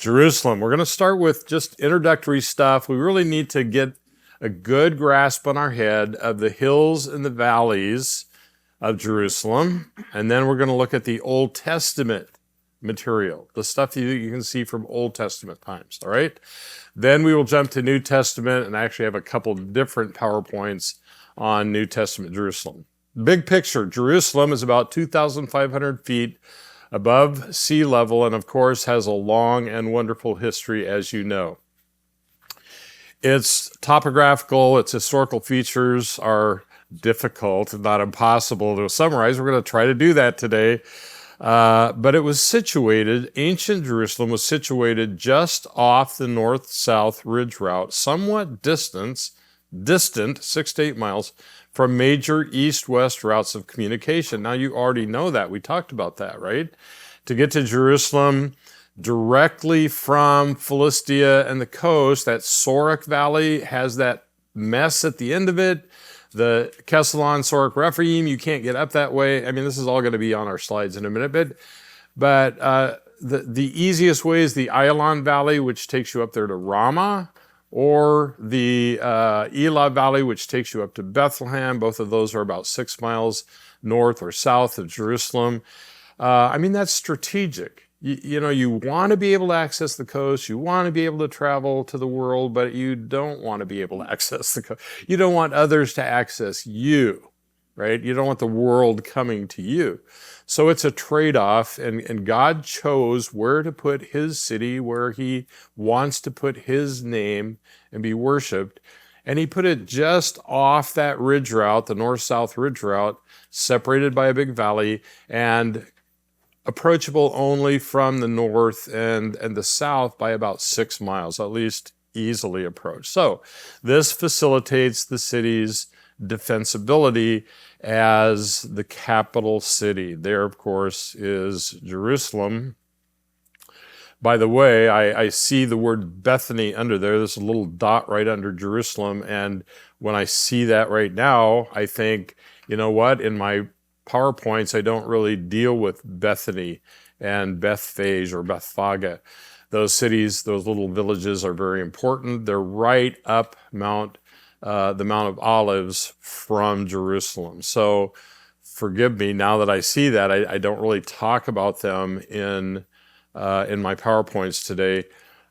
Jerusalem. We're going to start with just introductory stuff. We really need to get a good grasp on our head of the hills and the valleys of Jerusalem. And then we're going to look at the Old Testament material, the stuff that you can see from Old Testament times, all right? Then we will jump to New Testament, and I actually have a couple different PowerPoints on New Testament Jerusalem. Big picture, Jerusalem is about 2,500 feet above sea level, and of course has a long and wonderful history, as you know. Its topographical, its historical features are difficult, if not impossible to summarize. We're going to try to do that today. But it was situated, ancient Jerusalem was situated just off the north-south ridge route, somewhat distant, 6 to 8 miles, from major east-west routes of communication. Now, you already know that. We talked about that, right? To get to Jerusalem directly from Philistia and the coast, that Sorek Valley has that mess at the end of it. The Kesalon, Sorek, Rephaim, you can't get up that way. I mean, this is all going to be on our slides in a minute. But the easiest way is the Ayalon Valley, which takes you up there to Ramah, or the Elah Valley, which takes you up to Bethlehem. Both of those are about 6 miles north or south of Jerusalem. I mean, that's strategic. You want to be able to access the coast. You want to be able to travel to the world, but you don't want to be able to access the coast. You don't want others to access you, right? You don't want the world coming to you. So it's a trade-off, and God chose where to put his city, where he wants to put his name and be worshiped. And he put it just off that ridge route, the north-south ridge route, separated by a big valley, and approachable only from the north and the south by about 6 miles, at least easily approached. So this facilitates the city's defensibility as the capital city. There, of course, is Jerusalem. By the way, I see the word Bethany under there. There's a little dot right under Jerusalem. And when I see that right now, I think, you know what, in my PowerPoints, I don't really deal with Bethany and Bethphage or Bethphage. Those cities, those little villages are very important. They're right up the Mount of Olives from Jerusalem. So forgive me, now that I see that, I don't really talk about them in my PowerPoints today,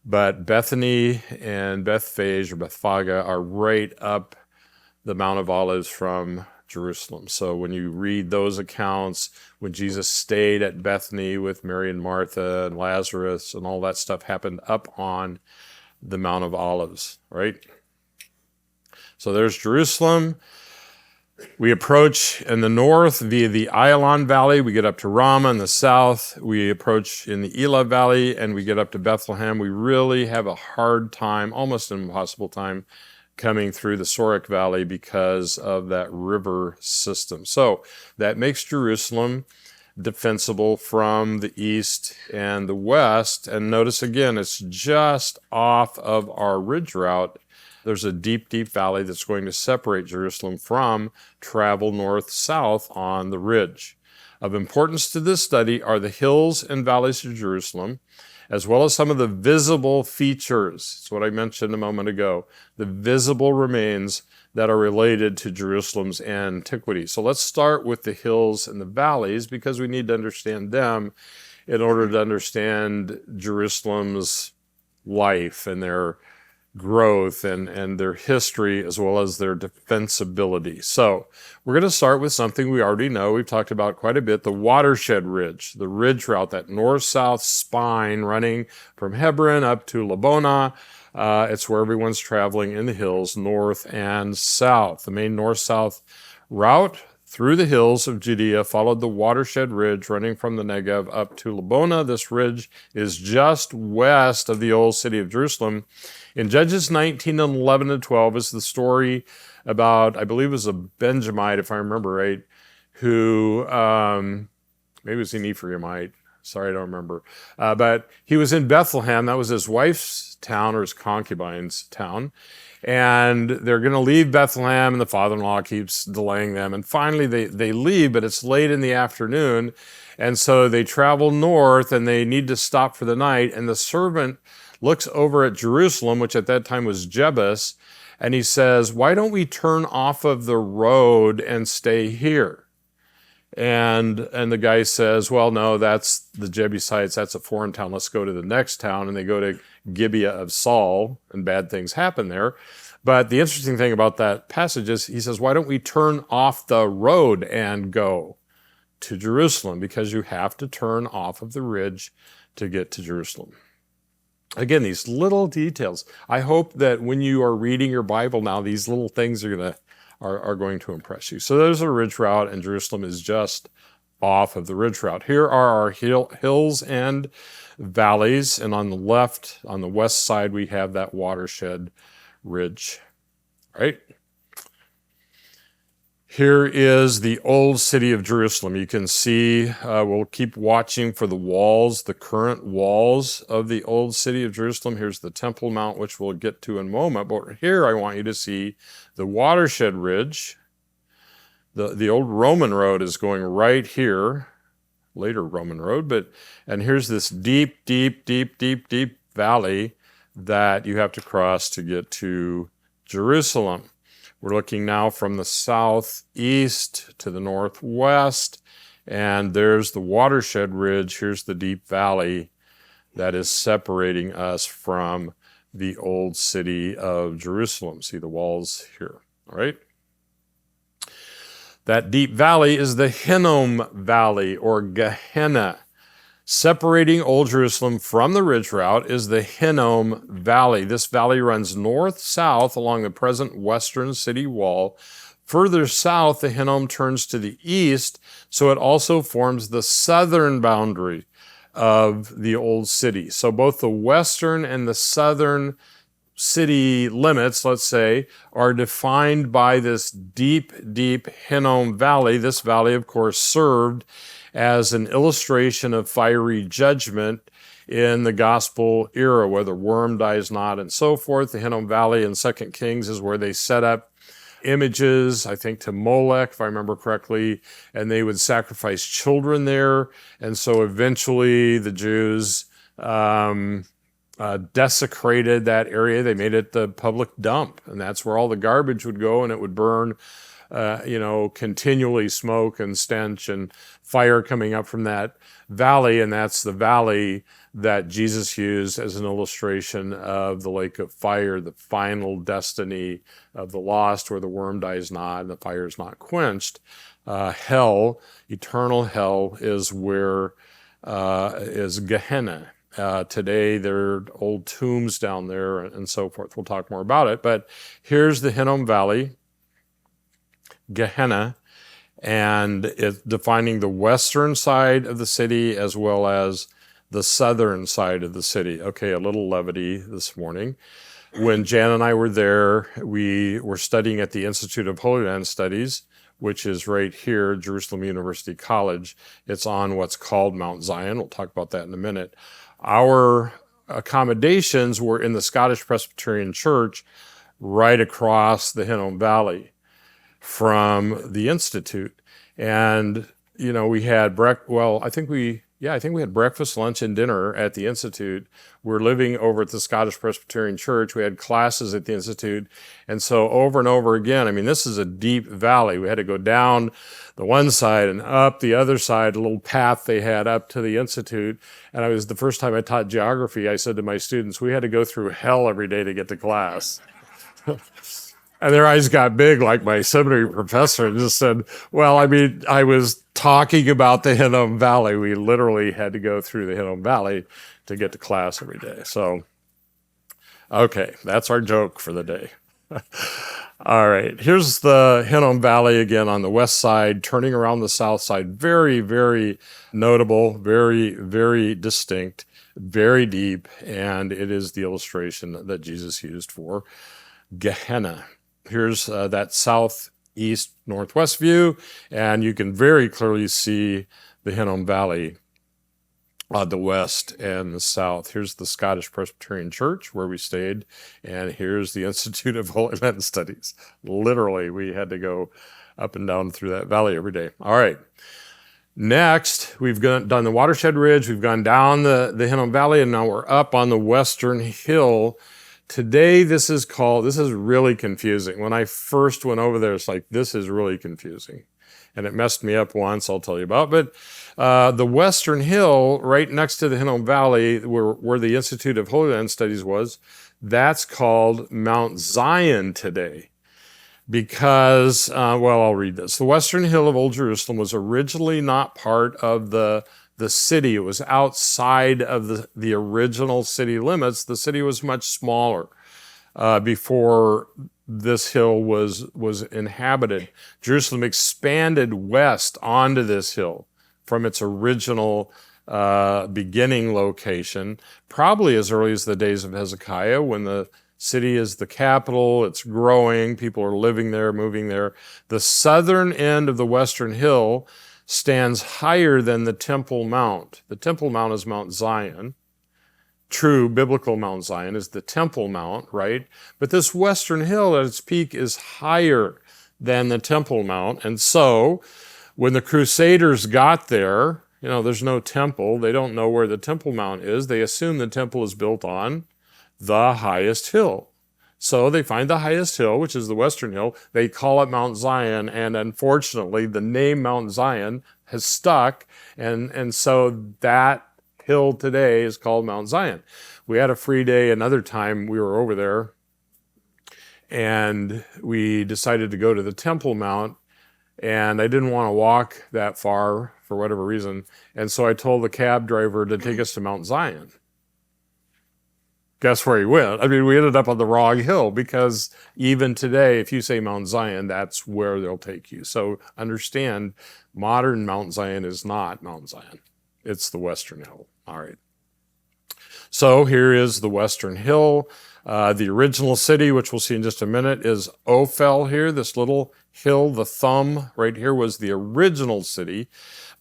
but Bethany and Bethphage or Bethphage are right up the Mount of Olives from Jerusalem. So when you read those accounts, when Jesus stayed at Bethany with Mary and Martha and Lazarus and all that stuff happened up on the Mount of Olives, right? So there's Jerusalem. We approach in the north via the Ayalon Valley. We get up to Ramah in the south. We approach in the Elah Valley, and we get up to Bethlehem. We really have a hard time, almost an impossible time, coming through the Sorek Valley because of that river system. So that makes Jerusalem defensible from the east and the west. And notice again, it's just off of our ridge route. There's a deep, deep valley that's going to separate Jerusalem from travel north-south on the ridge. Of importance to this study are the hills and valleys of Jerusalem, as well as some of the visible features. It's what I mentioned a moment ago, the visible remains that are related to Jerusalem's antiquity. So let's start with the hills and the valleys because we need to understand them in order to understand Jerusalem's life and their growth and their history as well as their defensibility. So we're going to start with something we already know. We've talked about quite a bit, the Watershed Ridge, the ridge route, that north-south spine running from Hebron up to Labona. It's where everyone's traveling in the hills, north and south. The main north-south route through the hills of Judea followed the Watershed Ridge running from the Negev up to Labona. This ridge is just west of the old city of Jerusalem. In Judges 19 and 11 to 12 is the story about, I believe it was a Benjamite, if I remember right, who, maybe it was an Ephraimite. Sorry, I don't remember. But he was in Bethlehem. That was his wife's town or his concubine's town. And they're going to leave Bethlehem, and the father-in-law keeps delaying them. And finally, they leave, but it's late in the afternoon. And so they travel north and they need to stop for the night. And the servant looks over at Jerusalem, which at that time was Jebus, and he says, why don't we turn off of the road and stay here? And the guy says, well, no, that's the Jebusites. That's a foreign town. Let's go to the next town. And they go to Gibeah of Saul, and bad things happen there. But the interesting thing about that passage is he says, why don't we turn off the road and go to Jerusalem? Because you have to turn off of the ridge to get to Jerusalem. Again, these little details. I hope that when you are reading your Bible now, these little things are going to impress you. So there's a ridge route, and Jerusalem is just off of the ridge route. Here are our hills and valleys, and on the left, on the west side, we have that watershed ridge, right? Here is the old city of Jerusalem. You can see, we'll keep watching for the walls, the current walls of the old city of Jerusalem. Here's the Temple Mount, which we'll get to in a moment. But here I want you to see the watershed ridge. The old Roman road is going right here, later Roman road, and here's this deep, deep, deep, deep, deep valley that you have to cross to get to Jerusalem. We're looking now from the southeast to the northwest, and there's the watershed ridge. Here's the deep valley that is separating us from the old city of Jerusalem. See the walls here, all right? That deep valley is the Hinnom Valley, or Gehenna. Separating Old Jerusalem from the ridge route is the Hinnom Valley. This valley runs north-south along the present western city wall. Further south, the Hinnom turns to the east, so it also forms the southern boundary of the old city. So both the western and the southern city limits, let's say, are defined by this deep, deep Hinnom Valley. This valley, of course, served as an illustration of fiery judgment in the gospel era, where the worm dies not and so forth. The Hinnom Valley in 2 Kings is where they set up images, I think, to Molech, if I remember correctly, and they would sacrifice children there. And so eventually the Jews desecrated that area. They made it the public dump, and that's where all the garbage would go, and it would burn continually, smoke and stench and fire coming up from that valley. And that's the valley that Jesus used as an illustration of the lake of fire, the final destiny of the lost, where the worm dies not and the fire is not quenched. Hell, eternal hell, is where is Gehenna. Today, there are old tombs down there and so forth. We'll talk more about it. But here's the Hinnom Valley, Gehenna, and it's defining the western side of the city as well as the southern side of the city. Okay, a little levity this morning. When Jan and I were there, we were studying at the Institute of Holy Land Studies, which is right here, Jerusalem University College. It's on what's called Mount Zion. We'll talk about that in a minute. Our accommodations were in the Scottish Presbyterian Church right across the Hinnom Valley from the Institute. And, we had I think we had breakfast, lunch, and dinner at the Institute. We're living over at the Scottish Presbyterian Church. We had classes at the Institute. And so over and over again, this is a deep valley. We had to go down the one side and up the other side, a little path they had up to the Institute. And the first time I taught geography, I said to my students, we had to go through hell every day to get to class. And their eyes got big, like my seminary professor, and just said, well, I was talking about the Hinnom Valley. We literally had to go through the Hinnom Valley to get to class every day. So, okay, that's our joke for the day. All right, here's the Hinnom Valley again on the west side, turning around the south side. Very, very notable, very, very distinct, very deep, and it is the illustration that Jesus used for Gehenna. Here's that southeast northwest view, and you can very clearly see the Hinnom Valley on the west and the south. Here's the Scottish Presbyterian Church where we stayed, and here's the Institute of Holy Land Studies. Literally, we had to go up and down through that valley every day. All right. Next, we've done the Watershed Ridge, we've gone down the Hinnom Valley, and now we're up on the Western Hill. Today, this is really confusing. When I first went over there, it's like, this is really confusing. And it messed me up once, I'll tell you about. But the Western Hill, right next to the Hinnom Valley, where the Institute of Holy Land Studies was, that's called Mount Zion today. Because, I'll read this. The Western Hill of Old Jerusalem was originally not part of the city. It was outside of the original city limits. The city was much smaller before this hill was inhabited. Jerusalem expanded west onto this hill from its original beginning location, probably as early as the days of Hezekiah, when the city is the capital, it's growing, people are living there, moving there. The southern end of the Western Hill stands higher than the Temple Mount. The Temple Mount is Mount Zion. True biblical Mount Zion is the Temple Mount, right? But this Western Hill at its peak is higher than the Temple Mount. And so when the Crusaders got there, there's no temple. They don't know where the Temple Mount is. They assume the temple is built on the highest hill. So they find the highest hill, which is the Western Hill. They call it Mount Zion, and unfortunately, the name Mount Zion has stuck, and so that hill today is called Mount Zion. We had a free day another time we were over there, and we decided to go to the Temple Mount, and I didn't want to walk that far for whatever reason, and so I told the cab driver to take us to Mount Zion. Guess where he went? We ended up on the wrong hill, because even today, if you say Mount Zion, that's where they'll take you. So understand, modern Mount Zion is not Mount Zion. It's the Western Hill. All right. So here is the Western Hill. The original city, which we'll see in just a minute, is Ophel here. This little hill, the thumb right here, was the original city.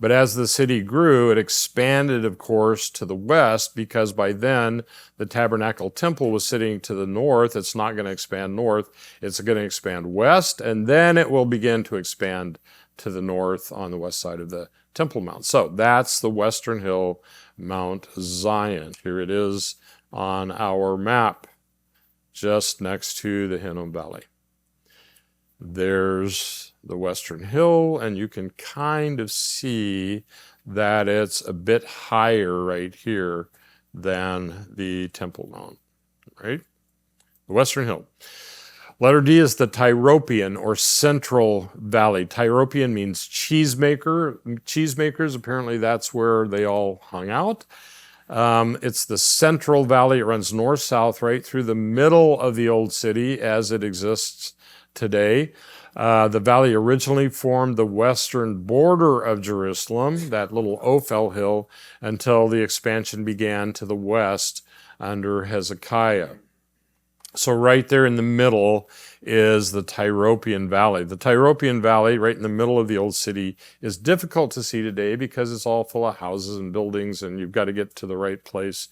But as the city grew, it expanded, of course, to the west, because by then the tabernacle temple was sitting to the north. It's not going to expand north. It's going to expand west, and then it will begin to expand to the north on the west side of the Temple Mount. So that's the Western Hill, Mount Zion. Here it is on our map, just next to the Hinnom Valley. There's the Western Hill, and you can kind of see that it's a bit higher right here than the Temple Mount, right? The Western Hill. Letter D is the Tyropean or Central Valley. Tyropean means cheesemaker. Cheesemakers, apparently that's where they all hung out. It's the Central Valley. It runs north-south right through the middle of the old city as it exists today. The valley originally formed the western border of Jerusalem, that little Ophel hill, until the expansion began to the west under Hezekiah. So right there in the middle is the Tyropean Valley. The Tyropean Valley, right in the middle of the old city, is difficult to see today because it's all full of houses and buildings, and you've got to get to the right place.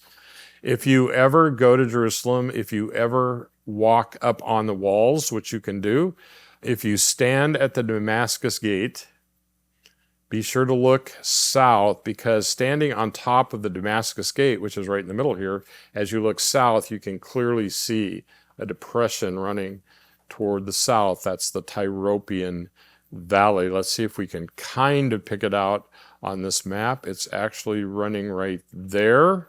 If you ever go to Jerusalem, if you ever walk up on the walls, which you can do, if you stand at the Damascus Gate, be sure to look south, because standing on top of the Damascus Gate, which is right in the middle here, as you look south, you can clearly see a depression running toward the south. That's the Tyropean Valley. Let's see if we can kind of pick it out on this map. It's actually running right there.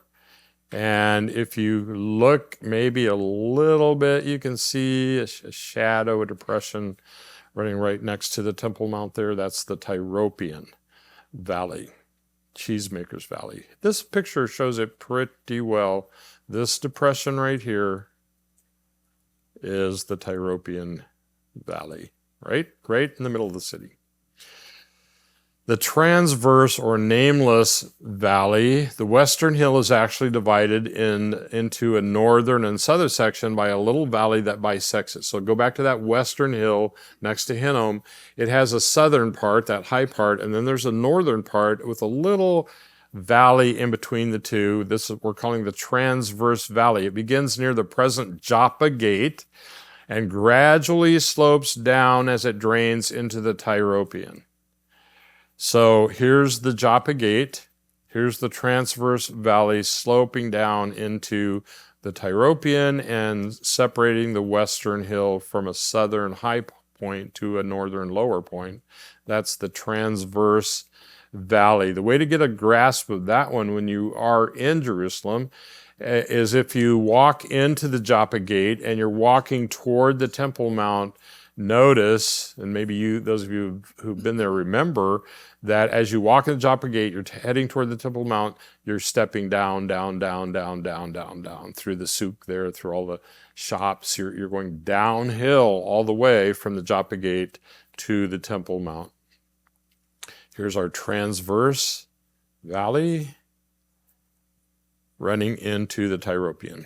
And if you look maybe a little bit, you can see a shadow, a depression running right next to the Temple Mount there. That's the Tyropean Valley, Cheesemaker's Valley. This picture shows it pretty well. This depression right here is the Tyropean Valley, right in the middle of the city. The Transverse or Nameless Valley, the Western Hill is actually divided into a northern and southern section by a little valley that bisects it. So go back to that Western Hill next to Hinnom. It has a southern part, that high part, and then there's a northern part with a little valley in between the two. This is, we're calling the Transverse Valley. It begins near the present Joppa Gate and gradually slopes down as it drains into the Tyropean. So here's the Joppa Gate. Here's the Transverse Valley sloping down into the Tyropean and separating the western hill from a southern high point to a northern lower point. That's the Transverse Valley. The way to get a grasp of that one when you are in Jerusalem is if you walk into the Joppa Gate and you're walking toward the Temple Mount, notice, and maybe those of you who've been there remember, that as you walk in the Joppa Gate, you're heading toward the Temple Mount, you're stepping down through the souk there, through all the shops. You're going downhill all the way from the Joppa Gate to the Temple Mount. Here's our Transverse Valley running into the Tyropean.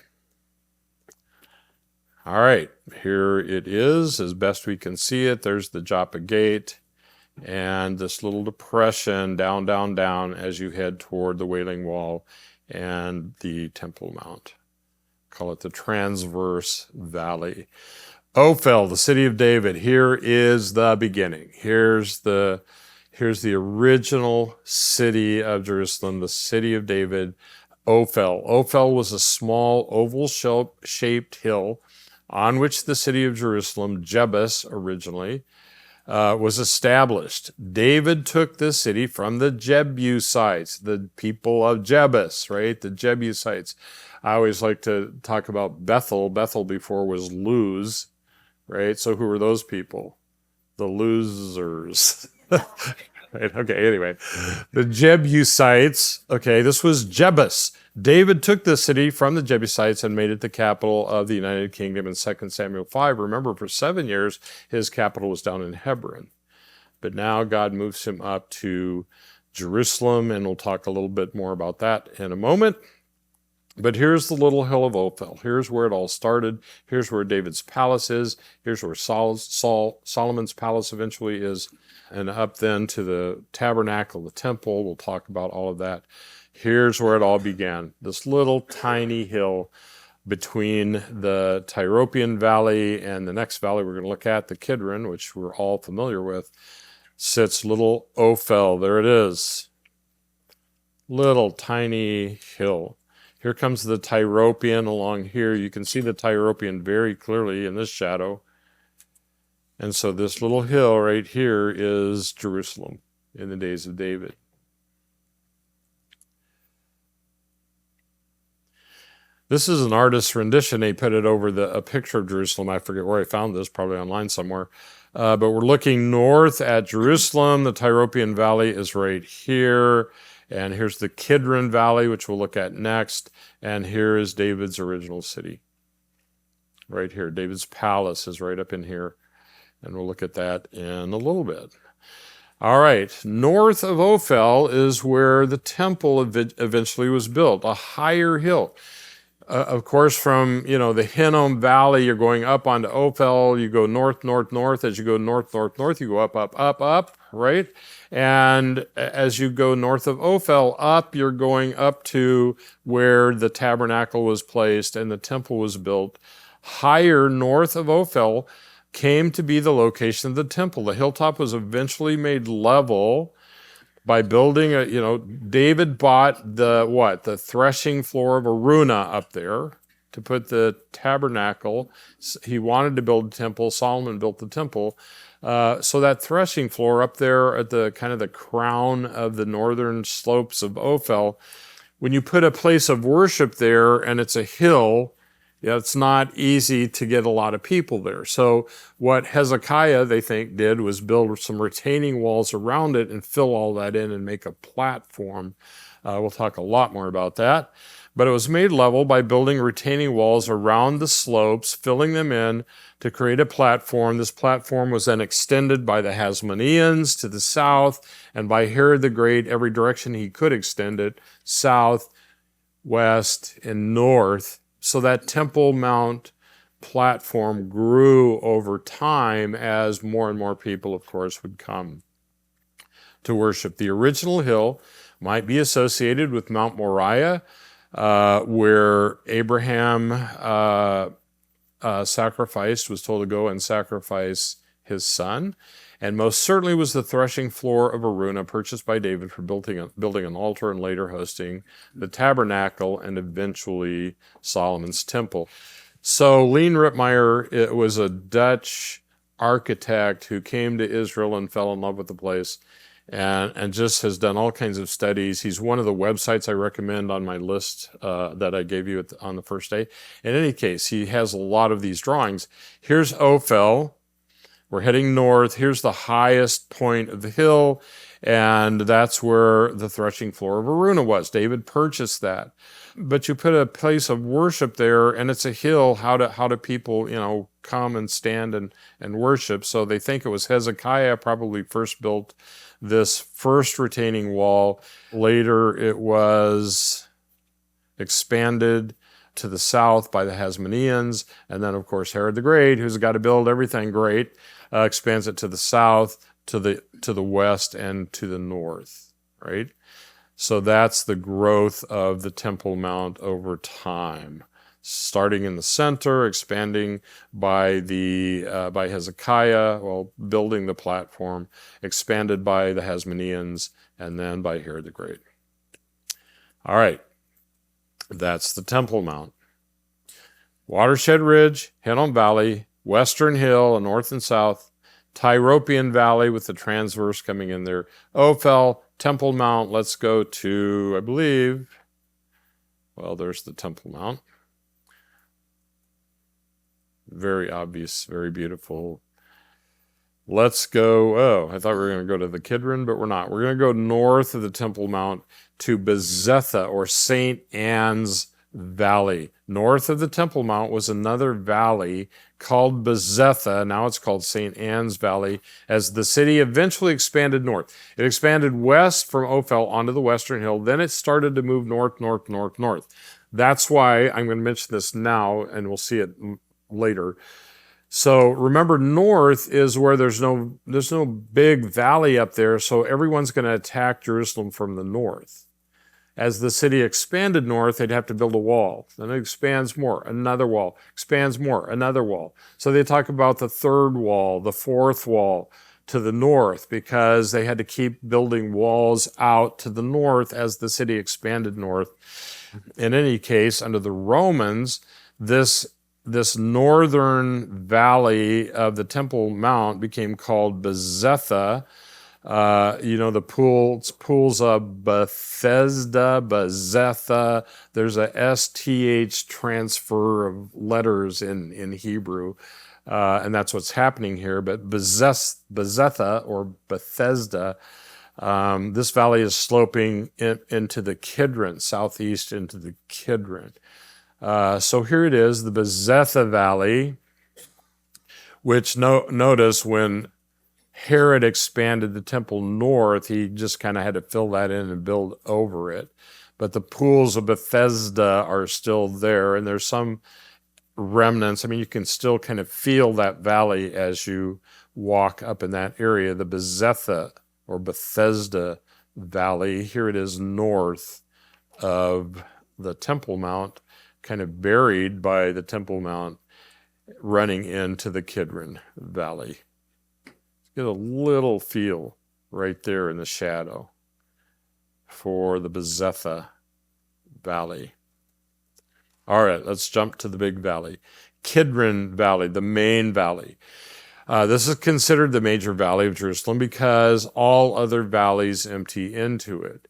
All right, here it is, as best we can see it. There's the Joppa Gate and this little depression down as you head toward the Wailing Wall and the Temple Mount. Call it the Transverse Valley. Ophel, the city of David. Here is the beginning. Here's the original city of Jerusalem, the city of David, Ophel. Ophel was a small oval-shaped hill on which the city of Jerusalem, Jebus originally, was established. David took this city from the Jebusites, the people of Jebus, right? The Jebusites. I always like to talk about Bethel. Bethel before was Luz, right? So who were those people? The losers. Right? Okay, anyway. The Jebusites, okay, this was Jebus. David took the city from the Jebusites and made it the capital of the United Kingdom in 2 Samuel 5. Remember, for 7 years, his capital was down in Hebron. But now God moves him up to Jerusalem, and we'll talk a little bit more about that in a moment. But here's the little hill of Ophel. Here's where it all started. Here's where David's palace is. Here's where Solomon's palace eventually is. And up then to the tabernacle, the temple. We'll talk about all of that. Here's where it all began. This little tiny hill between the Tyropean Valley and the next valley we're going to look at, the Kidron, which we're all familiar with, sits little Ophel. There it is. Little tiny hill. Here comes the Tyropean along here. You can see the Tyropean very clearly in this shadow. And so this little hill right here is Jerusalem in the days of David. This is an artist's rendition. They put it over a picture of Jerusalem. I forget where I found this, probably online somewhere. But we're looking north at Jerusalem. The Tyropean Valley is right here. And here's the Kidron Valley, which we'll look at next. And here is David's original city. Right here. David's palace is right up in here. And we'll look at that in a little bit. All right. North of Ophel is where the temple eventually was built, a higher hill. Of course, from, the Hinnom Valley, you're going up onto Ophel. You go north. As you go north, you go up, right? And as you go north of Ophel up, you're going up to where the tabernacle was placed and the temple was built. Higher north of Ophel came to be the location of the temple. The hilltop was eventually made level by building David bought the threshing floor of Aruna up there to put the tabernacle. He wanted to build a temple. Solomon built the temple. So that threshing floor up there at the kind of the crown of the northern slopes of Ophel, when you put a place of worship there and it's a hill, it's not easy to get a lot of people there. So what Hezekiah, they think, did was build some retaining walls around it and fill all that in and make a platform. We'll talk a lot more about that. But it was made level by building retaining walls around the slopes, filling them in to create a platform. This platform was then extended by the Hasmoneans to the south, and by Herod the Great, every direction he could extend it, south, west, and north. So that Temple Mount platform grew over time as more and more people, of course, would come to worship. The original hill might be associated with Mount Moriah, where Abraham was told to go and sacrifice his son. and most certainly was the threshing floor of Araunah, purchased by David for building an altar and later hosting the tabernacle and eventually Solomon's temple. So Leon Rittmeyer, it was a Dutch architect who came to Israel and fell in love with the place, and just has done all kinds of studies. He's one of the websites I recommend on my list that I gave you on the first day. In any case, he has a lot of these drawings. Here's Ophel. We're heading north. Here's the highest point of the hill, and that's where the threshing floor of Araunah was. David purchased that. But you put a place of worship there, and it's a hill. How do people, come and stand and worship? So they think it was Hezekiah probably first built this first retaining wall. Later it was expanded to the south by the Hasmoneans, and then of course Herod the Great, who's got to build everything great, expands it to the south, to the west, and to the north, right? So that's the growth of the Temple Mount over time, starting in the center, expanding by Hezekiah, building the platform, expanded by the Hasmoneans, and then by Herod the Great. All right, that's the Temple Mount. Watershed Ridge, Hinnom Valley, Western Hill, and north and south, Tyropean Valley with the Transverse coming in there, Ophel, Temple Mount. Let's go to, I believe, there's the Temple Mount. Very obvious, very beautiful. Let's go, I thought we were going to go to the Kidron, but we're not. We're going to go north of the Temple Mount to Bezetha, or St. Anne's Valley. North of the Temple Mount was another valley called Bezetha. Now it's called St. Anne's Valley, as the city eventually expanded north. It expanded west from Ophel onto the western hill. Then it started to move north. That's why I'm going to mention this now, and we'll see it later. So remember, north is where there's no big valley up there, so everyone's going to attack Jerusalem from the north. As the city expanded north, they'd have to build a wall. Then it expands more, another wall, expands more, another wall. So they talk about the third wall, the fourth wall to the north, because they had to keep building walls out to the north as the city expanded north. In any case, under the Romans, this northern valley of the Temple Mount became called Bezetha. The pools of Bethesda, Bezetha. There's a STH transfer of letters in Hebrew, and that's what's happening here. But Bezetha, or Bethesda, this valley is sloping into the Kidron, southeast into the Kidron. So here it is, the Bezetha Valley, which notice when Herod expanded the temple north, he just kind of had to fill that in and build over it. But the pools of Bethesda are still there, and there's some remnants. I mean, you can still kind of feel that valley as you walk up in that area, the Bezetha or Bethesda Valley. Here it is north of the Temple Mount, kind of buried by the Temple Mount, running into the Kidron Valley. Get a little feel right there in the shadow for the Bezetha Valley. All right, let's jump to the big valley. Kidron Valley, the main valley. This is considered the major valley of Jerusalem because all other valleys empty into it.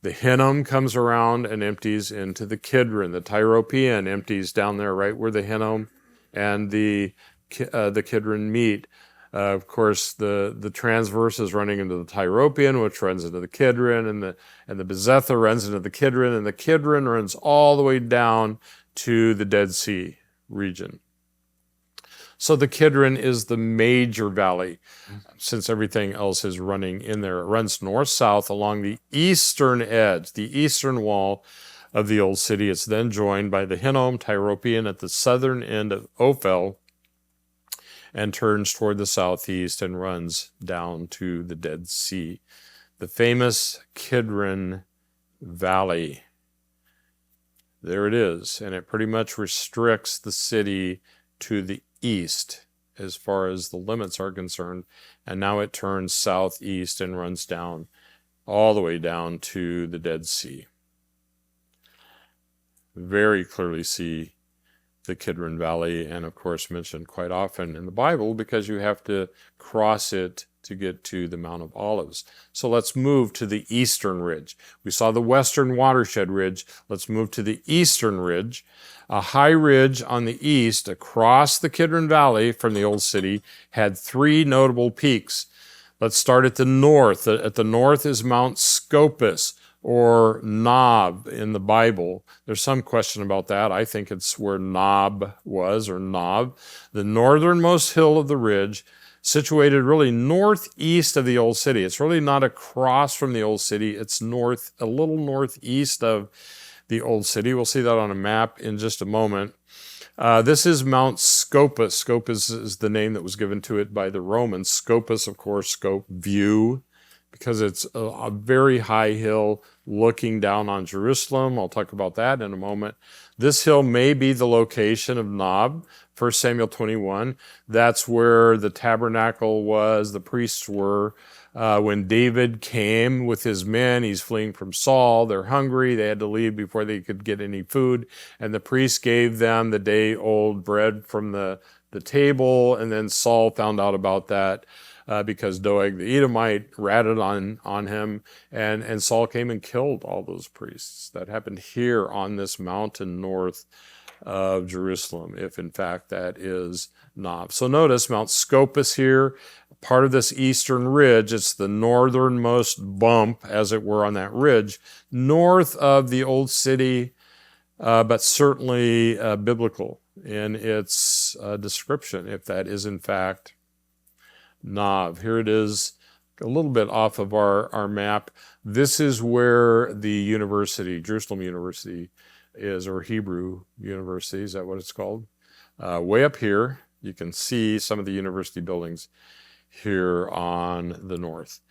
The Hinnom comes around and empties into the Kidron. The Tyropean empties down there right where the Hinnom and the Kidron meet. Of course, the Transverse is running into the Tyropean, which runs into the Kidron, and the Bezetha runs into the Kidron, and the Kidron runs all the way down to the Dead Sea region. So the Kidron is the major valley, since everything else is running in there. It runs north-south along the eastern edge, the eastern wall of the old city. It's then joined by the Hinnom, Tyropean at the southern end of Ophel, and turns toward the southeast and runs down to the Dead Sea. The famous Kidron Valley. There it is, and it pretty much restricts the city to the east. as far as the limits are concerned. And now it turns southeast and runs down all the way down to the Dead Sea. Very clearly see the Kidron Valley, and of course mentioned quite often in the Bible because you have to cross it to get to the Mount of Olives. So let's move to the eastern ridge. We saw the western Watershed ridge. Let's move to the eastern ridge. A high ridge on the east across the Kidron Valley from the old city had three notable peaks. Let's start at the north. At the north is Mount Scopus, or Nob in the Bible. There's some question about that. I think it's where Nob was, or Nob. The northernmost hill of the ridge, situated really northeast of the old city. It's really not across from the old city. It's north, a little northeast of the old city. We'll see that on a map in just a moment. This is Mount Scopus. Scopus is the name that was given to it by the Romans. Scopus, of course, scope, view, because it's a very high hill looking down on Jerusalem. I'll talk about that in a moment. This hill may be the location of Nob, 1 Samuel 21. That's where the tabernacle was, the priests were. When David came with his men, he's fleeing from Saul. They're hungry. They had to leave before they could get any food. And the priest gave them the day-old bread from the table. And then Saul found out about that because Doeg the Edomite ratted on him. And Saul came and killed all those priests. That happened here on this mountain north of Jerusalem, if in fact that is Nob. So notice Mount Scopus here, part of this eastern ridge. It's the northernmost bump, as it were, on that ridge, north of the old city, but certainly biblical in its description, if that is in fact Nob. Here it is, a little bit off of our map. This is where the university, Jerusalem University, is, or Hebrew University, is that what it's called? Way up here, you can see some of the university buildings here on the north.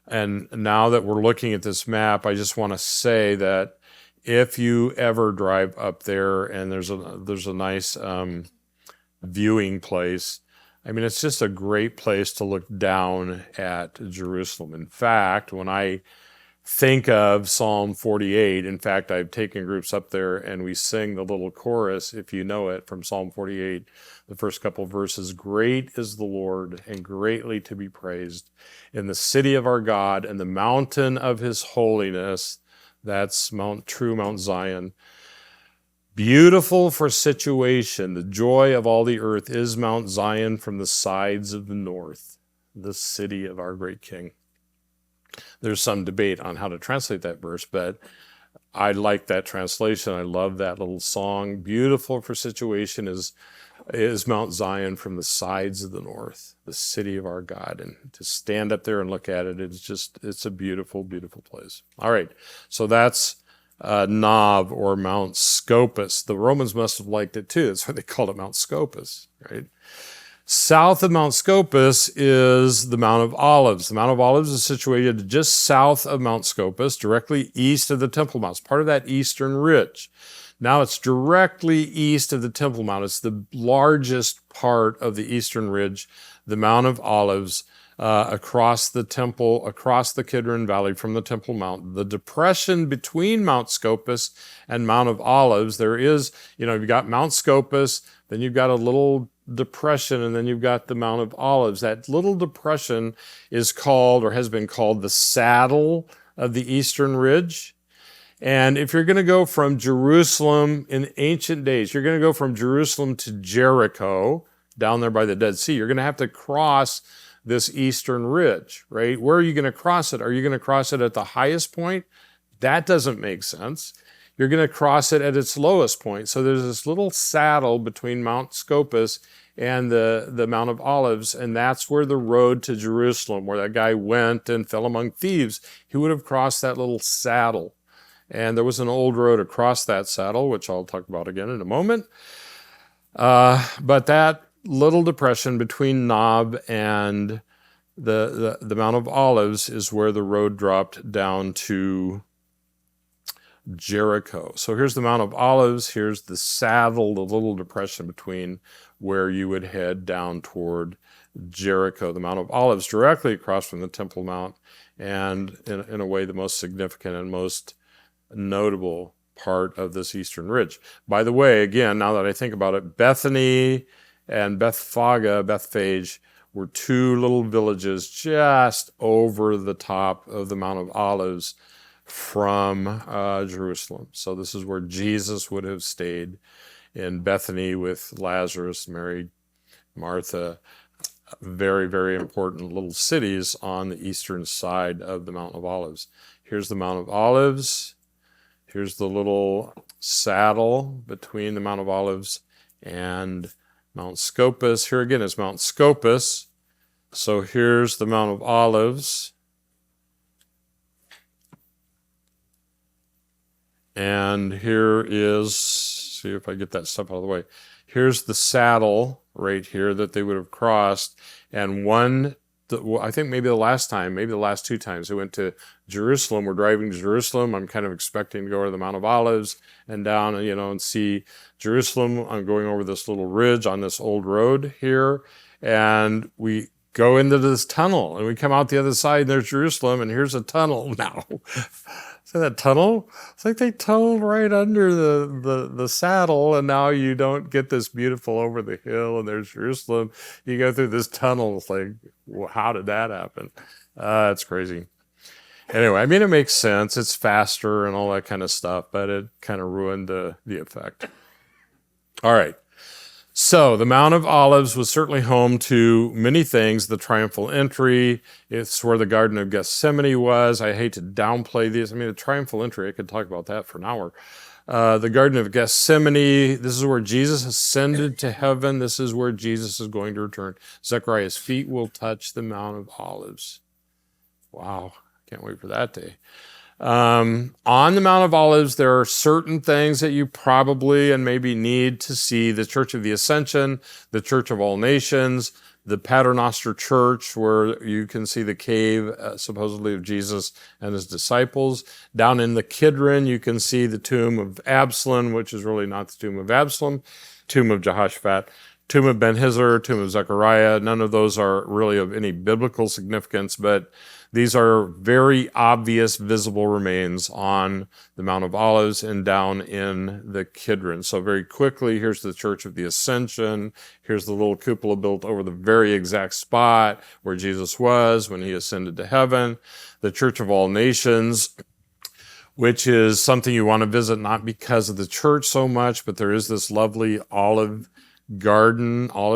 And now that we're looking at this map, I just want to say that if you ever drive up there and there's a nice viewing place, I mean, it's just a great place to look down at Jerusalem. In fact, when I think of Psalm 48. In fact, I've taken groups up there and we sing the little chorus, if you know it, from Psalm 48, the first couple of verses. Great is the Lord and greatly to be praised in the city of our God and the mountain of his holiness. That's Mount Zion. Beautiful for situation. The joy of all the earth is Mount Zion from the sides of the north, the city of our great King. There's some debate on how to translate that verse, but I like that translation. I love that little song. Beautiful for situation is Mount Zion from the sides of the north, the city of our God. And to stand up there and look at it, it's a beautiful, beautiful place. All right, so that's Nob, or Mount Scopus. The Romans must have liked it too. That's why they called it Mount Scopus, right? South of Mount Scopus is the Mount of Olives. The Mount of Olives is situated just south of Mount Scopus, directly east of the Temple Mount. It's part of that eastern ridge. Now it's directly east of the Temple Mount. It's the largest part of the eastern ridge, the Mount of Olives, across the temple, across the Kidron Valley from the Temple Mount. The depression between Mount Scopus and Mount of Olives, there is, you've got Mount Scopus, then you've got a little depression, and then you've got the Mount of Olives. That little depression is called, or has been called, the saddle of the eastern ridge. And if you're going to go from Jerusalem in ancient days, you're going to go from Jerusalem to Jericho, down there by the Dead Sea, you're going to have to cross this eastern ridge, right? Where are you going to cross it? Are you going to cross it at the highest point? That doesn't make sense. You're going to cross it at its lowest point. So there's this little saddle between Mount Scopus and the Mount of Olives, and that's where the road to Jerusalem, where that guy went and fell among thieves, he would have crossed that little saddle. And there was an old road across that saddle, which I'll talk about again in a moment. But that little depression between Nob and the Mount of Olives is where the road dropped down to Jericho. So here's the Mount of Olives. Here's the saddle, the little depression between where you would head down toward Jericho. The Mount of Olives directly across from the Temple Mount, and in a way the most significant and most notable part of this eastern ridge. By the way, again, now that I think about it, Bethany and Bethphage were two little villages just over the top of the Mount of Olives from Jerusalem. So this is where Jesus would have stayed, in Bethany with Lazarus, Mary, Martha. Very, very important little cities on the eastern side of the Mount of Olives. Here's the Mount of Olives. Here's the little saddle between the Mount of Olives and Mount Scopus. Here again is Mount Scopus. So here's the Mount of Olives. And here is, see if I get that stuff out of the way. Here's the saddle right here that they would have crossed. And I think maybe the last time, maybe the last two times they went to Jerusalem, we're driving to Jerusalem. I'm kind of expecting to go to the Mount of Olives and down, and see Jerusalem. I'm going over this little ridge on this old road here. And we go into this tunnel and we come out the other side and there's Jerusalem, and here's a tunnel now. See that tunnel? It's like they tunneled right under the saddle, and now you don't get this beautiful over the hill and there's Jerusalem. You go through this tunnel. It's like, well, how did that happen? It's crazy. Anyway, I mean, it makes sense. It's faster and all that kind of stuff, but it kind of ruined the effect. All right. So the Mount of Olives was certainly home to many things. The triumphal entry, it's where the Garden of Gethsemane was. I hate to downplay these. I mean, the triumphal entry, I could talk about that for an hour. The Garden of Gethsemane, this is where Jesus ascended to heaven. This is where Jesus is going to return. Zechariah's feet will touch the Mount of Olives. Wow, can't wait for that day. On the Mount of Olives, there are certain things that you probably and maybe need to see. The Church of the Ascension, the Church of All Nations, the Paternoster Church, where you can see the cave supposedly of Jesus and his disciples. Down in the Kidron, you can see the tomb of Absalom, which is really not the tomb of Absalom, tomb of Jehoshaphat, tomb of Ben-Hizar, tomb of Zechariah. None of those are really of any biblical significance, but these are very obvious visible remains on the Mount of Olives and down in the Kidron. So very quickly, here's the Church of the Ascension. Here's the little cupola built over the very exact spot where Jesus was when he ascended to heaven. The Church of All Nations, which is something you want to visit not because of the church so much, but there is this lovely olive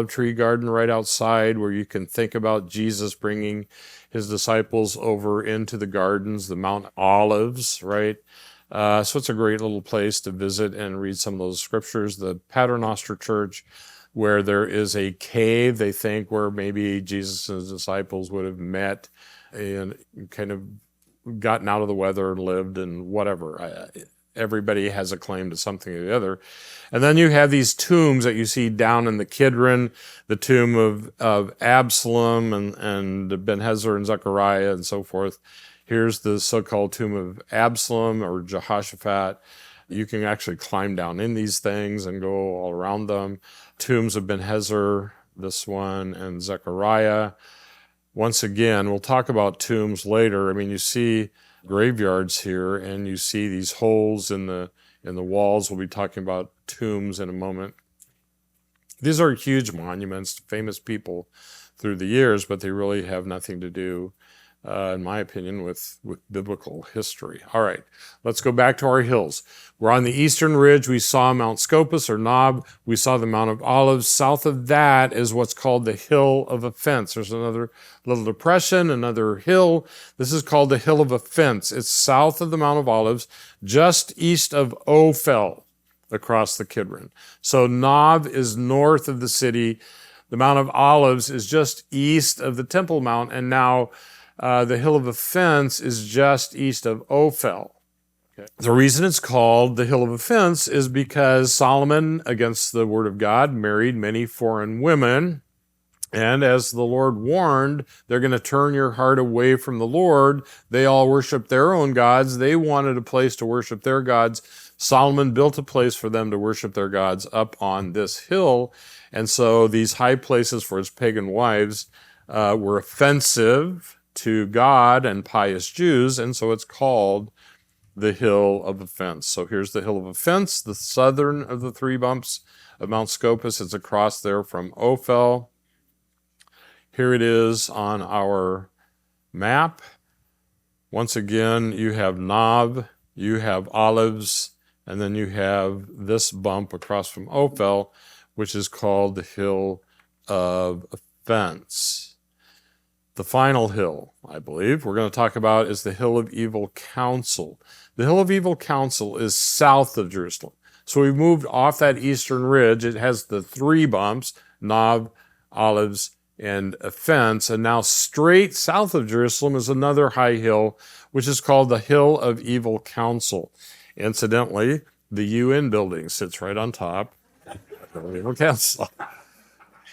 tree garden right outside where you can think about Jesus bringing his disciples over into the gardens, the Mount Olives, right? So it's a great little place to visit and read some of those scriptures. The Paternoster Church, where there is a cave, they think, where maybe Jesus and his disciples would have met and kind of gotten out of the weather and lived and whatever. Everybody has a claim to something or the other. And then you have these tombs that you see down in the Kidron, the tomb of Absalom and Ben-Hizar and Zechariah and so forth. Here's the so-called tomb of Absalom or Jehoshaphat. You can actually climb down in these things and go all around them. Tombs of Ben-Hizar, this one, and Zechariah. Once again, we'll talk about tombs later. I mean, you see graveyards here, and you see these holes in the walls. We'll be talking about tombs in a moment. These are huge monuments to famous people through the years, but they really have nothing to do, in my opinion, with biblical history. All right, let's go back to our hills. We're on the eastern ridge. We saw Mount Scopus or Nob. We saw the Mount of Olives. South of that is what's called the Hill of Offense. There's another little depression, another hill. This is called the Hill of Offense. It's south of the Mount of Olives, just east of Ophel across the Kidron. So Nob is north of the city. The Mount of Olives is just east of the Temple Mount, and now the Hill of Offense is just east of Ophel. Okay. The reason it's called the Hill of Offense is because Solomon, against the word of God, married many foreign women. And as the Lord warned, they're going to turn your heart away from the Lord. They all worship their own gods. They wanted a place to worship their gods. Solomon built a place for them to worship their gods up on this hill. And so these high places for his pagan wives were offensive to God and pious Jews. And so it's called the Hill of Offense. So here's the Hill of Offense, the southern of the three bumps of Mount Scopus. It's across there from Ophel. Here it is on our map. Once again, you have Nob, you have Olives, and then you have this bump across from Ophel, which is called the Hill of Offense. The final hill, I believe, we're going to talk about is the Hill of Evil Counsel. The Hill of Evil Counsel is south of Jerusalem. So we've moved off that eastern ridge. It has the three bumps, Nob, Olives, and Offense, and now straight south of Jerusalem is another high hill, which is called the Hill of Evil Counsel. Incidentally, the UN building sits right on top of the Hill of Evil Counsel.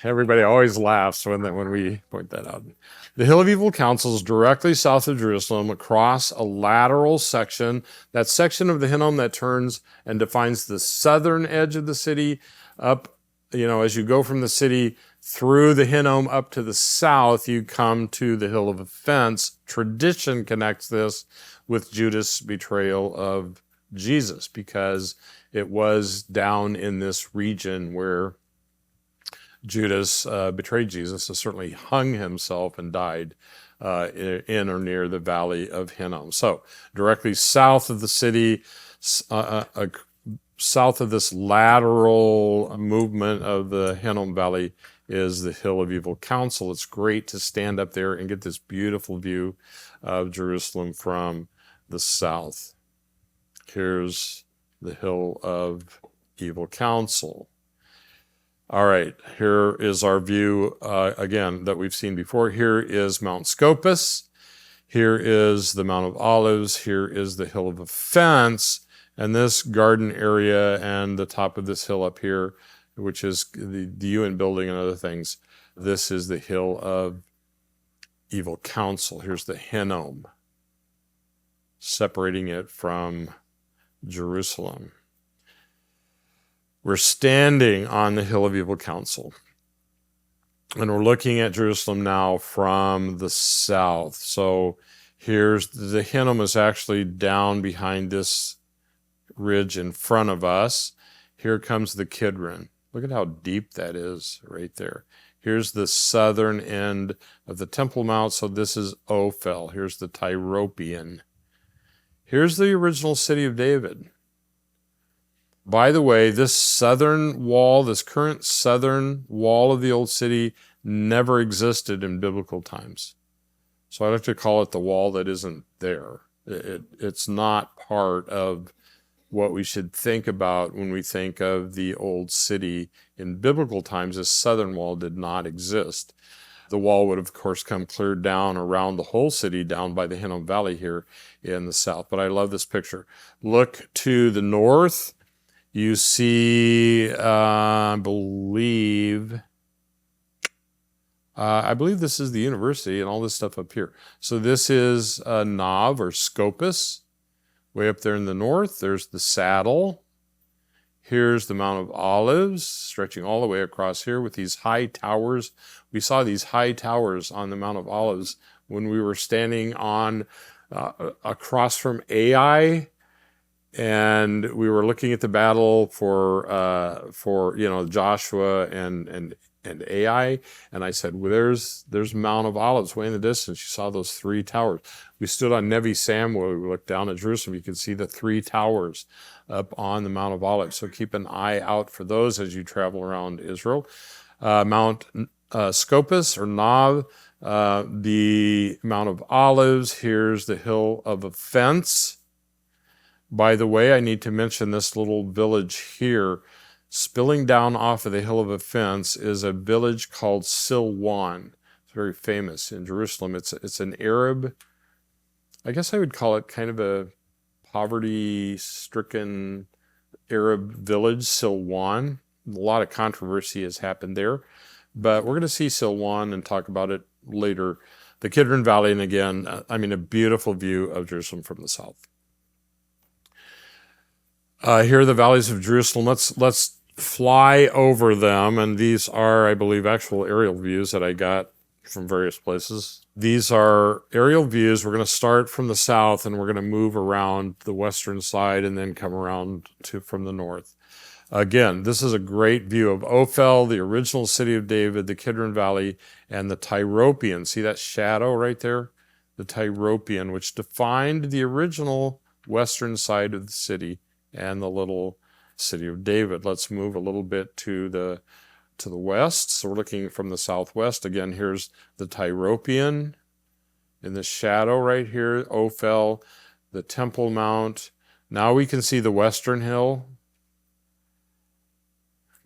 Everybody always laughs when we point that out. The Hill of Evil Counsel is directly south of Jerusalem across a lateral section, that section of the Hinnom that turns and defines the southern edge of the city up, as you go from the city through the Hinnom up to the south, you come to the Hill of Offense. Tradition connects this with Judas' betrayal of Jesus because it was down in this region where Judas betrayed Jesus and certainly hung himself and died in or near the valley of Hinnom. So directly south of the city, south of this lateral movement of the Hinnom Valley is the Hill of Evil Counsel. It's great to stand up there and get this beautiful view of Jerusalem from the south. Here's the Hill of Evil Counsel. All right, here is our view, again, that we've seen before. Here is Mount Scopus. Here is the Mount of Olives. Here is the Hill of Offense. And this garden area and the top of this hill up here, which is the UN building and other things, this is the Hill of Evil Counsel. Here's the Hinnom, separating it from Jerusalem. We're standing on the Hill of Evil Counsel, and we're looking at Jerusalem now from the south. So here's the Hinnom is actually down behind this ridge in front of us. Here comes the Kidron. Look at how deep that is right there. Here's the southern end of the Temple Mount. So this is Ophel. Here's the Tyropean. Here's the original city of David. By the way, this southern wall, this current southern wall of the old city never existed in biblical times. So I like to call it the wall that isn't there. It's not part of what we should think about when we think of the old city. In biblical times, this southern wall did not exist. The wall would, of course, come clear down around the whole city, down by the Hinnom Valley here in the south. But I love this picture. Look to the north. You see, I believe this is the university and all this stuff up here. So this is Nob or Scopus. Way up there in the north, there's the saddle. Here's the Mount of Olives, stretching all the way across here with these high towers. We saw these high towers on the Mount of Olives when we were standing on across from Ai, and we were looking at the battle for Joshua and Ai, and I said, well, there's Mount of Olives way in the distance. You saw those three towers. We stood on Nevi Samuel. We looked down at Jerusalem. You can see the three towers up on the Mount of Olives. So keep an eye out for those as you travel around Israel. Mount Scopus or Nob, the Mount of Olives. Here's the Hill of Offense. By the way, I need to mention this little village here. Spilling down off of the Hill of Offense is a village called Silwan. It's very famous in Jerusalem. It's an Arab, I guess I would call it kind of a poverty-stricken Arab village, Silwan. A lot of controversy has happened there. but we're going to see Silwan and talk about it later. The Kidron Valley, and again, a beautiful view of Jerusalem from the south. Here are the valleys of Jerusalem. Let's fly over them, and these are, I believe, actual aerial views that I got from various places. These are aerial views. We're going to start from the south, and we're going to move around the western side and then come around from the north. Again, this is a great view of Ophel, the original city of David, the Kidron Valley, and the Tyropean. See that shadow right there? The Tyropean, which defined the original western side of the city and the little city of David. Let's move a little bit to the west. So we're looking from the southwest. Again, here's the Tyropean in the shadow right here, Ophel, the Temple Mount. Now we can see the western hill.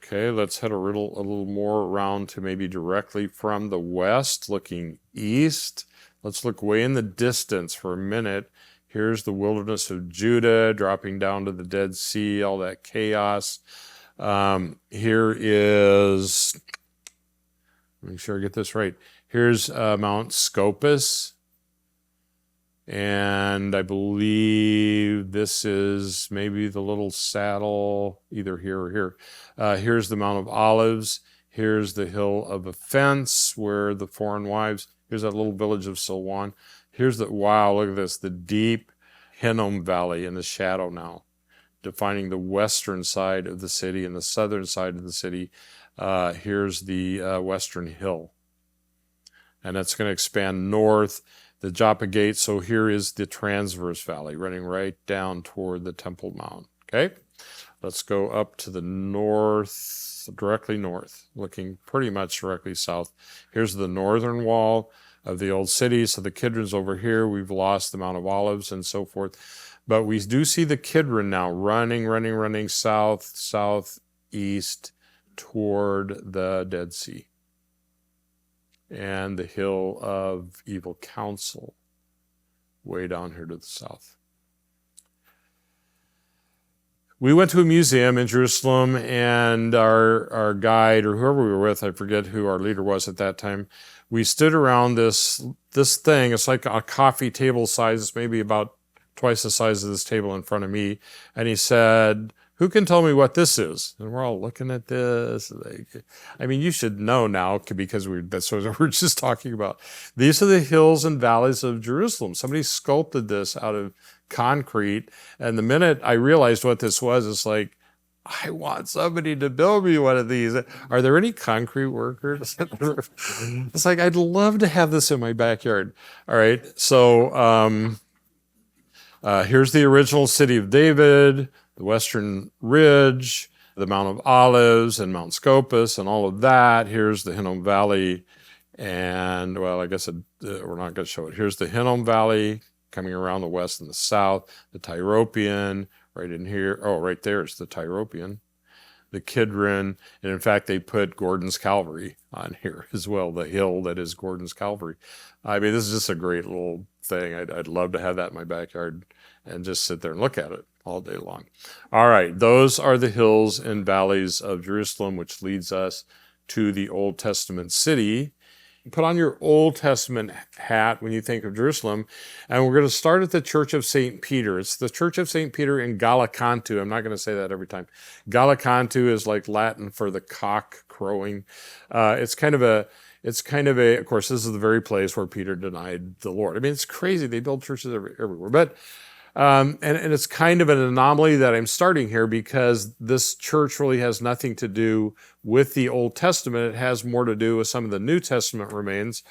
Okay, let's head a little more around to maybe directly from the west, looking east. Let's look way in the distance for a minute. Here's the wilderness of Judah, dropping down to the Dead Sea, all that chaos. Here is, make sure I get this right. Here's Mount Scopus. And I believe this is maybe the little saddle, either here or here. Here's the Mount of Olives. Here's the Hill of Offense, where the foreign wives. Here's that little village of Silwan. Here's the, wow, look at this, the deep Hinnom Valley in the shadow now, defining the western side of the city and the southern side of the city. Here's the western hill. And that's going to expand north. The Joppa Gate, so here is the Transverse Valley running right down toward the Temple Mount, okay? Let's go up to the north, directly north, looking pretty much directly south. Here's the northern wall of the old city, so the Kidron's over here. We've lost the Mount of Olives and so forth. But we do see the Kidron now running south, southeast toward the Dead Sea. And the hill of evil Counsel, way down here to the south. We went to a museum in Jerusalem, and our guide, or whoever we were with, I forget who our leader was at that time, we stood around this thing. It's like a coffee table size. It's maybe about twice the size of this table in front of me. And he said, "Who can tell me what this is?" And we're all looking at this. I mean, you should know now because that's what we're just talking about. These are the hills and valleys of Jerusalem. Somebody sculpted this out of concrete. And the minute I realized what this was, it's like, I want somebody to build me one of these. Are there any concrete workers? It's like, I'd love to have this in my backyard. All right. So here's the original city of David, the Western Ridge, the Mount of Olives and Mount Scopus and all of that. Here's the Hinnom Valley. And, well, I guess we're not going to show it. Here's the Hinnom Valley coming around the west and the south, the Tyropean right in here. Oh, right there is the Tyropean, the Kidron. And, in fact, they put Gordon's Calvary on here as well, the hill that is Gordon's Calvary. I mean, this is just a great little thing. I'd love to have that in my backyard and just sit there and look at it all day long. All right, those are the hills and valleys of Jerusalem, which leads us to the Old Testament city. Put on your Old Testament hat when you think of Jerusalem, and we're going to start at the Church of St. Peter. It's the Church of St. Peter in Gallicantu. I'm not going to say that every time. Gallicantu is like Latin for the cock crowing. It's kind of a, of course, this is the very place where Peter denied the Lord. I mean, it's crazy. They build churches everywhere. But and it's kind of an anomaly that I'm starting here because this church really has nothing to do with the Old Testament. It has more to do with some of the New Testament remains.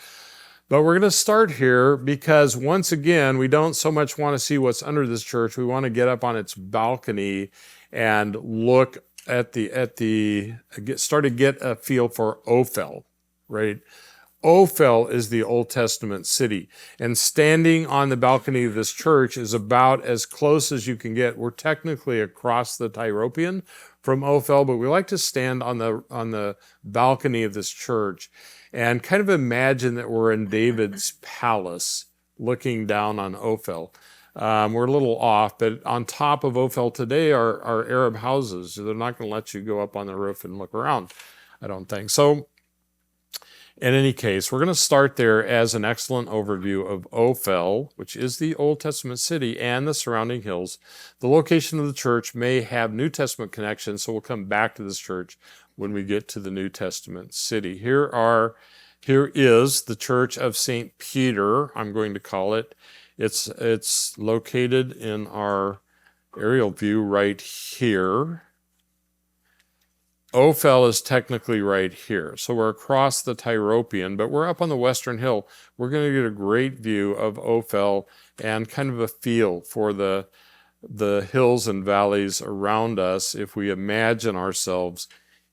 But we're going to start here because, once again, we don't so much want to see what's under this church. We want to get up on its balcony and look at start to get a feel for Ophel, right? Ophel is the Old Testament city, and standing on the balcony of this church is about as close as you can get. We're technically across the Tyropean from Ophel, but we like to stand on the balcony of this church and kind of imagine that we're in David's palace looking down on Ophel. We're a little off, but on top of Ophel today are Arab houses. They're not going to let you go up on the roof and look around, I don't think. So In any case, we're going to start there as an excellent overview of Ophel, which is the Old Testament city and the surrounding hills. The location of the church may have New Testament connections, so we'll come back to this church when we get to the New Testament city. Here is the Church of St. Peter, I'm going to call it. It's located in our aerial view right here. Ophel is technically right here. So we're across the Tyropean, but we're up on the western hill. We're going to get a great view of Ophel and kind of a feel for the hills and valleys around us if we imagine ourselves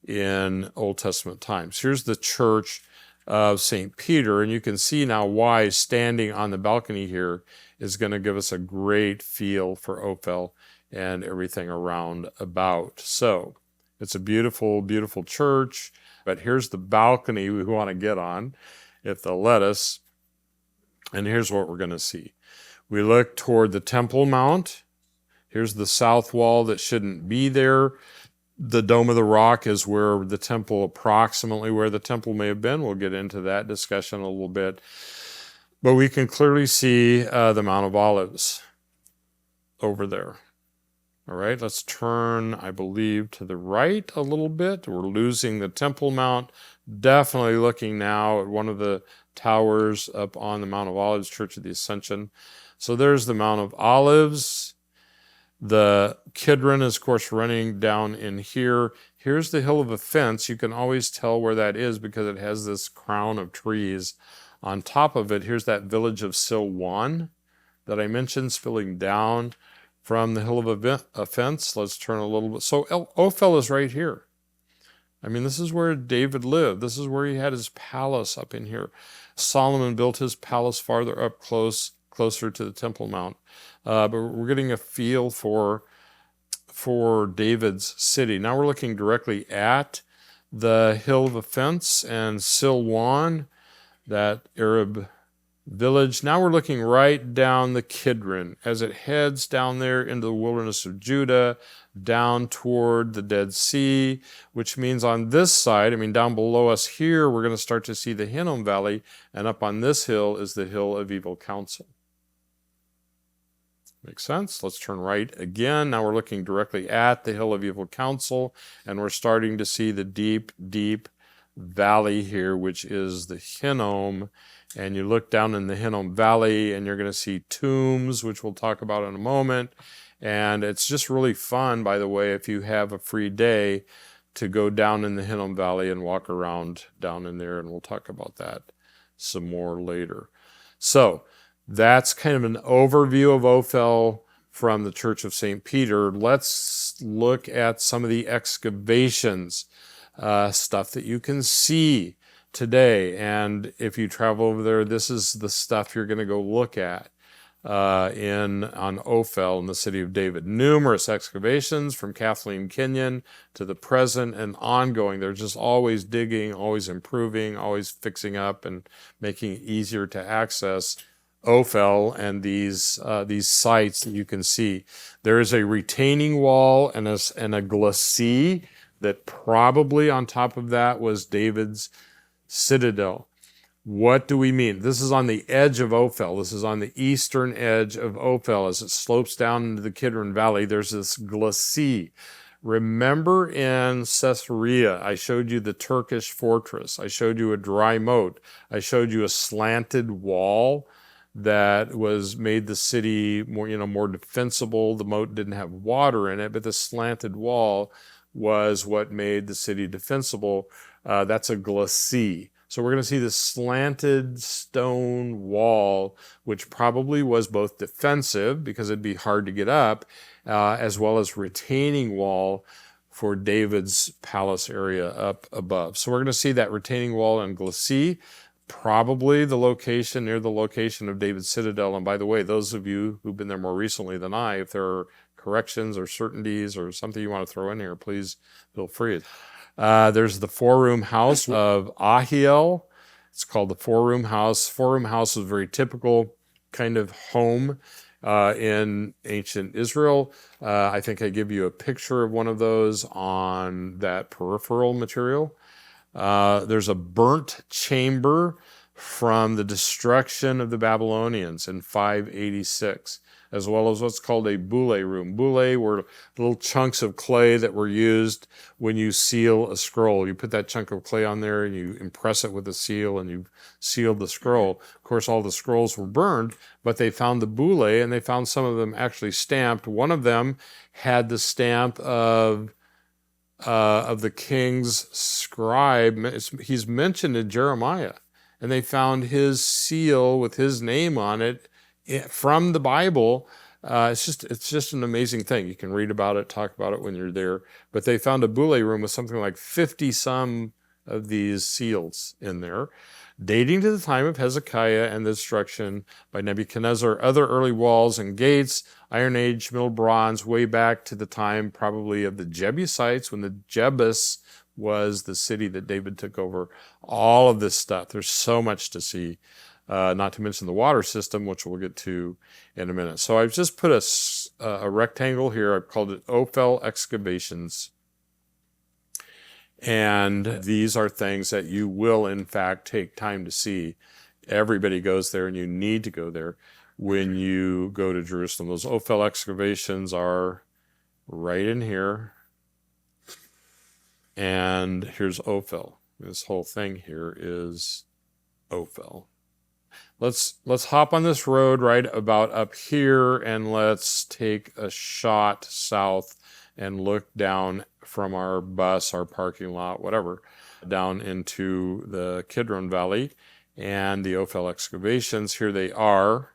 in Old Testament times. Here's the Church of St. Peter, and you can see now why standing on the balcony here is going to give us a great feel for Ophel and everything around about. So it's a beautiful, beautiful church, but here's the balcony we want to get on, if they'll let us. And here's what we're going to see. We look toward the Temple Mount. Here's the south wall that shouldn't be there. The Dome of the Rock is where the temple, approximately where the temple may have been. We'll get into that discussion a little bit. But we can clearly see the Mount of Olives over there. All right, let's turn, I believe, to the right a little bit. We're losing the Temple Mount. Definitely looking now at one of the towers up on the Mount of Olives, Church of the Ascension. So there's the Mount of Olives. The Kidron is, of course, running down in here. Here's the Hill of Offense. You can always tell where that is because it has this crown of trees. On top of it, here's that village of Silwan that I mentioned, spilling down from the Hill of Offense. Let's turn a little bit. So Ophel is right here. I mean, this is where David lived. This is where he had his palace up in here. Solomon built his palace farther up closer to the Temple Mount. But we're getting a feel for David's city. Now we're looking directly at the Hill of Offense and Silwan, that Arab village. Now we're looking right down the Kidron as it heads down there into the wilderness of Judah, down toward the Dead Sea, which means on this side, I mean down below us here, we're going to start to see the Hinnom Valley, and up on this hill is the hill of evil counsel. Makes sense? Let's turn right again. Now we're looking directly at the hill of evil counsel, and we're starting to see the deep, deep valley here, which is the Hinnom. And you look down in the Hinnom Valley and you're going to see tombs, which we'll talk about in a moment. And it's just really fun, by the way, if you have a free day, to go down in the Hinnom Valley and walk around down in there. And we'll talk about that some more later. So that's kind of an overview of Ophel from the Church of St. Peter. Let's look at some of the excavations, stuff that you can see today. And if you travel over there, this is the stuff you're going to go look at on Ophel in the city of David. Numerous excavations from Kathleen Kenyon to the present and ongoing. They're just always digging, always improving, always fixing up and making it easier to access Ophel and these sites that you can see. There is a retaining wall and a glacis that probably on top of that was David's citadel. What do we mean? This is on the edge of Ophel. This is on the eastern edge of Ophel. As it slopes down into the Kidron Valley, there's this glacis. Remember in Caesarea, I showed you the Turkish fortress. I showed you a dry moat. I showed you a slanted wall that made the city more defensible. The moat didn't have water in it, but the slanted wall was what made the city defensible. That's a glacis. So we're going to see this slanted stone wall, which probably was both defensive, because it'd be hard to get up, as well as retaining wall for David's palace area up above. So we're going to see that retaining wall and glacis, probably the location near the location of David's citadel. And by the way, those of you who've been there more recently than I, if there are corrections or certainties or something you want to throw in here, please feel free. There's the four-room house of Ahiel. It's called the four-room house. Four-room house was a very typical kind of home in ancient Israel. I think I give you a picture of one of those on that peripheral material. There's a burnt chamber from the destruction of the Babylonians in 586, as well as what's called a boule room. Boule were little chunks of clay that were used when you seal a scroll. You put that chunk of clay on there and you impress it with a seal and you sealed the scroll. Of course, all the scrolls were burned, but they found the boule and they found some of them actually stamped. One of them had the stamp of the king's scribe. He's mentioned in Jeremiah, and they found his seal with his name on it from the Bible. It's just an amazing thing. You can read about it, talk about it when you're there. But they found a boule room with something like 50 some of these seals in there, dating to the time of Hezekiah and the destruction by Nebuchadnezzar. Other early walls and gates, Iron Age, Middle Bronze, way back to the time probably of the Jebusites, when the Jebus was the city that David took over. All of this stuff. There's so much to see, not to mention the water system, which we'll get to in a minute. So I've just put a rectangle here. I've called it Ophel Excavations. And these are things that you will, in fact, take time to see. Everybody goes there, and you need to go there when you go to Jerusalem. Those Ophel excavations are right in here. And here's Ophel. This whole thing here is Ophel. Let's hop on this road right about up here, and let's take a shot south and look down from our bus, our parking lot, whatever, down into the Kidron Valley and the Ophel excavations. Here they are.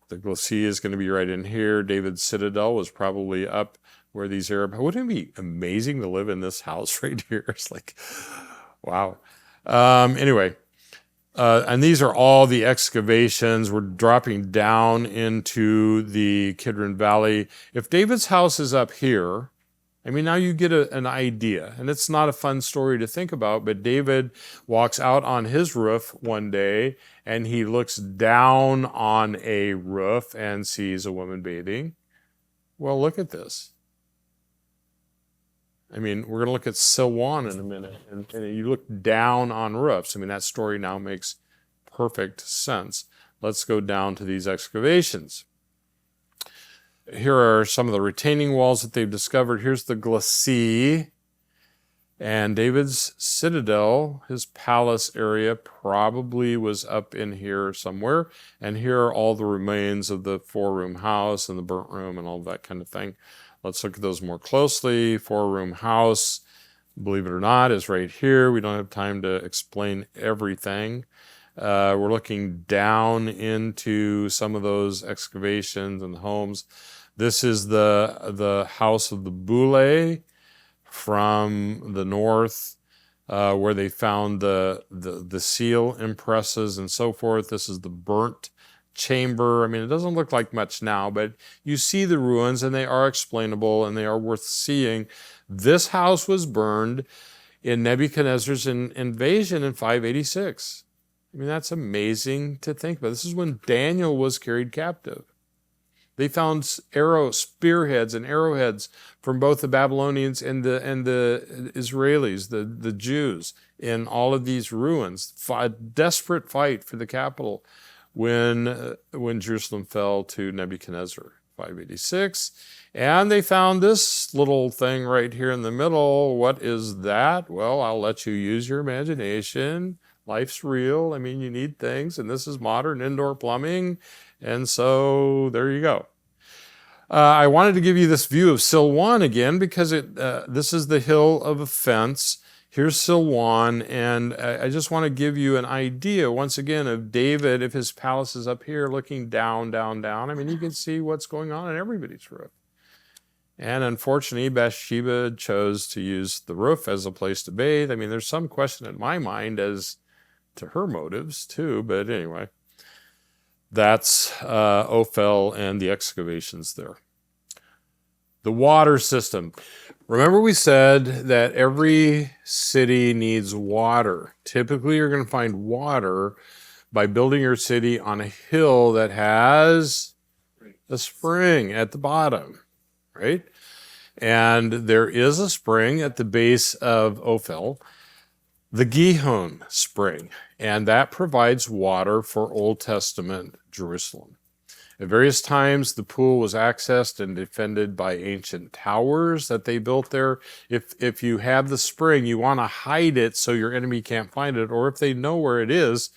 The glacis is going to be right in here. David's citadel was probably up where these Arab... Wouldn't it be amazing to live in this house right here? It's like, wow. Anyway, and these are all the excavations. We're dropping down into the Kidron Valley. If David's house is up here, I mean, now you get an idea. And it's not a fun story to think about, but David walks out on his roof one day, and he looks down on a roof and sees a woman bathing. Well, look at this. I mean, we're going to look at Silwan in a minute, and you look down on roofs. I mean, that story now makes perfect sense. Let's go down to these excavations. Here are some of the retaining walls that they've discovered. Here's the glacis. And David's citadel, his palace area, probably was up in here somewhere. And here are all the remains of the 4-room house and the burnt room and all that kind of thing. Let's look at those more closely. 4-room house, believe it or not, is right here. We don't have time to explain everything. We're looking down into some of those excavations and homes. This is the house of the boule from the north, where they found the seal impresses and so forth. This is the burnt chamber. I mean, it doesn't look like much now, but you see the ruins, and they are explainable, and they are worth seeing. This house was burned in Nebuchadnezzar's invasion in 586. I mean, that's amazing to think about. This is when Daniel was carried captive. They found spearheads and arrowheads from both the Babylonians and the Israelis, the Jews, in all of these ruins. A desperate fight for the capital when Jerusalem fell to Nebuchadnezzar, 586. And they found this little thing right here in the middle. What is that? Well, I'll let you use your imagination. Life's real. I mean, you need things, and this is modern indoor plumbing. And so there you go. I wanted to give you this view of Silwan again because this is the hill of offense. Here's Silwan, and I just want to give you an idea once again of David, if his palace is up here looking down, down, down. I mean, you can see what's going on in everybody's roof. And unfortunately, Bathsheba chose to use the roof as a place to bathe. I mean, there's some question in my mind as to her motives too, but anyway. That's Ophel and the excavations there. The water system. Remember we said that every city needs water. Typically, you're going to find water by building your city on a hill that has a spring at the bottom, right? And there is a spring at the base of Ophel. the Gihon spring, and that provides water for Old Testament Jerusalem. At various times, the pool was accessed and defended by ancient towers that they built there. If you have the spring, you want to hide it so your enemy can't find it, or if they know where it is,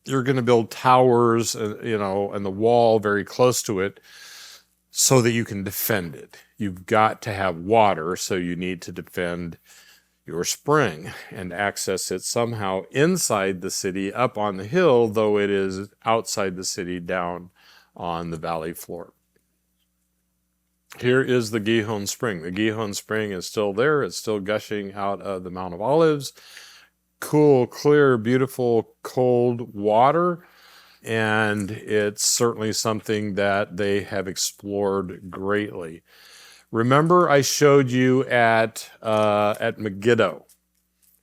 you're going to build towers, and the wall very close to it so that you can defend it. You've got to have water, so you need to defend your spring and access it somehow inside the city up on the hill, though it is outside the city down on the valley floor. Here is the Gihon spring. The Gihon spring is still there. It's still gushing out of the Mount of Olives. Cool, clear, beautiful, cold water. And it's certainly something that they have explored greatly. Remember, I showed you at Megiddo.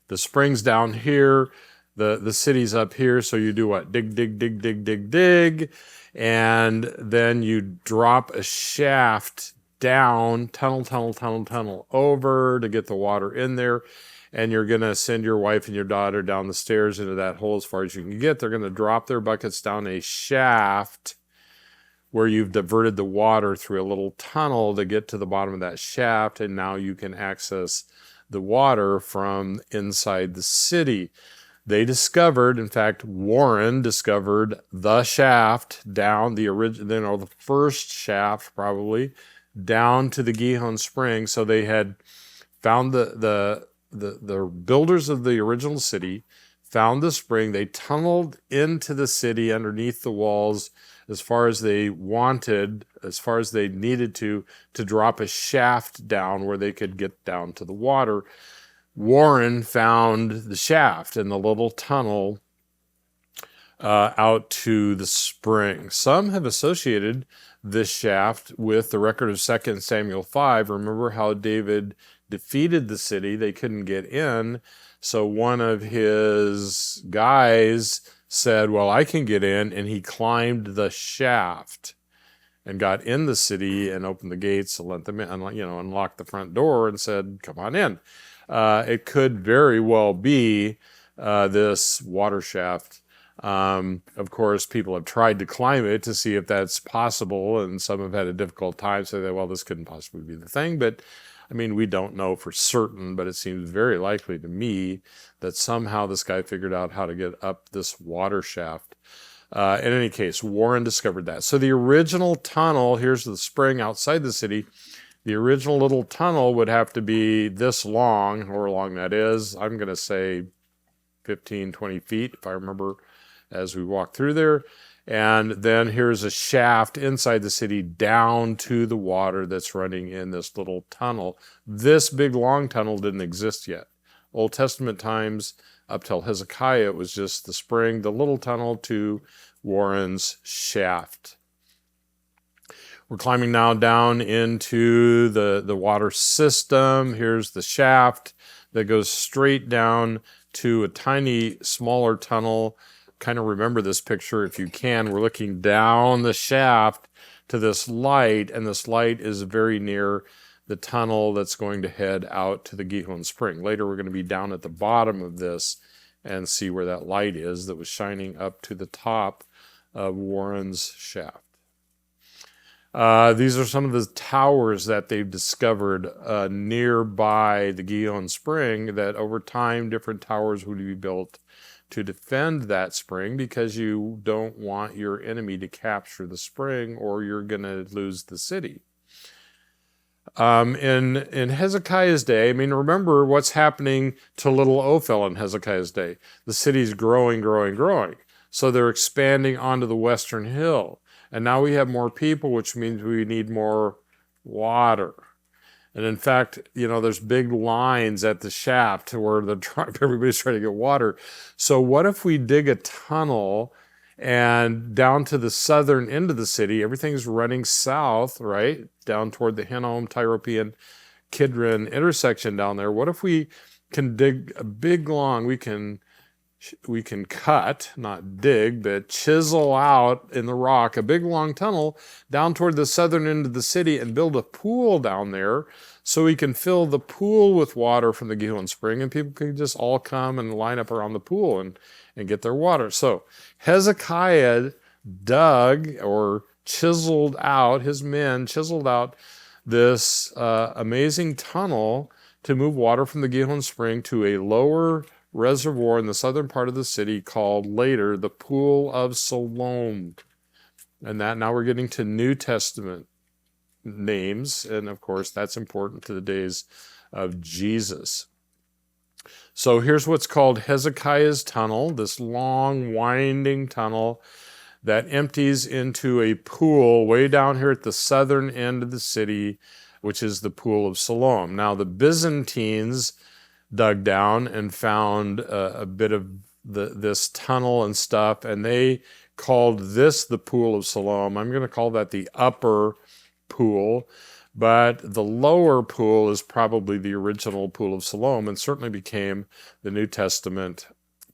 The spring's down here. The city's up here. So you do what? Dig, dig, dig, dig, dig, dig. And then you drop a shaft down, tunnel over to get the water in there. And you're going to send your wife and your daughter down the stairs into that hole as far as you can get. They're going to drop their buckets down a shaft where you've diverted the water through a little tunnel to get to the bottom of that shaft. And now you can access the water from inside the city. They discovered, in fact, Warren discovered the shaft down the original, the first shaft probably, down to the Gihon spring. So they had found the builders of the original city, found the spring. They tunneled into the city underneath the walls as far as they wanted, as far as they needed to drop a shaft down where they could get down to the water. Warren found the shaft and the little tunnel out to the spring. Some have associated this shaft with the record of 2 Samuel 5. Remember how David defeated the city. They couldn't get in. So one of his guys said, well, I can get in. And he climbed the shaft and got in the city and opened the gates and let them in, unlocked the front door and said, come on in. It could very well be this water shaft. Of course, people have tried to climb it to see if that's possible, and some have had a difficult time, so that, well, this couldn't possibly be the thing. But, I mean, we don't know for certain, but it seems very likely to me that somehow this guy figured out how to get up this water shaft. In any case, Warren discovered that. So the original tunnel, here's the spring outside the city. The original little tunnel would have to be this long, however long that is. I'm going to say 15, 20 feet, if I remember, as we walk through there. And then here's a shaft inside the city down to the water that's running in this little tunnel. This big, long tunnel didn't exist yet. Old Testament times, up till Hezekiah, it was just the spring, the little tunnel to Warren's shaft. We're climbing now down into the water system. Here's the shaft that goes straight down to a tiny, smaller tunnel. Kind of remember this picture if you can. We're looking down the shaft to this light, and this light is very near the tunnel that's going to head out to the Gihon Spring. Later, we're going to be down at the bottom of this and see where that light is that was shining up to the top of Warren's shaft. These are some of the towers that they've discovered nearby the Gihon Spring, that over time different towers would be built to defend that spring, because you don't want your enemy to capture the spring or you're going to lose the city. In Hezekiah's day, I mean, remember what's happening to little Ophel in Hezekiah's day. The city's growing. So they're expanding onto the western hill. And now we have more people, which means we need more water. And in fact, there's big lines at the shaft where everybody's trying to get water. So what if we dig a tunnel and down to the southern end of the city, everything's running south, right? Down toward the Hinnom, Tyropean, Kidron intersection down there. What if we can dig a big long, we can cut, not dig, but chisel out in the rock a big long tunnel down toward the southern end of the city and build a pool down there so he can fill the pool with water from the Gihon spring, and people can just all come and line up around the pool and get their water. So Hezekiah dug or chiseled out, his men chiseled out this amazing tunnel to move water from the Gihon spring to a lower reservoir in the southern part of the city called later the Pool of Siloam. And that now we're getting to New Testament names, and of course that's important to the days of Jesus. So here's what's called Hezekiah's tunnel, this long winding tunnel that empties into a pool way down here at the southern end of the city, which is the Pool of Siloam. Now the Byzantines dug down and found a bit of this tunnel and stuff, and they called this the Pool of Siloam. I'm going to call that the upper pool, but the lower pool is probably the original Pool of Siloam and certainly became the New Testament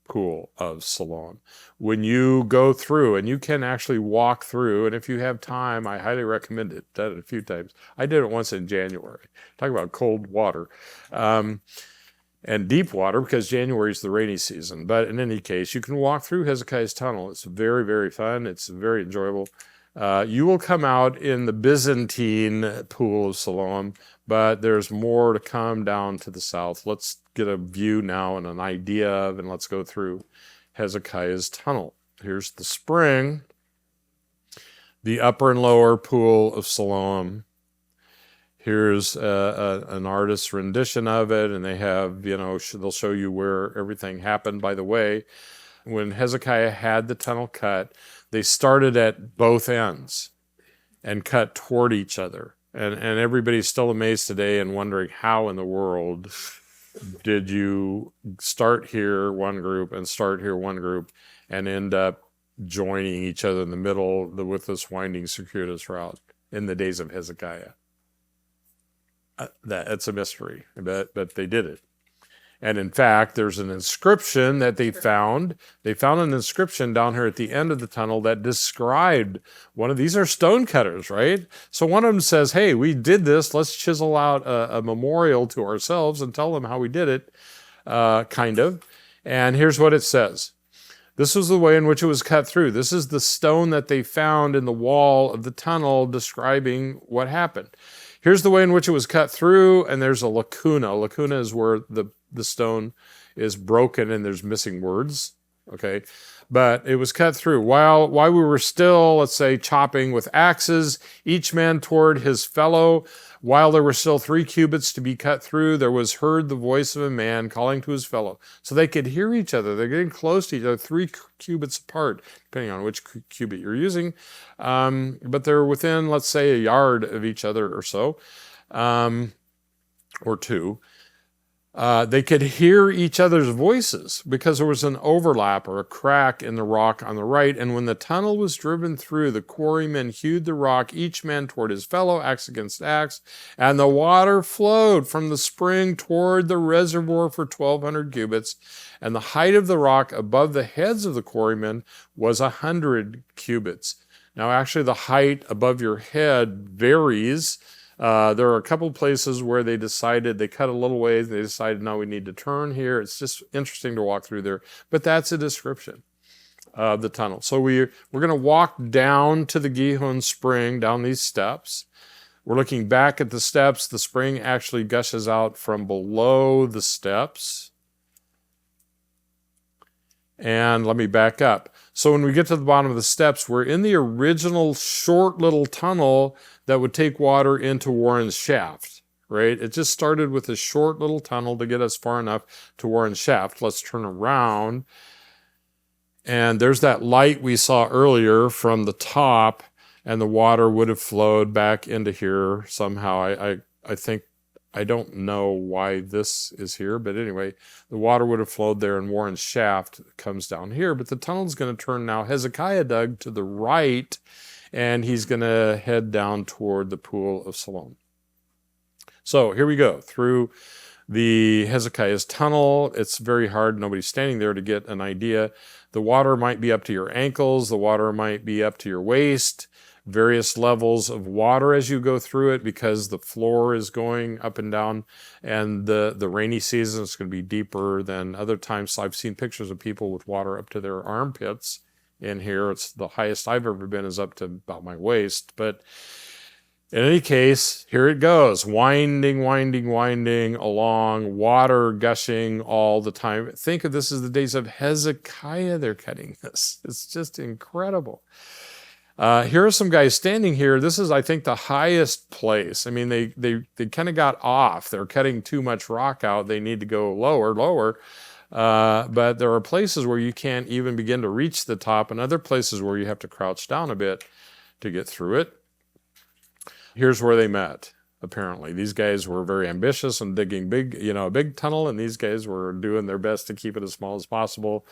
Pool of Siloam. When you go through, and you can actually walk through, and if you have time, I highly recommend it. Done it a few times. I did it once in January. Talk about cold water. And deep water, because January is the rainy season. But in any case, you can walk through Hezekiah's tunnel. It's very, very fun. It's very enjoyable. You will come out in the Byzantine Pool of Siloam, but there's more to come down to the south. Let's get a view now and an idea of, and let's go through Hezekiah's tunnel. Here's the spring, the upper and lower Pool of Siloam. Here's an artist's rendition of it, and they have, they'll show you where everything happened. By the way, when Hezekiah had the tunnel cut, they started at both ends and cut toward each other. And everybody's still amazed today and wondering how in the world did you start here, one group, and start here, one group, and end up joining each other in the middle with this winding circuitous route in the days of Hezekiah. It's a mystery, but they did it. And in fact, there's an inscription that they found. They found an inscription down here at the end of the tunnel that described one of these are stone cutters, right? So one of them says, hey, we did this. Let's chisel out a memorial to ourselves and tell them how we did it, kind of. And here's what it says. This was the way in which it was cut through. This is the stone that they found in the wall of the tunnel describing what happened. Here's the way in which it was cut through, and there's a lacuna. A lacuna is where the stone is broken and there's missing words, okay? But it was cut through. While we were still, let's say, chopping with axes, each man toward his fellow, while there were still 3 cubits to be cut through, there was heard the voice of a man calling to his fellow. So they could hear each other. They're getting close to each other, 3 cubits apart, depending on which cubit you're using. But they're within, let's say, a yard of each other or so, or 2. They could hear each other's voices because there was an overlap or a crack in the rock on the right. And when the tunnel was driven through, the quarrymen hewed the rock, each man toward his fellow, axe against axe, and the water flowed from the spring toward the reservoir for 1,200 cubits. And the height of the rock above the heads of the quarrymen was 100 cubits. Now, actually, the height above your head varies. There are a couple places where they cut a little ways, they decided, no, we need to turn here. It's just interesting to walk through there. But that's a description of the tunnel. So we're going to walk down to the Gihon spring, down these steps. We're looking back at the steps. The spring actually gushes out from below the steps. And let me back up. So when we get to the bottom of the steps, we're in the original short little tunnel that would take water into Warren's shaft, right? It just started with a short little tunnel to get us far enough to Warren's shaft. Let's turn around. And there's that light we saw earlier from the top, and the water would have flowed back into here somehow. I think, I don't know why this is here, but anyway, the water would have flowed there, and Warren's shaft comes down here. But the tunnel's going to turn now. Hezekiah dug to the right, and he's going to head down toward the Pool of Siloam. So here we go through the Hezekiah's tunnel. It's very hard. Nobody's standing there to get an idea. The water might be up to your ankles. The water might be up to your waist. various levels of water as you go through it because the floor is going up and down, and the rainy season is going to be deeper than other times. So I've seen pictures of people with water up to their armpits in here. It's the highest I've ever been is up to about my waist. But in any case, here it goes, winding along, water gushing all the time. Think of this as the days of Hezekiah. They're cutting this. It's just incredible. Here are some guys standing here. This is, I think, the highest place. I mean, they kind of got off. They're cutting too much rock out. They need to go lower. But there are places where you can't even begin to reach the top, and other places where you have to crouch down a bit to get through it. Here's where they met, apparently. These guys were very ambitious and digging a big tunnel, and these guys were doing their best to keep it as small as possible.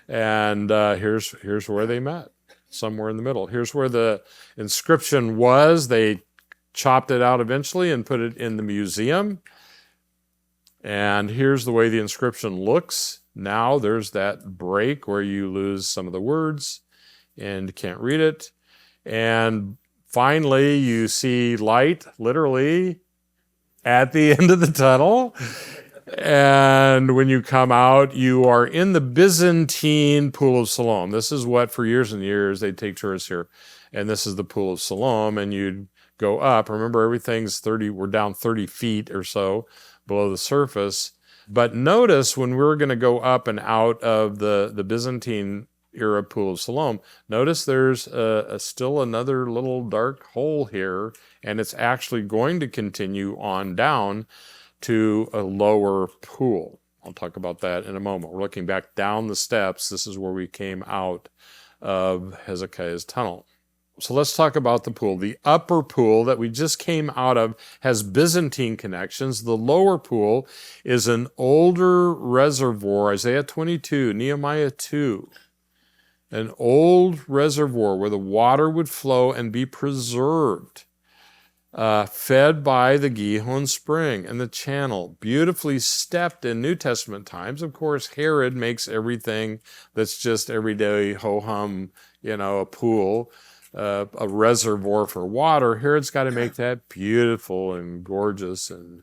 And here's where they met, somewhere in the middle. Here's where the inscription was. They chopped it out eventually and put it in the museum. And here's the way the inscription looks. Now there's that break where you lose some of the words and can't read it. And finally, you see light, literally, at the end of the tunnel. And when you come out, you are in the Byzantine Pool of Siloam. This is what, for years and years, they take tourists here. And this is the Pool of Siloam, and you'd go up. Remember, everything's we're down 30 feet or so below the surface. But notice when we're going to go up and out of the Byzantine era Pool of Siloam, notice there's still another little dark hole here, and it's actually going to continue on down to a lower pool. I'll talk about that in a moment. We're looking back down the steps. This is where we came out of Hezekiah's tunnel. So let's talk about the pool. The upper pool that we just came out of has Byzantine connections. The lower pool is an older reservoir, Isaiah 22, Nehemiah 2. An old reservoir where the water would flow and be preserved, fed by the Gihon spring and the channel, beautifully stepped in New Testament times. Of course, Herod makes everything that's just everyday ho-hum, a pool, a reservoir for water. Herod's got to make that beautiful and gorgeous and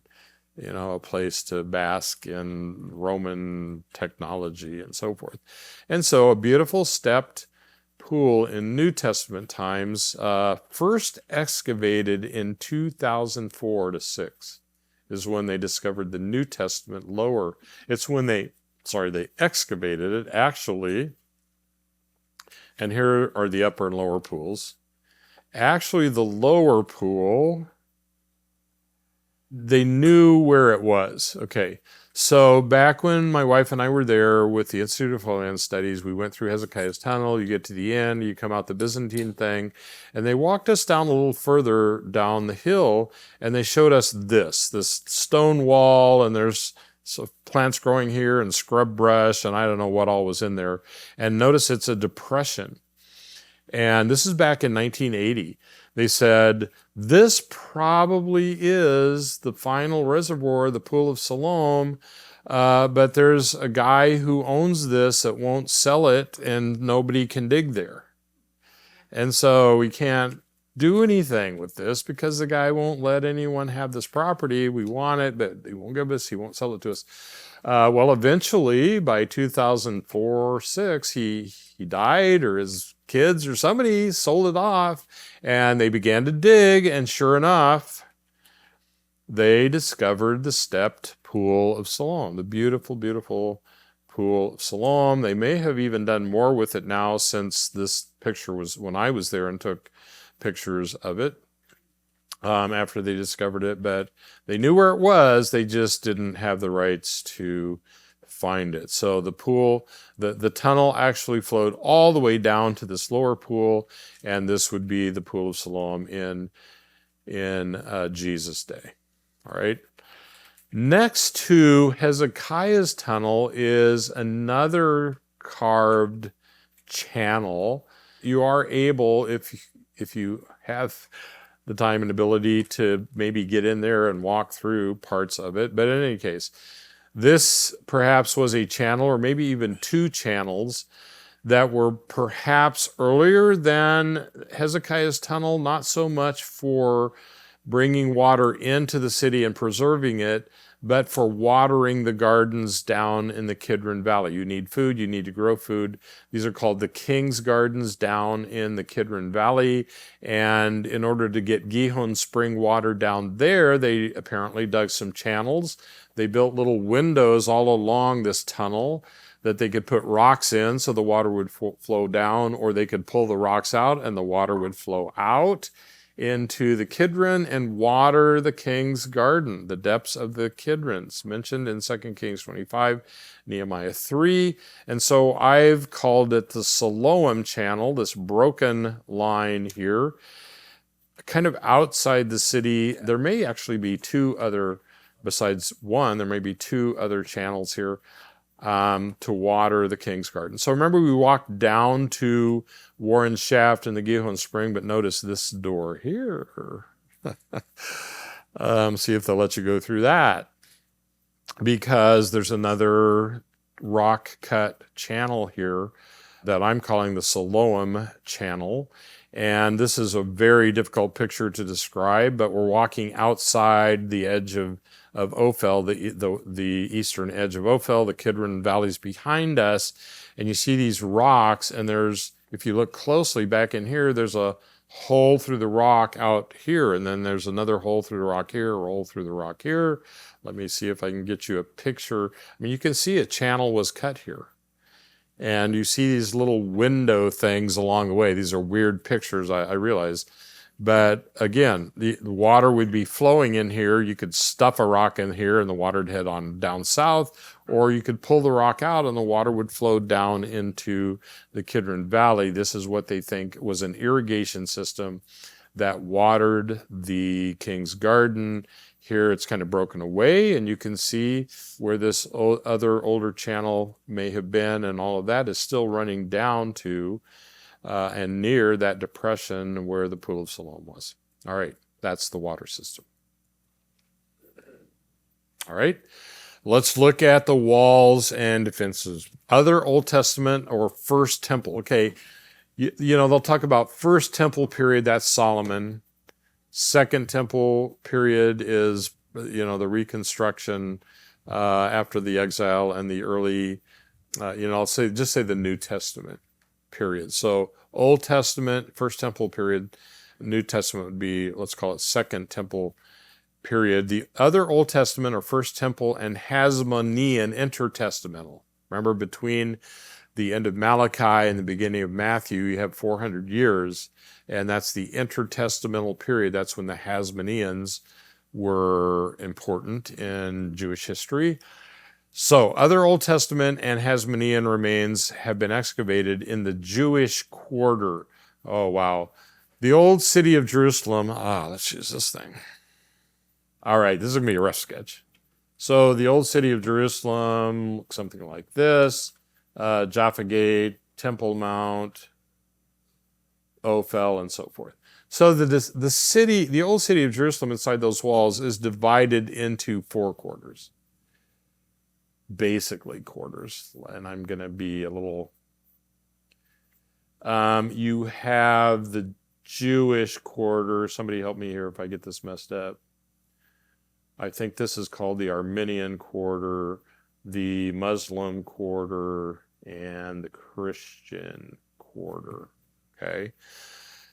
a place to bask in Roman technology and so forth. And so a beautiful stepped pool in New Testament times, first excavated in 2004 to 6 is when they discovered the New Testament lower. It's when they excavated it actually. And here are the upper and lower pools. Actually, the lower pool, they knew where it was. Okay, so back when my wife and I were there with the Institute of Holy Land Studies, we went through Hezekiah's tunnel. You get to the end, you come out the Byzantine thing, and they walked us down a little further down the hill, and they showed us this stone wall, and there's plants growing here and scrub brush, and I don't know what all was in there. And notice it's a depression. And this is back in 1980. They said, this probably is the final reservoir, the Pool of Siloam, but there's a guy who owns this that won't sell it, and nobody can dig there. And so we can't do anything with this because the guy won't let anyone have this property. We want it, but he won't sell it to us. Well, eventually, by 2004 or 6, he died, or his kids or somebody sold it off, and they began to dig, and sure enough, they discovered the stepped Pool of Siloam, the beautiful, beautiful Pool of Siloam. They may have even done more with it now, since this picture was when I was there and took pictures of it after they discovered it, but they knew where it was. They just didn't have the rights to find it. So the pool, the tunnel actually flowed all the way down to this lower pool, and this would be the Pool of Siloam in Jesus' day. All right. Next to Hezekiah's tunnel is another carved channel. You are able, if you have the time and ability, to maybe get in there and walk through parts of it. But in any case, this perhaps was a channel, or maybe even two channels, that were perhaps earlier than Hezekiah's tunnel, not so much for bringing water into the city and preserving it, but for watering the gardens down in the Kidron Valley. You need food, you need to grow food. These are called the King's Gardens down in the Kidron Valley. And in order to get Gihon spring water down there, they apparently dug some channels. They built little windows all along this tunnel that they could put rocks in so the water would flow down, or they could pull the rocks out and the water would flow out into the Kidron and water the king's garden, the depths of the Kidrons, mentioned in 2 Kings 25, Nehemiah 3. And so I've called it the Siloam Channel, this broken line here, kind of outside the city. There may actually be two other, besides one, there may be two other channels here to water the king's garden. So remember, we walked down to Warren Shaft and the Gihon Spring, but notice this door here. See if they'll let you go through that, because there's another rock cut channel here that I'm calling the Siloam Channel. And this is a very difficult picture to describe, but we're walking outside the edge of Ophel, the eastern edge of Ophel. The Kidron Valley's behind us, and you see these rocks, and there's, if you look closely back in here, there's a hole through the rock out here, and then there's another hole through the rock here, a hole through the rock here. Let me see if I can get you a picture. I mean, you can see a channel was cut here. And you see these little window things along the way. These are weird pictures, I realize. But again, the water would be flowing in here. You could stuff a rock in here and the water would head on down south, or you could pull the rock out and the water would flow down into the Kidron Valley. This is what they think was an irrigation system that watered the king's garden. Here it's kind of broken away, and you can see where this other older channel may have been, and all of that is still running down to and near that depression where the Pool of Siloam was. All right, that's the water system. All right, let's look at the walls and defenses. Other Old Testament or First Temple. Okay, you know, they'll talk about First Temple period, that's Solomon. Second Temple period is, you know, the reconstruction after the exile and the early, I'll just say the New Testament period. So Old Testament, First Temple period, New Testament would be, let's call it Second Temple period. The other Old Testament or First Temple and Hasmonean intertestamental. Remember, between the end of Malachi and the beginning of Matthew, you have 400 years, and that's the intertestamental period. That's when the Hasmoneans were important in Jewish history. So other Old Testament and Hasmonean remains have been excavated in the Jewish quarter. Oh, wow. The old city of Jerusalem. Let's use this thing. All right, this is going to be a rough sketch. So the old city of Jerusalem looks something like this. Jaffa Gate, Temple Mount, Ophel, and so forth. So the old city of Jerusalem inside those walls is divided into four quarters. Basically quarters, and I'm going to be a little... you have the Jewish quarter. Somebody help me here if I get this messed up. I think this is called the Armenian quarter, the Muslim quarter, and the Christian quarter. Okay.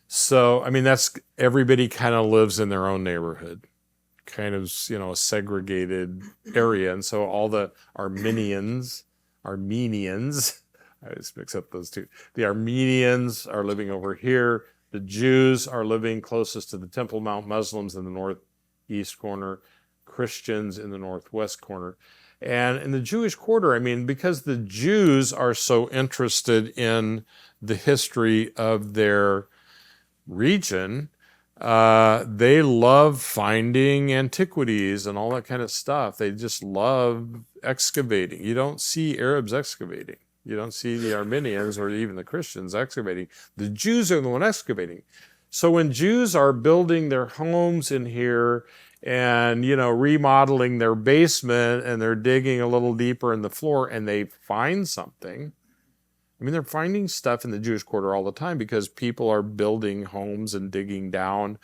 So, I mean, that's, everybody kind of lives in their own neighborhood, kind of, a segregated area. And so all the Armenians, I just mix up those two. The Armenians are living over here. The Jews are living closest to the Temple Mount, Muslims in the northeast corner, Christians in the northwest corner. And in the Jewish quarter, I mean, because the Jews are so interested in the history of their region, they love finding antiquities and all that kind of stuff. They just love excavating. You don't see Arabs excavating. You don't see the Armenians or even the Christians excavating. The Jews are the one excavating. So when Jews are building their homes in here and, remodeling their basement, and they're digging a little deeper in the floor and they find something, I mean, they're finding stuff in the Jewish quarter all the time because people are building homes and digging down.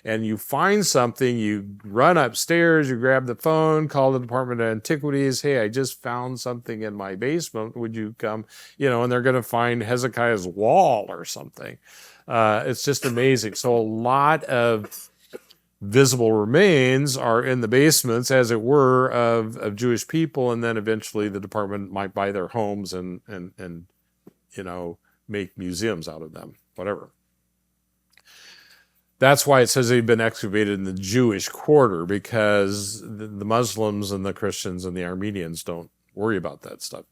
And you find something, you run upstairs, you grab the phone, call the Department of Antiquities. Hey, I just found something in my basement. Would you come? And they're going to find Hezekiah's wall or something. It's just amazing. So a lot of visible remains are in the basements, as it were, of Jewish people. And then eventually the department might buy their homes and make museums out of them, whatever. That's why it says they've been excavated in the Jewish quarter, because the Muslims and the Christians and the Armenians don't worry about that stuff.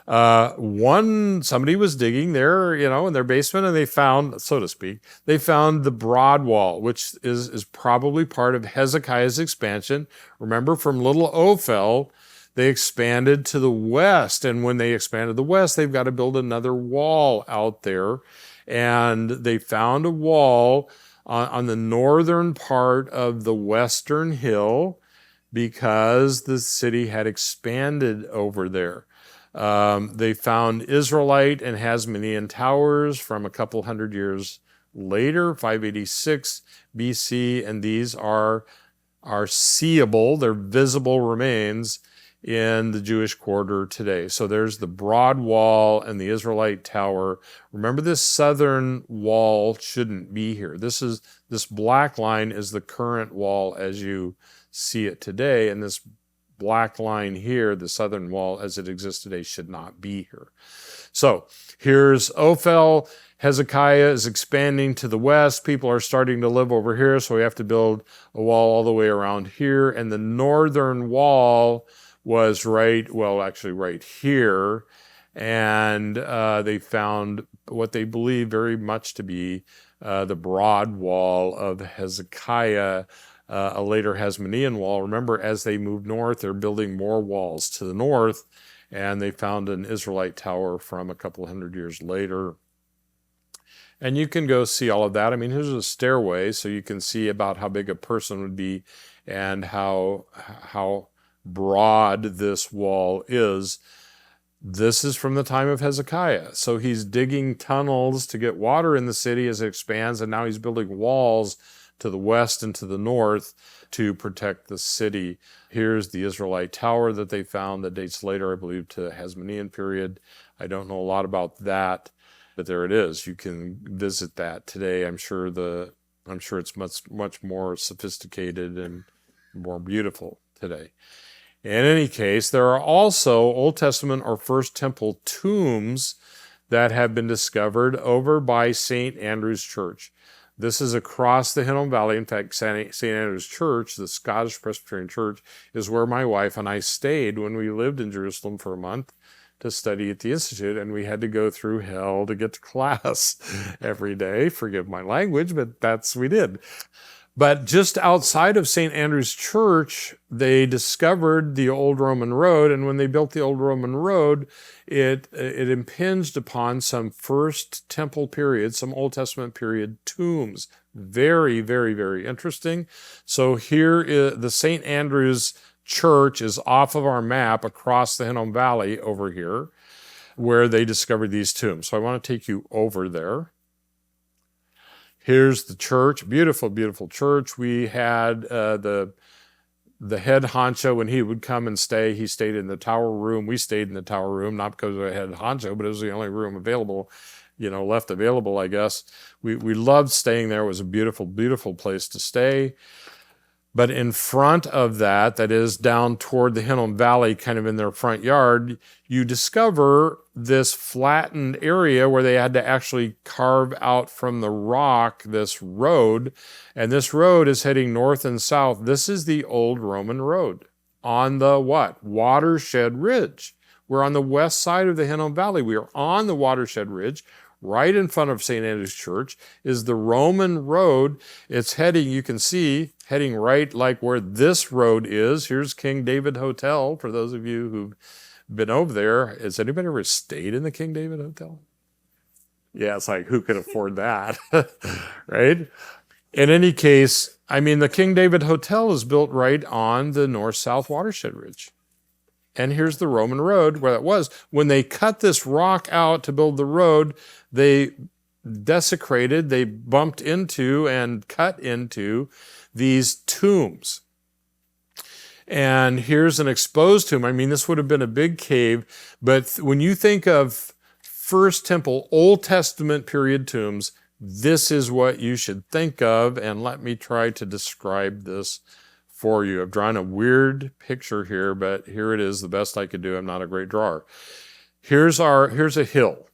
Somebody was digging there, in their basement, and they found, so to speak, the broad wall, which is probably part of Hezekiah's expansion. Remember, from little Ophel, they expanded to the west, and when they expanded the west, they've got to build another wall out there. And they found a wall on the northern part of the western hill because the city had expanded over there. They found Israelite and Hasmonean towers from a couple hundred years later, 586 BC, and these are seeable, they're visible remains in the Jewish quarter today. So there's the broad wall and the Israelite tower. Remember, this southern wall shouldn't be here. This black line is the current wall as you see it today, and this black line here, the southern wall as it exists today, should not be here. So here's Ophel. Hezekiah is expanding to the west. People are starting to live over here, so we have to build a wall all the way around here. And the northern wall was right here. And they found what they believe very much to be the broad wall of Hezekiah, a later Hasmonean wall. Remember, as they move north, they're building more walls to the north, and they found an Israelite tower from a couple hundred years later. And you can go see all of that. I mean, here's a stairway, so you can see about how big a person would be and how broad this wall is. This is from the time of Hezekiah. So he's digging tunnels to get water in the city as it expands, and now he's building walls to the west and to the north to protect the city. Here's the Israelite tower that they found that dates later, I believe, to the Hasmonean period. I don't know a lot about that, but there it is. You can visit that today. I'm sure it's much more sophisticated and more beautiful today. In any case, there are also Old Testament or First Temple tombs that have been discovered over by St. Andrew's Church. This is across the Hinnom Valley. In fact, St. Andrew's Church, the Scottish Presbyterian Church, is where my wife and I stayed when we lived in Jerusalem for a month to study at the Institute, and we had to go through hell to get to class every day. Forgive my language, but we did. But just outside of St. Andrew's Church, they discovered the old Roman road, and when they built the old Roman road, it impinged upon some First Temple period, some Old Testament period tombs. Very, very, very interesting. So here is the St. Andrew's Church is off of our map across the Hinnom Valley over here, where they discovered these tombs. So I want to take you over there. Here's the church, beautiful, beautiful church. We had the head honcho, when he would come and stay, he stayed in the tower room. We stayed in the tower room, not because of the head honcho, but it was the only room available, left available, I guess. We loved staying there. It was a beautiful, beautiful place to stay. But in front of that is down toward the Hinnom Valley, kind of in their front yard, you discover this flattened area where they had to actually carve out from the rock this road. And this road is heading north and south. This is the old Roman road on the Watershed Ridge. We're on the west side of the Hinnom Valley. We are on the Watershed Ridge. Right in front of St. Andrew's Church is the Roman road. It's heading, you can see, heading right like where this road is. Here's King David Hotel, for those of you who've been over there. Has anybody ever stayed in the King David Hotel? Yeah, it's like, who could afford that, right? In any case, I mean, the King David Hotel is built right on the north-south Watershed Ridge. And here's the Roman road where that was. When they cut this rock out to build the road, they desecrated, they bumped into and cut into these tombs. And here's an exposed tomb. I mean, this would have been a big cave, but when you think of First Temple, Old Testament period tombs, this is what you should think of. And let me try to describe this for you. I've drawn a weird picture here, but here it is, the best I could do. I'm not a great drawer. Here's a hill.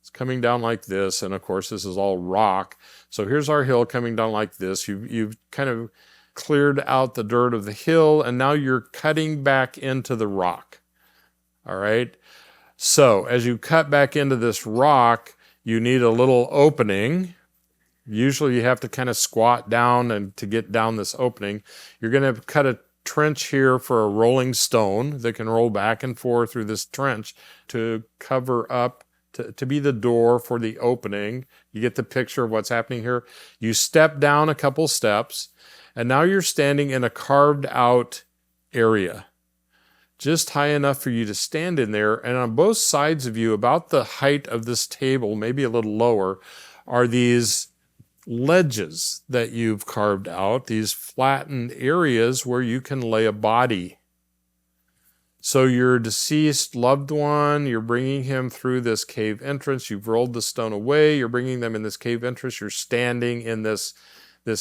It's coming down like this, and of course this is all rock. So here's our hill coming down like this. You've kind of cleared out the dirt of the hill, and now you're cutting back into the rock. All right? So as you cut back into this rock, you need a little opening. Usually you have to kind of squat down and to get down this opening. You're going to cut a trench here for a rolling stone that can roll back and forth through this trench to cover up, to be the door for the opening. You get the picture of what's happening here. You step down a couple steps, and now you're standing in a carved out area, just high enough for you to stand in there. And on both sides of you, about the height of this table, maybe a little lower, are these ledges that you've carved out, these flattened areas where you can lay a body. So your deceased loved one, you're bringing him through this cave entrance. You've rolled the stone away. You're bringing them in this cave entrance. You're standing in this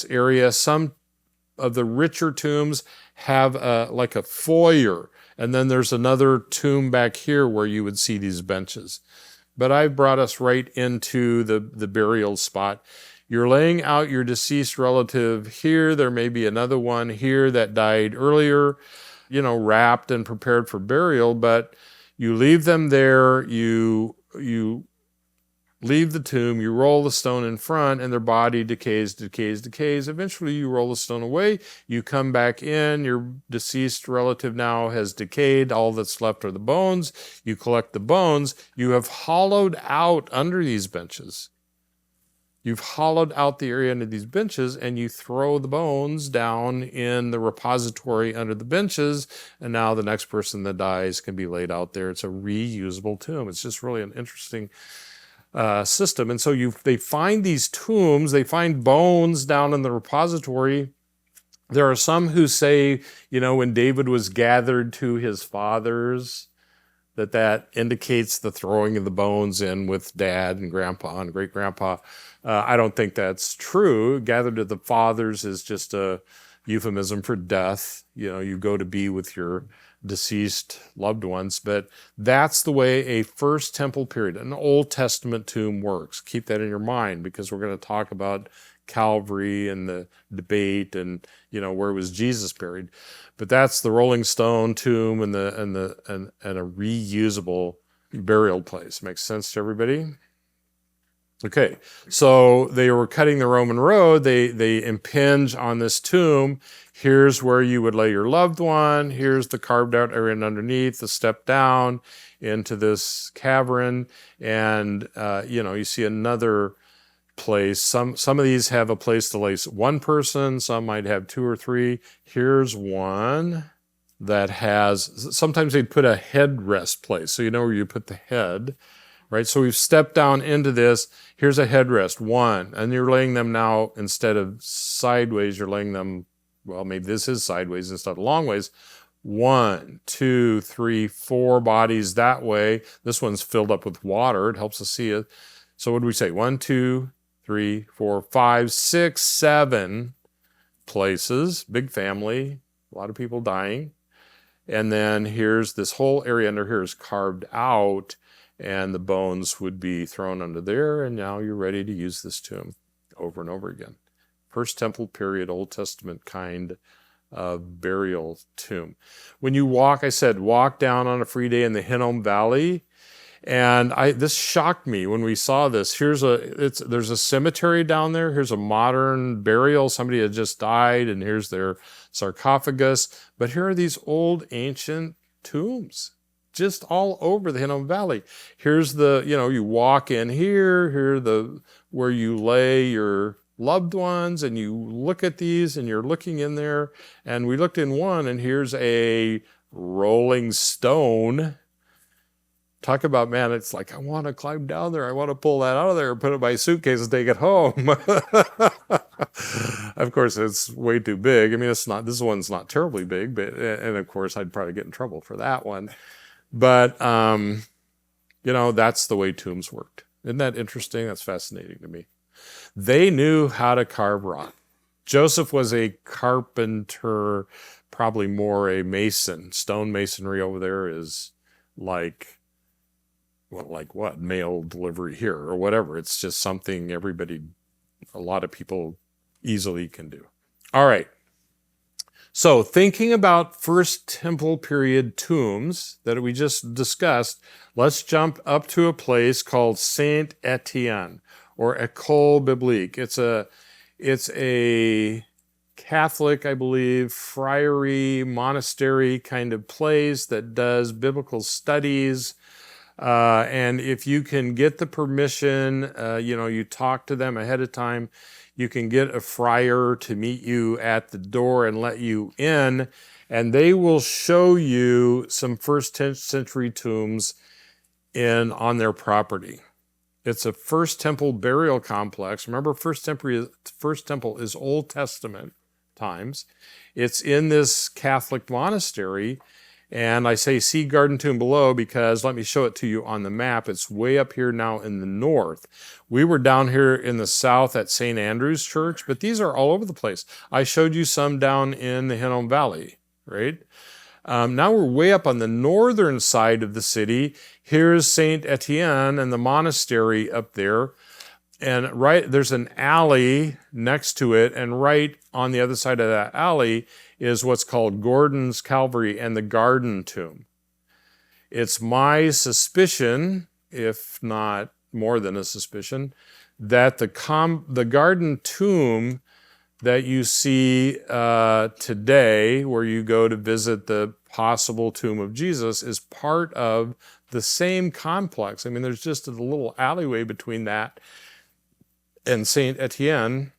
area. Some of the richer tombs have like a foyer, and then there's another tomb back here where you would see these benches. But I've brought us right into the burial spot. You're laying out your deceased relative here. There may be another one here that died earlier, wrapped and prepared for burial, but you leave them there. You leave the tomb, you roll the stone in front, and their body decays. Eventually you roll the stone away, you come back in, your deceased relative now has decayed, all that's left are the bones. You collect the bones. You have hollowed out under these benches. You've hollowed out the area under these benches, and you throw the bones down in the repository under the benches, and now the next person that dies can be laid out there. It's a reusable tomb. It's just really an interesting system. And so they find these tombs, they find bones down in the repository. There are some who say, when David was gathered to his fathers, that indicates the throwing of the bones in with dad and grandpa and great-grandpa. I don't think that's true. Gathered to the fathers is just a euphemism for death. You go to be with your deceased loved ones. But that's the way a First Temple period, an Old Testament tomb works. Keep that in your mind, because we're going to talk about Calvary and the debate and where was Jesus buried. But that's the rolling stone tomb and a reusable burial place. Makes sense to everybody? Okay, so they were cutting the Roman road. They impinge on this tomb. Here's where you would lay your loved one. Here's the carved out area underneath, the step down into this cavern. And, you see another place. Some of these have a place to lay one person. Some might have two or three. Here's one that has, sometimes they'd put a headrest place. So where you put the head. Right, so we've stepped down into this. Here's a headrest, one. And you're laying them now, instead of sideways, you're laying them, well, maybe this is sideways instead of long ways. 1, 2, 3, 4 bodies that way. This one's filled up with water. It helps us see it. So what do we say? 1, 2, 3, 4, 5, 6, 7 places. Big family. A lot of people dying. And then here's this whole area under here is carved out, and the bones would be thrown under there, and now you're ready to use this tomb over and over again. First Temple period, Old Testament kind of burial tomb. When you walk, I said, walk down on a free day in the Hinnom Valley, and this shocked me when we saw this. There's a cemetery down there. Here's a modern burial. Somebody had just died, and here's their sarcophagus. But here are these old ancient tombs, just all over the Hinnom Valley. Here's you walk in here, where you lay your loved ones, and you look at these, and you're looking in there, and we looked in one, and here's a rolling stone. Talk about, man, it's like, I want to climb down there. I want to pull that out of there and put it in my suitcase and take it home. Of course, it's way too big. I mean, this one's not terribly big, but, and of course, I'd probably get in trouble for that one. But, that's the way tombs worked. Isn't that interesting? That's fascinating to me. They knew how to carve rock. Joseph was a carpenter, probably more a mason. Stone masonry over there is like what? Mail delivery here or whatever. It's just something a lot of people easily can do. All right. So thinking about First Temple period tombs that we just discussed, let's jump up to a place called Saint Etienne or Ecole Biblique. It's a Catholic, I believe, friary, monastery kind of place that does biblical studies. And if you can get the permission, you talk to them ahead of time, you can get a friar to meet you at the door and let you in, and they will show you some first century tombs on their property. It's a First Temple burial complex. Remember, First Temple is Old Testament times. It's in this Catholic monastery. And I say see garden tomb below because let me show it to you on the map. It's way up here now in the north. We were down here in the south at St. Andrew's Church, but these are all over the place. I showed you some down in the Hinnom Valley, right? Now we're way up on the northern side of the city. Here's St. Etienne and the monastery up there. And there's an alley next to it, and right on the other side of that alley is what's called Gordon's Calvary and the Garden Tomb. It's my suspicion, if not more than a suspicion, that the Garden Tomb that you see today, where you go to visit the possible tomb of Jesus, is part of the same complex. I mean, there's just a little alleyway between that and Saint Etienne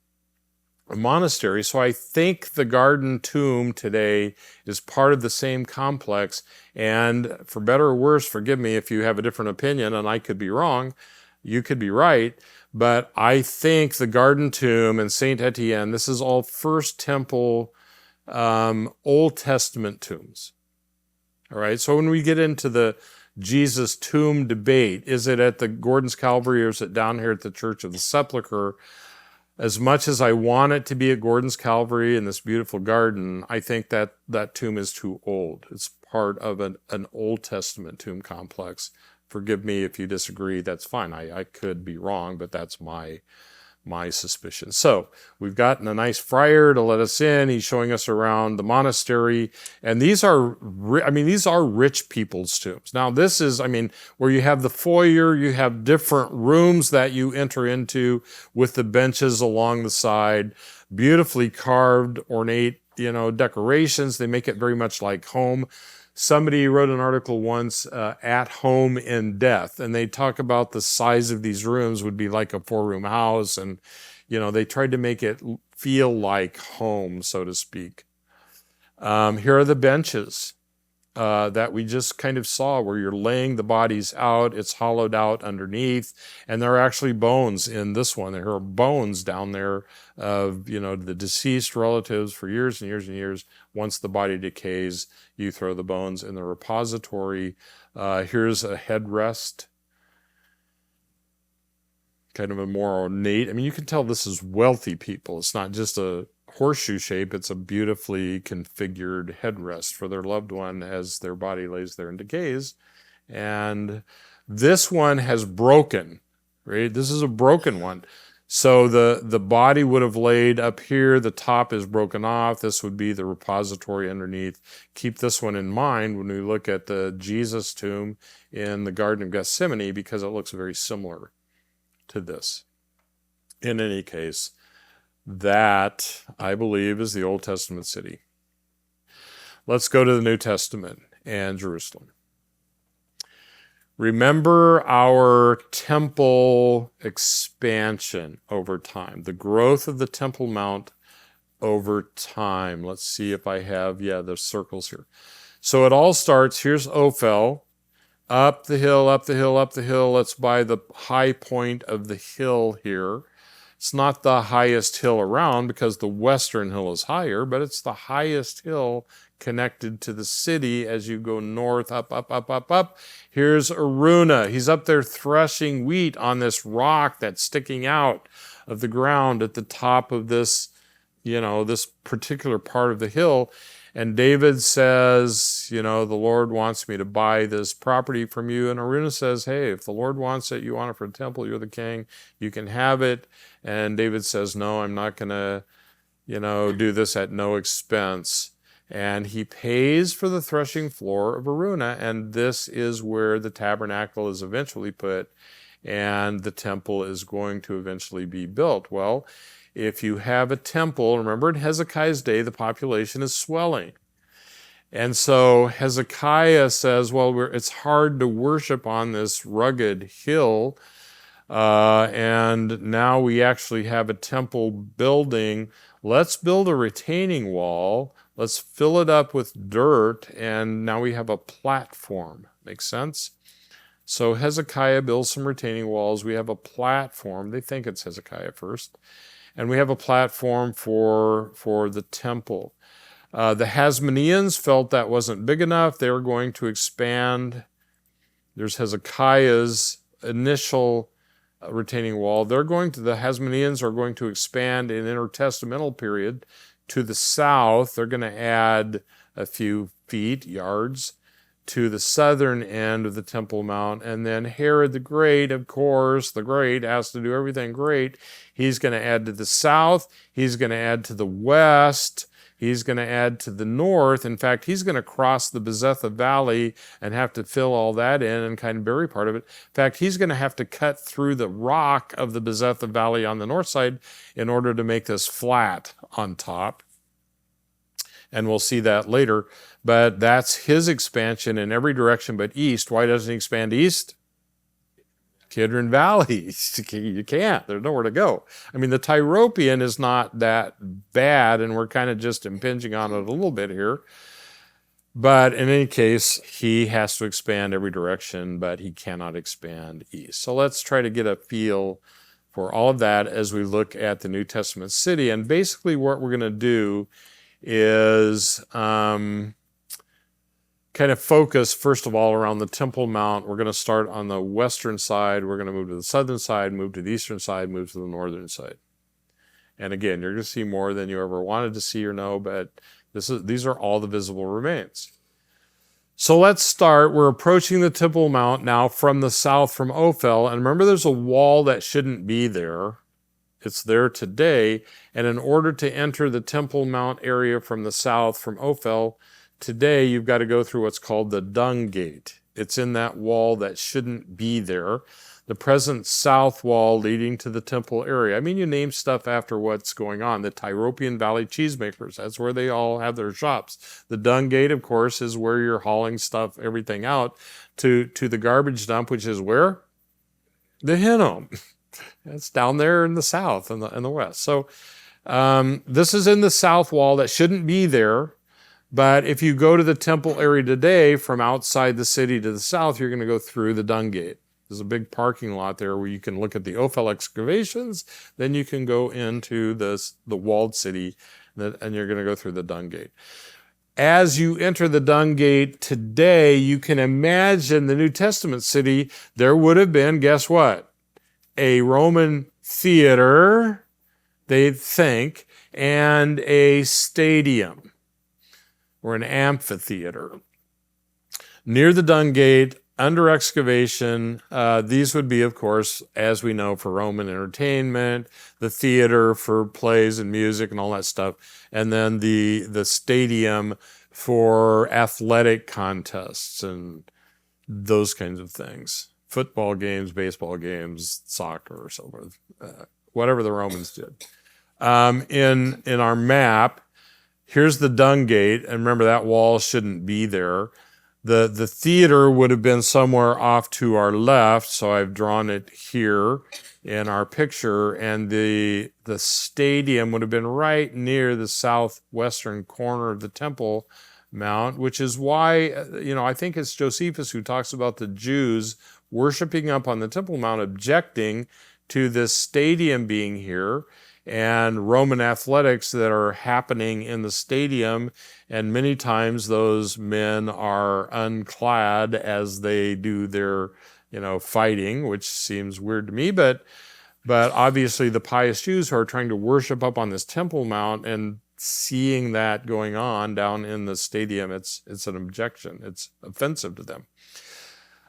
monastery. So I think the Garden Tomb today is part of the same complex. And for better or worse, forgive me if you have a different opinion, and I could be wrong, you could be right, but I think the Garden Tomb and Saint Etienne, this is all First Temple Old Testament tombs. All right, so when we get into the Jesus tomb debate, is it at the Gordon's Calvary or is it down here at the Church of the Sepulchre? As much as I want it to be at Gordon's Calvary in this beautiful garden, I think that tomb is too old. It's part of an Old Testament tomb complex. Forgive me if you disagree, that's fine. I could be wrong, but that's my suspicion. So we've gotten a nice friar to let us in. He's showing us around the monastery. And these are rich people's tombs. Now this is, where you have the foyer, you have different rooms that you enter into with the benches along the side, beautifully carved, ornate, decorations. They make it very much like home. Somebody wrote an article once, At Home in Death, and they talk about the size of these rooms would be like a 4-room house, and, they tried to make it feel like home, so to speak. Here are the benches that we just kind of saw where you're laying the bodies out, it's hollowed out underneath, and there are actually bones in this one. There are bones down there of, the deceased relatives for years and years and years. Once the body decays, you throw the bones in the repository. Here's a headrest, kind of a more ornate. You can tell this is wealthy people. It's not just a horseshoe shape, it's a beautifully configured headrest for their loved one as their body lays there and decays. And this one has broken, right? This is a broken one. So the body would have laid up here, the top is broken off, this would be the repository underneath. Keep this one in mind when we look at the Jesus tomb in the Garden of Gethsemane, because it looks very similar to this. In any case, that, I believe, is the Old Testament city. Let's go to the New Testament and Jerusalem. Remember our temple expansion over time, the growth of the Temple Mount over time. Let's see if I have, the circles here. So it all starts, here's Ophel, up the hill, up the hill, up the hill. It's by the high point of the hill here. It's not the highest hill around because the western hill is higher, but it's the highest hill connected to the city as you go north, up, up, up, up, up. Here's Araunah. He's up there threshing wheat on this rock that's sticking out of the ground at the top of this, this particular part of the hill. And David says, the Lord wants me to buy this property from you. And Araunah says, hey, if the Lord wants it, you want it for a temple, you're the king, you can have it. And David says, no, I'm not going to, do this at no expense. And he pays for the threshing floor of Araunah. And this is where the tabernacle is eventually put. And the temple is going to eventually be built. Well, if you have a temple, remember in Hezekiah's day, the population is swelling. And so Hezekiah says, well, it's hard to worship on this rugged hill. And now we actually have a temple building. Let's build a retaining wall. Let's fill it up with dirt. And now we have a platform. Makes sense? So Hezekiah builds some retaining walls. We have a platform. They think it's Hezekiah first. And we have a platform for the temple. The Hasmoneans felt that wasn't big enough. They were going to expand. There's Hezekiah's initial retaining wall. The Hasmoneans are going to expand in intertestamental period to the south. They're going to add a few feet, yards, to the southern end of the Temple Mount. And then Herod the Great, of course, the Great has to do everything great. He's going to add to the south. He's going to add to the west. He's going to add to the north. In fact, he's going to cross the Bezetha Valley and have to fill all that in and kind of bury part of it. In fact, he's going to have to cut through the rock of the Bezetha Valley on the north side in order to make this flat on top. And we'll see that later. But that's his expansion in every direction but east. Why doesn't he expand east? Kidron Valley. You can't. There's nowhere to go. I mean, the Tyropean is not that bad, and we're kind of just impinging on it a little bit here. But in any case, he has to expand every direction, but he cannot expand east. So let's try to get a feel for all of that as we look at the New Testament city. And basically what we're going to do is kind of focus, first of all, around the Temple Mount. We're going to start on the western side. We're going to move to the southern side, move to the eastern side, move to the northern side. And again, you're going to see more than you ever wanted to see or know, but these are all the visible remains. So let's start. We're approaching the Temple Mount now from the south, from Ophel. And remember, there's a wall that shouldn't be there. It's there today. And in order to enter the Temple Mount area from the south, from Ophel, today you've got to go through what's called the Dung Gate. It's in that wall that shouldn't be there. The present south wall leading to the temple area. I mean, you name stuff after what's going on. The Tyropean Valley cheesemakers, that's where they all have their shops. The Dung Gate, of course, is where you're hauling stuff, everything out to the garbage dump, which is where? The Hinnom. It's down there in the south and the west. So this is in the south wall that shouldn't be there. But if you go to the temple area today from outside the city to the south, you're going to go through the Dung Gate. There's a big parking lot there where you can look at the Ophel excavations. Then you can go into the walled city, and you're going to go through the Dung Gate. As you enter the Dung Gate today, you can imagine the New Testament city. There would have been, guess what? A Roman theater, they think, and a stadium or an amphitheater. Near the Dung Gate, under excavation, these would be, of course, as we know, for Roman entertainment, the theater for plays and music and all that stuff, and then the stadium for athletic contests and those kinds of things. Football games, baseball games, soccer, or so forth, whatever the Romans did. In our map, here's the Dung Gate, and remember that wall shouldn't be there. The theater would have been somewhere off to our left, so I've drawn it here in our picture, and the stadium would have been right near the southwestern corner of the temple Mount, which is why, I think it's Josephus who talks about the Jews worshiping up on the Temple Mount, objecting to this stadium being here and Roman athletics that are happening in the stadium. And many times those men are unclad as they do their, fighting, which seems weird to me, but obviously the pious Jews who are trying to worship up on this Temple Mount and seeing that going on down in the stadium, it's an objection. It's offensive to them.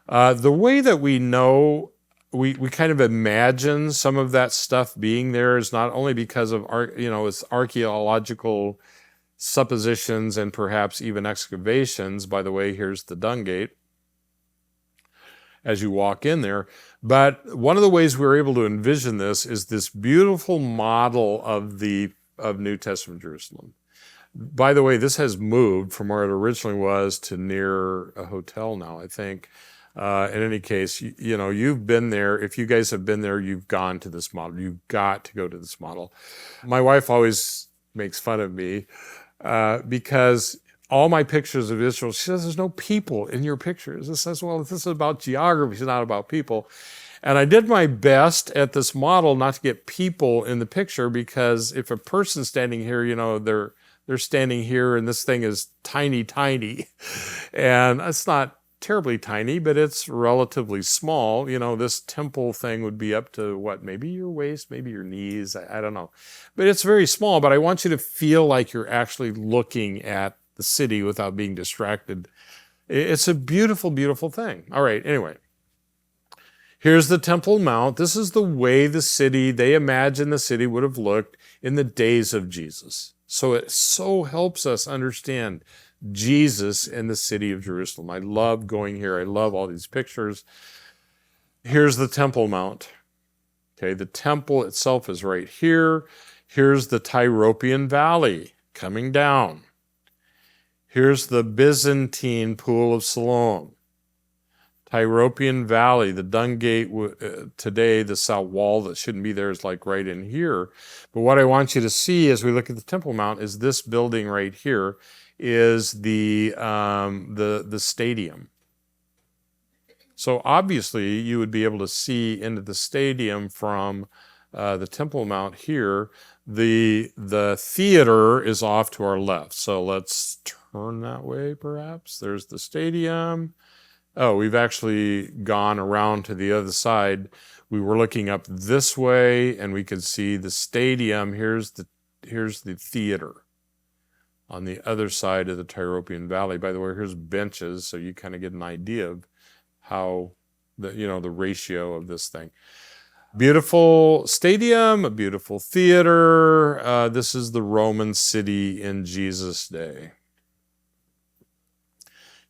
The way that we know, we kind of imagine some of that stuff being there is not only because of it's archaeological suppositions and perhaps even excavations. By the way, here's the Dung Gate as you walk in there. But one of the ways we were able to envision this is this beautiful model of New Testament Jerusalem. By the way, this has moved from where it originally was to near a hotel now, I think. In any case, you've been there. If you guys have been there, you've gone to this model. You've got to go to this model. My wife always makes fun of me because all my pictures of Israel, she says, there's no people in your pictures. It says, well, this is about geography, it's not about people. And I did my best at this model not to get people in the picture, because if a person's standing here, they're standing here and this thing is tiny, tiny. And it's not terribly tiny, but it's relatively small. This temple thing would be up to what, maybe your waist, maybe your knees, I don't know. But it's very small, but I want you to feel like you're actually looking at the city without being distracted. It's a beautiful, beautiful thing. All right, anyway. Here's the Temple Mount. This is the way they imagine the city would have looked in the days of Jesus. So it so helps us understand Jesus and the city of Jerusalem. I love going here. I love all these pictures. Here's the Temple Mount. Okay, the temple itself is right here. Here's the Tyropean Valley coming down. Here's the Byzantine Pool of Siloam. Tyropean Valley, the Dung Gate today, the south wall that shouldn't be there is like right in here. But what I want you to see as we look at the Temple Mount is this building right here is the stadium. So obviously you would be able to see into the stadium from the Temple Mount here. The theater is off to our left. So let's turn that way perhaps. There's the stadium. Oh, we've actually gone around to the other side. We were looking up this way and we could see the stadium. Here's the theater on the other side of the Tyropean Valley. By the way, here's benches, so you kind of get an idea of how the ratio of this thing. Beautiful stadium, a beautiful theater. This is the Roman city in Jesus' day.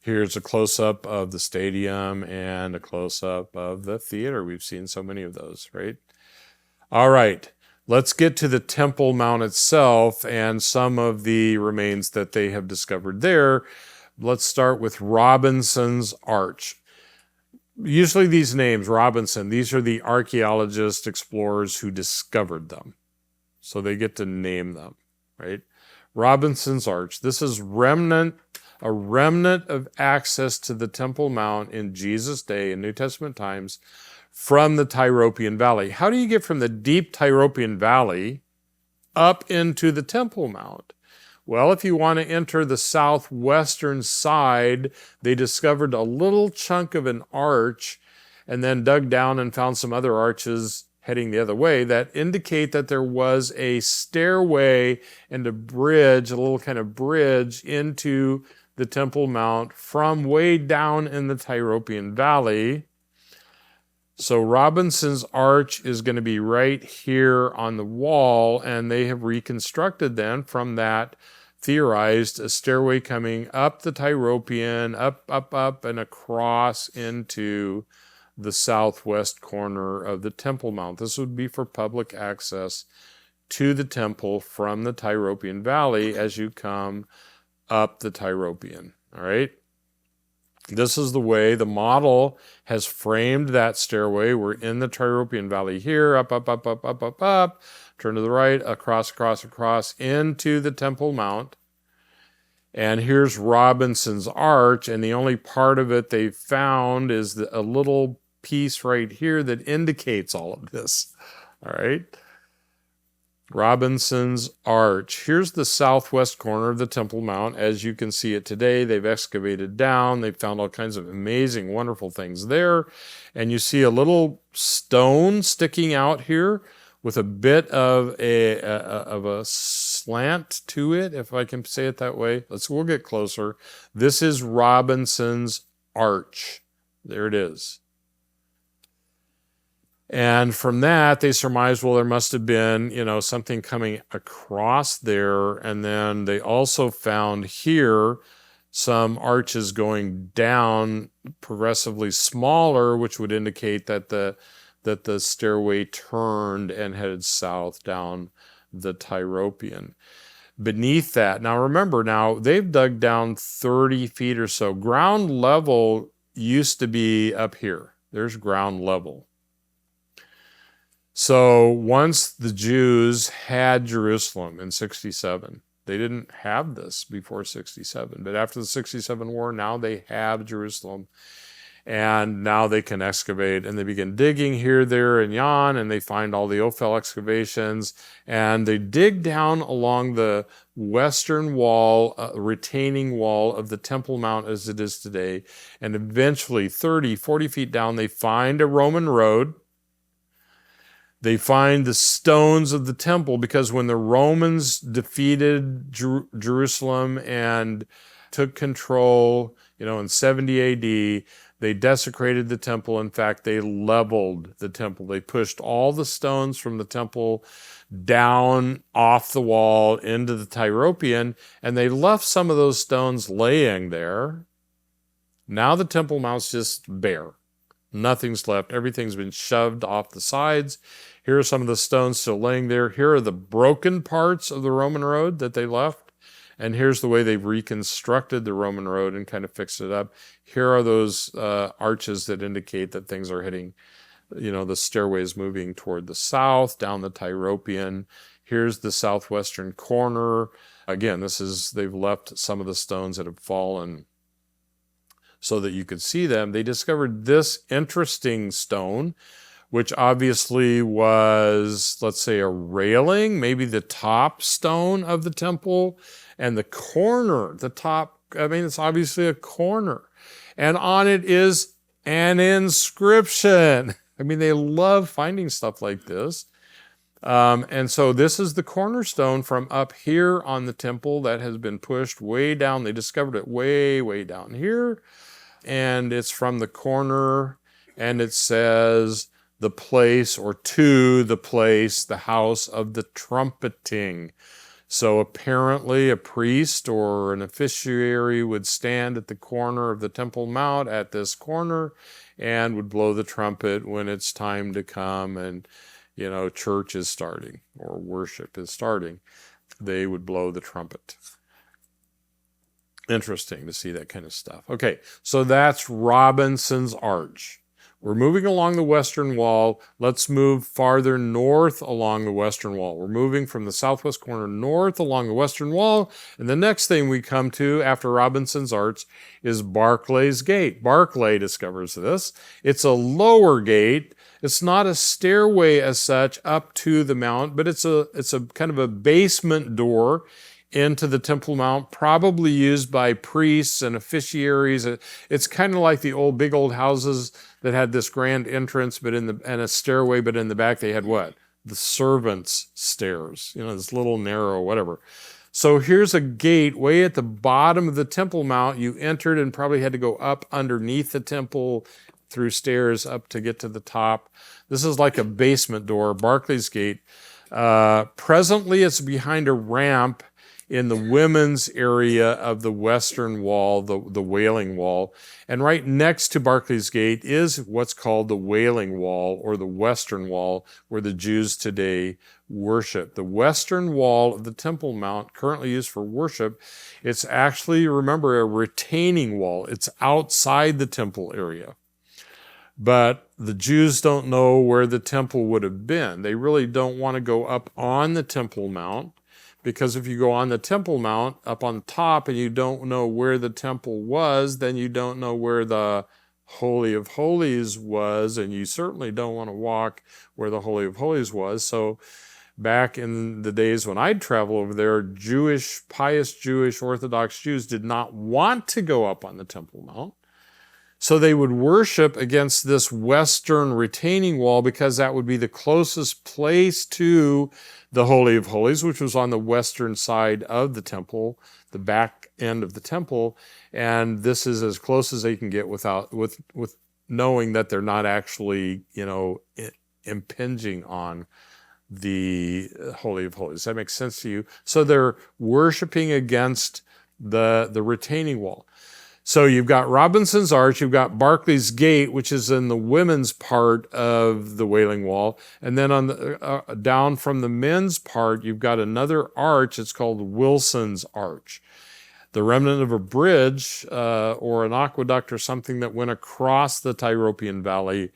Here's a close-up of the stadium and a close-up of the theater. We've seen so many of those, right? All right, let's get to the Temple Mount itself and some of the remains that they have discovered there. Let's start with Robinson's Arch. Usually these names, Robinson, these are the archaeologists, explorers who discovered them. So they get to name them, right? Robinson's Arch. This is a remnant of access to the Temple Mount in Jesus' day, in New Testament times, from the Tyropean Valley. How do you get from the deep Tyropean Valley up into the Temple Mount? Well, if you want to enter the southwestern side, they discovered a little chunk of an arch and then dug down and found some other arches heading the other way that indicate that there was a stairway and a bridge, a little kind of bridge into the Temple Mount from way down in the Tyropean Valley. So Robinson's Arch is going to be right here on the wall, and they have reconstructed then from that, theorized a stairway coming up the Tyropean, up, and across into the southwest corner of the Temple Mount. This would be for public access to the temple from the Tyropean Valley as you come up the Tyropean, all right? This is the way the model has framed that stairway. We're in the Tyropean Valley here, up, turn to the right, across, into the Temple Mount. And here's Robinson's Arch, and the only part of it they found is a little piece right here that indicates all of this. All right. Robinson's Arch. Here's the southwest corner of the Temple Mount as you can see it today. They've excavated down. They've found all kinds of amazing, wonderful things there. And you see a little stone sticking out here with a bit of a slant to it, if I can say it that way. We'll get closer. This is Robinson's Arch. There it is. And from that, they surmised, well, there must have been, something coming across there. And then they also found here some arches going down progressively smaller, which would indicate that the stairway turned and headed south down the Tyropean. Beneath that, now remember, they've dug down 30 feet or so. Ground level used to be up here. There's ground level. So once the Jews had Jerusalem in 67, they didn't have this before 67, but after the 67 war, now they have Jerusalem. And now they can excavate, and they begin digging here, there, and yon, and they find all the Ophel excavations, and they dig down along the western wall, retaining wall of the Temple Mount as it is today, and eventually 30, 40 feet down, they find a Roman road. They find the stones of the temple, because when the Romans defeated Jerusalem and took control, in 70 AD, they desecrated the temple. In fact, they leveled the temple. They pushed all the stones from the temple down off the wall into the Tyropean, and they left some of those stones laying there. Now the Temple Mount's just bare. Nothing's left. Everything's been shoved off the sides. Here are some of the stones still laying there. Here are the broken parts of the Roman road that they left. And here's the way they've reconstructed the Roman road and kind of fixed it up. Here are those arches that indicate that things are heading, the stairway is moving toward the south, down the Tyropean. Here's the southwestern corner. Again, they've left some of the stones that have fallen so that you could see them. They discovered this interesting stone, which obviously was, let's say, a railing, maybe the top stone of the temple, and the corner, the top, it's obviously a corner. And on it is an inscription. They love finding stuff like this. And so this is the cornerstone from up here on the temple that has been pushed way down. They discovered it way, way down here. And it's from the corner, and it says the place, or to the place, the house of the trumpeting. So apparently a priest or an officiary would stand at the corner of the Temple Mount at this corner and would blow the trumpet when it's time to come and, church is starting or worship is starting. They would blow the trumpet. Interesting to see that kind of stuff. Okay, so that's Robinson's Arch. We're moving along the western wall. Let's move farther north along the western wall. We're moving from the southwest corner north along the western wall. And the next thing we come to after Robinson's Arch is Barclay's Gate. Barclay discovers this. It's a lower gate. It's not a stairway as such up to the mount, but it's a kind of a basement door into the Temple Mount, probably used by priests and officiaries. It's kind of like the big old houses that had this grand entrance, and a stairway, but in the back they had what? The servants' stairs, this little narrow, whatever. So here's a gate way at the bottom of the Temple Mount. You entered and probably had to go up underneath the temple through stairs up to get to the top. This is like a basement door, Barclay's Gate. Presently, it's behind a ramp in the women's area of the western wall, the Wailing Wall. And right next to Barclay's Gate is what's called the Wailing Wall, or the Western Wall, where the Jews today worship. The western wall of the Temple Mount, currently used for worship, it's actually, remember, a retaining wall. It's outside the temple area. But the Jews don't know where the temple would have been. They really don't want to go up on the Temple Mount, Because if you go on the Temple Mount up on top and you don't know where the temple was, then you don't know where the Holy of Holies was, and you certainly don't want to walk where the Holy of Holies was. So back in the days when I'd travel over there, pious Jewish Orthodox Jews did not want to go up on the Temple Mount. So they would worship against this western retaining wall because that would be the closest place to the Holy of Holies, which was on the western side of the temple, the back end of the temple. And this is as close as they can get with knowing that they're not actually, impinging on the Holy of Holies. Does that make sense to you? So they're worshiping against the retaining wall. So you've got Robinson's Arch, you've got Barclay's Gate, which is in the women's part of the Wailing Wall, and then on the down from the men's part, you've got another arch. It's called Wilson's Arch, the remnant of a bridge or an aqueduct or something that went across the Tyropean Valley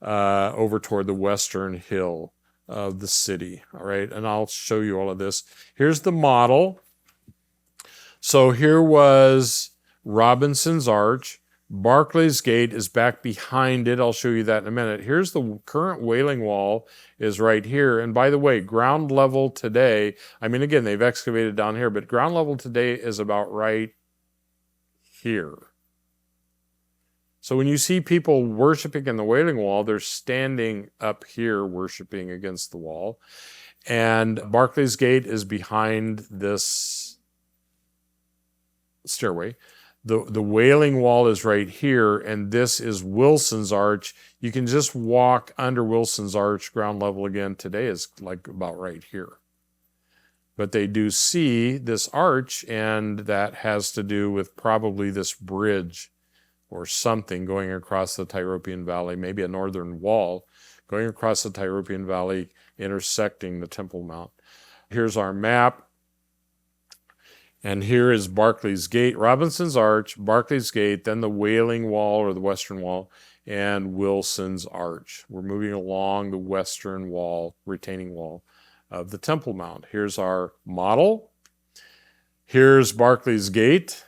over toward the western hill of the city. All right, and I'll show you all of this. Here's the model. So here was Robinson's Arch. Barclay's Gate is back behind it. I'll show you that in a minute. Here's the current Wailing Wall is right here. And by the way, ground level today, again, they've excavated down here, but ground level today is about right here. So when you see people worshiping in the Wailing Wall, they're standing up here worshiping against the wall. And Barclay's Gate is behind this stairway. The Wailing Wall is right here, and this is Wilson's Arch. You can just walk under Wilson's Arch. Ground level again today is like about right here. But they do see this arch, and that has to do with probably this bridge or something going across the Tyropean Valley, maybe a northern wall going across the Tyropean Valley, intersecting the Temple Mount. Here's our map. And here is Barclay's Gate, Robinson's Arch, Barclay's Gate, then the Wailing Wall or the Western Wall, and Wilson's Arch. We're moving along the western wall, retaining wall of the Temple Mount. Here's our model. Here's Barclay's Gate.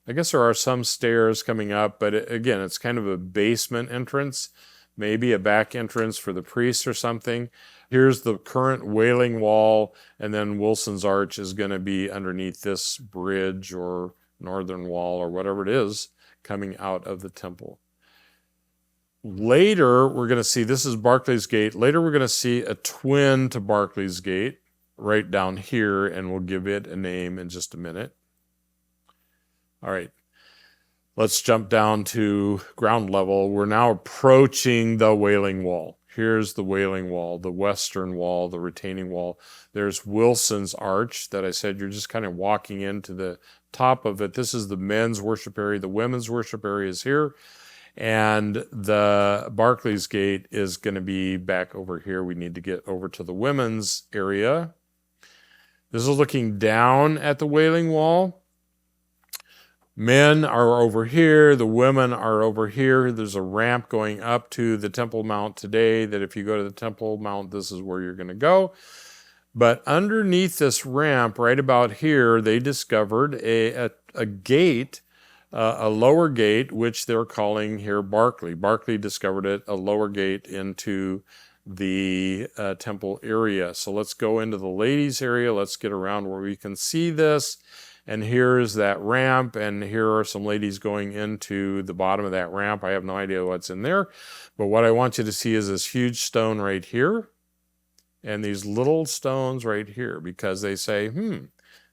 I guess there are some stairs coming up, but again, it's kind of a basement entrance, maybe a back entrance for the priests or something. Here's the current Wailing Wall, and then Wilson's Arch is going to be underneath this bridge or northern wall or whatever it is coming out of the temple. Later, we're going to see, this is Barclay's Gate. Later, we're going to see a twin to Barclay's Gate right down here, and we'll give it a name in just a minute. All right. Let's jump down to ground level. We're now approaching the Wailing Wall. Here's the Wailing Wall, the western wall, the retaining wall. There's Wilson's Arch that I said you're just kind of walking into the top of it. This is the men's worship area. The women's worship area is here. And the Barclay's Gate is going to be back over here. We need to get over to the women's area. This is looking down at the Wailing Wall. Men are over here, the women are over here. There's a ramp going up to the Temple Mount today that if you go to the Temple Mount, this is where you're going to go. But underneath this ramp, right about here, they discovered a gate, a lower gate, which they're calling here Barclay. Barclay discovered it, a lower gate into the temple area. So let's go into the ladies' area. Let's get around where we can see this. And here's that ramp, and here are some ladies going into the bottom of that ramp. I have no idea what's in there, but what I want you to see is this huge stone right here, and these little stones right here, because they say,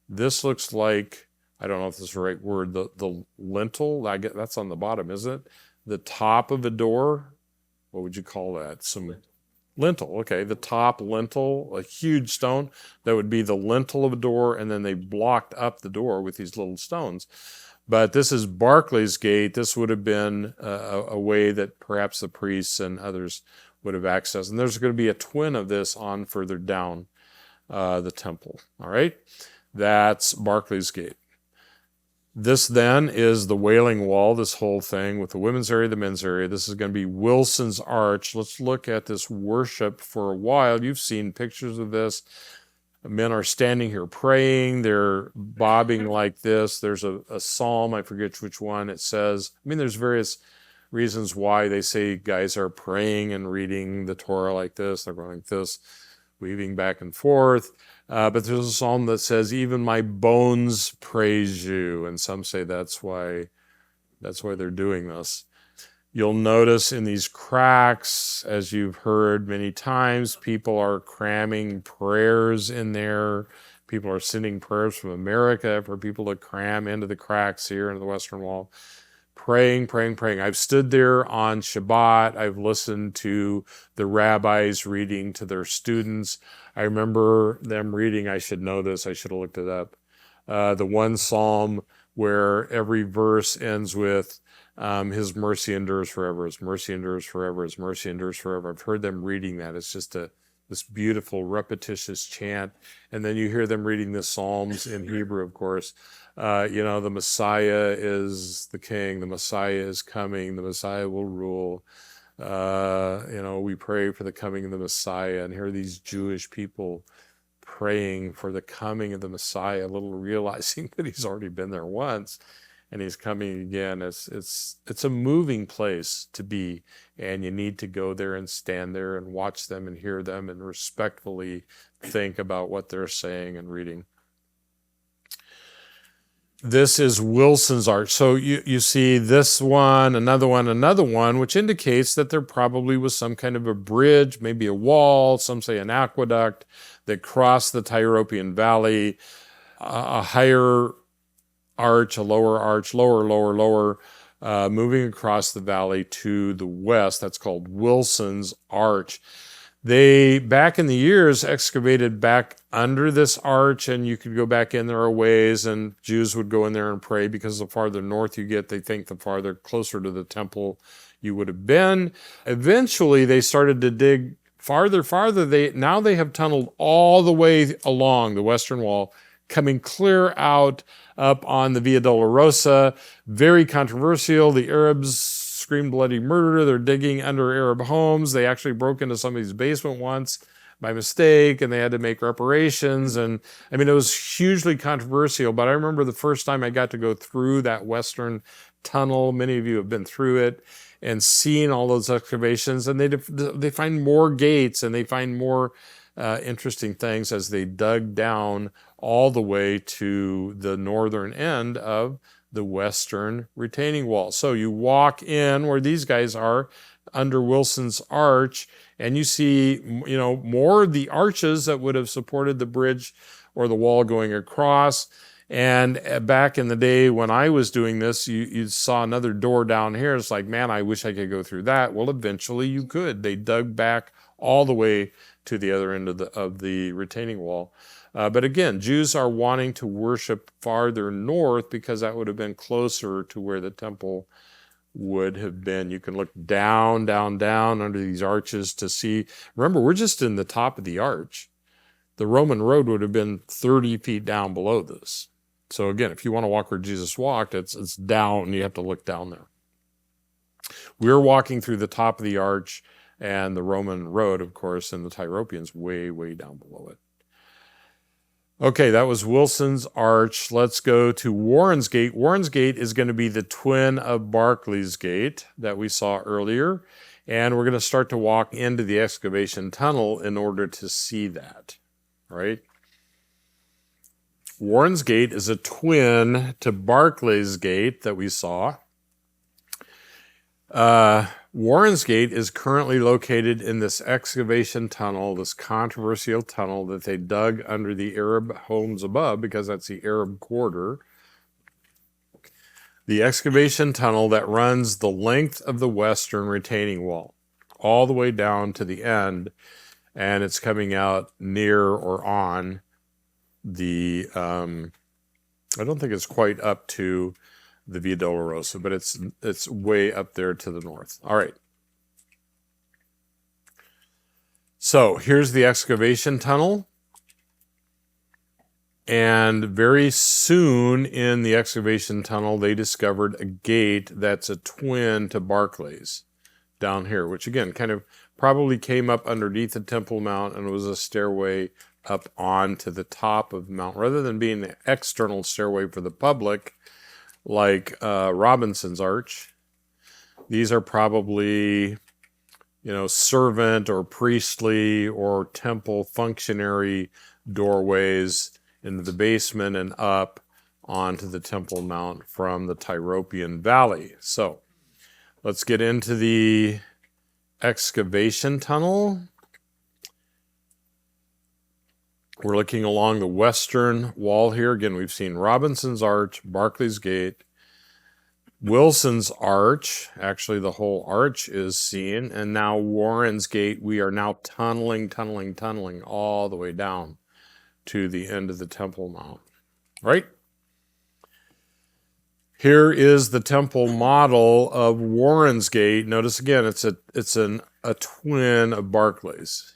this looks like, I don't know if this is the right word, the lintel, I get that's on the bottom, isn't it? The top of a door, what would you call that? Some lintel, okay, the top lintel, a huge stone that would be the lintel of a door, and then they blocked up the door with these little stones. But this is Barclay's Gate. This would have been a way that perhaps the priests and others would have accessed. And there's going to be a twin of this on further down the temple. All right, that's Barclay's Gate. This then is the Wailing Wall, this whole thing with the women's area, the men's area. This is going to be Wilson's Arch. Let's look at this worship for a while. You've seen pictures of this. Men are standing here praying. They're bobbing like this. There's a psalm, I forget which one it says. I mean, there's various reasons why they say guys are praying and reading the Torah like this. They're going like this, weaving back and forth. But there's a psalm that says, even my bones praise you. And some say that's why they're doing this. You'll notice in these cracks, as you've heard many times, people are cramming prayers in there. People are sending prayers from America for people to cram into the cracks here in the Western Wall. Praying. I've stood there on Shabbat. I've listened to the rabbis reading to their students. I remember them reading, I should know this, I should have looked it up, the one psalm where every verse ends with, his mercy endures forever, his mercy endures forever, his mercy endures forever. I've heard them reading that. It's just this beautiful, repetitious chant. And then you hear them reading the Psalms in Hebrew, of course. The Messiah is the king, the Messiah is coming, the Messiah will rule. We pray for the coming of the Messiah. And here are these Jewish people praying for the coming of the Messiah, little realizing that he's already been there once. And he's coming again. It's a moving place to be, and you need to go there and stand there and watch them and hear them and respectfully think about what they're saying and reading. This is Wilson's Arch. So you see this one, another one, which indicates that there probably was some kind of a bridge, maybe a wall, some say an aqueduct, that crossed the Tyropean Valley, a higher arch, a lower arch, lower, moving across the valley to the west. That's called Wilson's Arch. They, back in the years, excavated back under this arch, and you could go back in there a ways, and Jews would go in there and pray, because the farther north you get, they think the farther closer to the temple you would have been. Eventually, they started to dig farther. Now they have tunneled all the way along the western wall, coming clear out up on the Via Dolorosa. Very controversial. The Arabs screamed bloody murder. They're digging under Arab homes. They actually broke into somebody's basement once by mistake, and they had to make reparations. And I mean, it was hugely controversial, but I remember the first time I got to go through that western tunnel. Many of you have been through it and seen all those excavations, and they find more gates, and they find more interesting things as they dug down all the way to the northern end of the western retaining wall. So you walk in where these guys are under Wilson's Arch, and you see, more of the arches that would have supported the bridge or the wall going across. And back in the day when I was doing this, you saw another door down here. It's like, man, I wish I could go through that. Well, eventually you could. They dug back all the way to the other end of the retaining wall. But again, Jews are wanting to worship farther north because that would have been closer to where the temple would have been. You can look down under these arches to see. Remember, we're just in the top of the arch. The Roman road would have been 30 feet down below this. So again, if you want to walk where Jesus walked, it's down. You have to look down there. We're walking through the top of the arch, and the Roman road, of course, and the Tyropean's way down below it. Okay, that was Wilson's Arch. Let's go to Warren's Gate. Warren's Gate is going to be the twin of Barclay's Gate that we saw earlier. And we're going to start to walk into the excavation tunnel in order to see that, right? Warren's Gate is a twin to Barclay's Gate that we saw. Warren's Gate is currently located in this excavation tunnel, this controversial tunnel that they dug under the Arab homes above, because that's the Arab quarter. The excavation tunnel that runs the length of the western retaining wall, all the way down to the end, and it's coming out near or on the, I don't think it's quite up to the Via Dolorosa, but it's way up there to the north. All right. So here's the excavation tunnel. And very soon in the excavation tunnel, they discovered a gate that's a twin to Barclay's down here, which again kind of probably came up underneath the Temple Mount and was a stairway up onto the top of the mountain, rather than being the external stairway for the public, like Robinson's Arch. These are probably, servant or priestly or temple functionary doorways into the basement and up onto the Temple Mount from the Tyropean Valley. So let's get into the excavation tunnel. We're looking along the western wall here. Again, we've seen Robinson's Arch, Barclay's Gate, Wilson's Arch. Actually, the whole arch is seen. And now Warren's Gate. We are now tunneling all the way down to the end of the Temple Mount. Right? Here is the temple model of Warren's Gate. Notice again, it's a twin of Barclay's.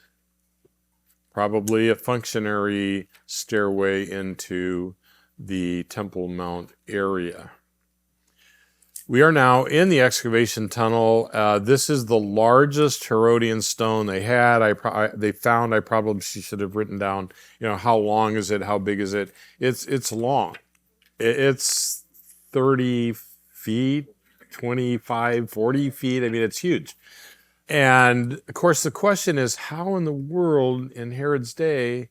Probably a functionary stairway into the Temple Mount area. We are now in the excavation tunnel. This is the largest Herodian stone they had. They found. I probably should have written down, how long is it? How big is it? It's long. It's 30 feet, 25, 40 feet. I mean, it's huge. And of course, the question is, how in the world in Herod's day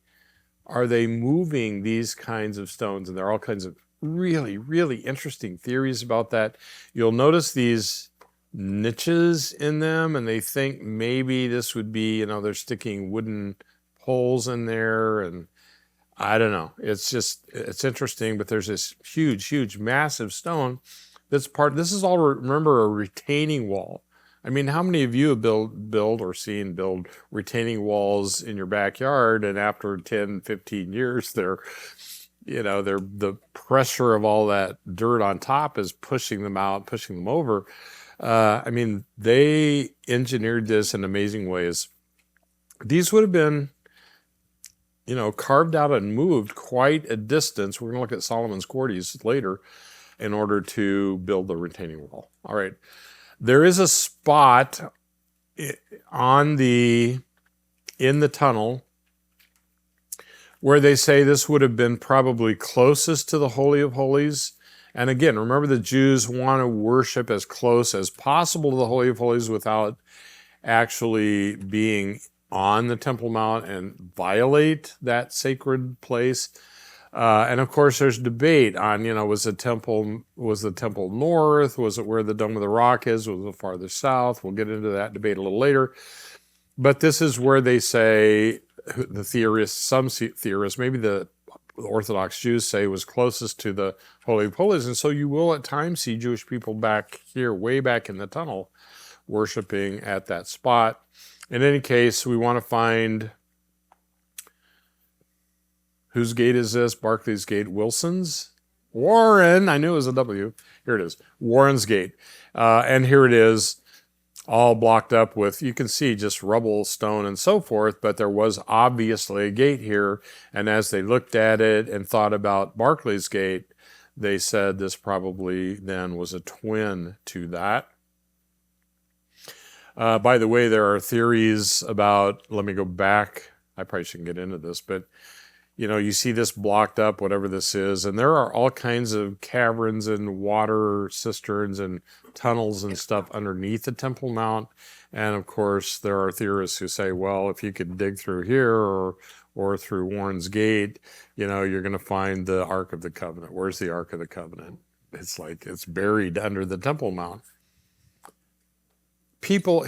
are they moving these kinds of stones? And there are all kinds of really, really interesting theories about that. You'll notice these niches in them, and they think maybe this would be, they're sticking wooden poles in there, and I don't know. It's interesting, but there's this huge, massive stone this is all, remember, a retaining wall. I mean, how many of you have build retaining walls in your backyard, and after 10, 15 years, the pressure of all that dirt on top is pushing them out, pushing them over. I mean, they engineered this in amazing ways. These would have been, carved out and moved quite a distance. We're going to look at Solomon's quarries later in order to build the retaining wall. All right. There is a spot in the tunnel where they say this would have been probably closest to the Holy of Holies. And again, remember, the Jews want to worship as close as possible to the Holy of Holies without actually being on the Temple Mount and violate that sacred place. And of course, there's debate on, was the temple north? Was it where the Dome of the Rock is? Was it farther south? We'll get into that debate a little later. But this is where they say, some theorists, maybe the Orthodox Jews say, was closest to the Holy of Holies. And so you will at times see Jewish people back here, way back in the tunnel, worshiping at that spot. In any case, we want to find, whose gate is this? Barclay's Gate, Wilson's? Warren, I knew it was a W. Here it is, Warren's Gate. And here it is, all blocked up with, you can see, just rubble, stone, and so forth, but there was obviously a gate here, and as they looked at it and thought about Barclay's Gate, they said this probably then was a twin to that. By the way, there are theories about, let me go back, I probably shouldn't get into this, but you see this blocked up, whatever this is, and there are all kinds of caverns and water cisterns and tunnels and stuff underneath the Temple Mount. And of course, there are theorists who say, well, if you could dig through here or through Warren's Gate, you're going to find the Ark of the Covenant. Where's the Ark of the Covenant? It's like it's buried under the Temple Mount. People,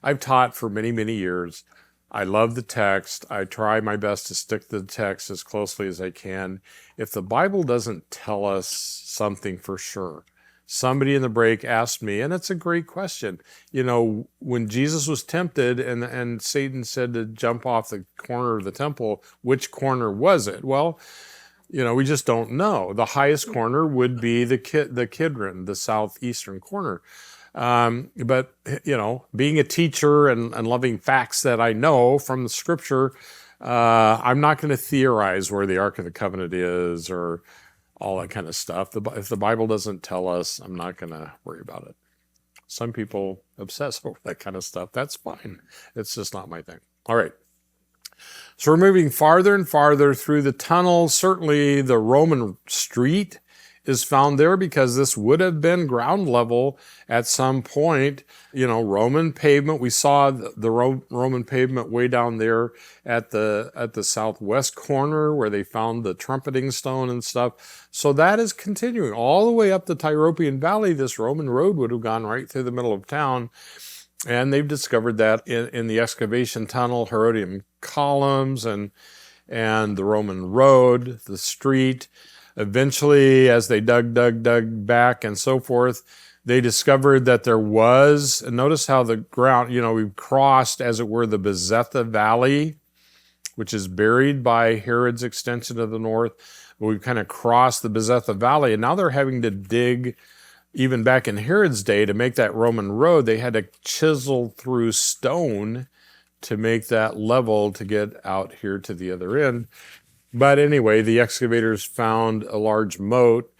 I've taught for many, many years. I love the text. I try my best to stick to the text as closely as I can. If the Bible doesn't tell us something for sure, somebody in the break asked me, and it's a great question, when Jesus was tempted and Satan said to jump off the corner of the temple, which corner was it? Well, we just don't know. The highest corner would be the Kidron, the southeastern corner. But being a teacher and loving facts that I know from the scripture, I'm not going to theorize where the Ark of the Covenant is or all that kind of stuff. If the Bible doesn't tell us, I'm not going to worry about it. Some people obsess over that kind of stuff. That's fine. It's just not my thing. All right. So we're moving farther and farther through the tunnel. Certainly the Roman street is found there because this would have been ground level at some point. You know, Roman pavement. We saw the Roman pavement way down there at the southwest corner where they found the trumpeting stone and stuff. So that is continuing all the way up the Tyropean Valley. This Roman road would have gone right through the middle of town. And they've discovered that in the excavation tunnel, Herodian columns and the Roman road, the street. Eventually, as they dug back and so forth, they discovered that there was, and notice how the ground, you know, we've crossed, as it were, the Bezetha Valley, which is buried by Herod's extension to the north. We've kind of crossed the Bezetha Valley, and now they're having to dig, even back in Herod's day, to make that Roman road, they had to chisel through stone to make that level to get out here to the other end. But anyway, the excavators found a large moat.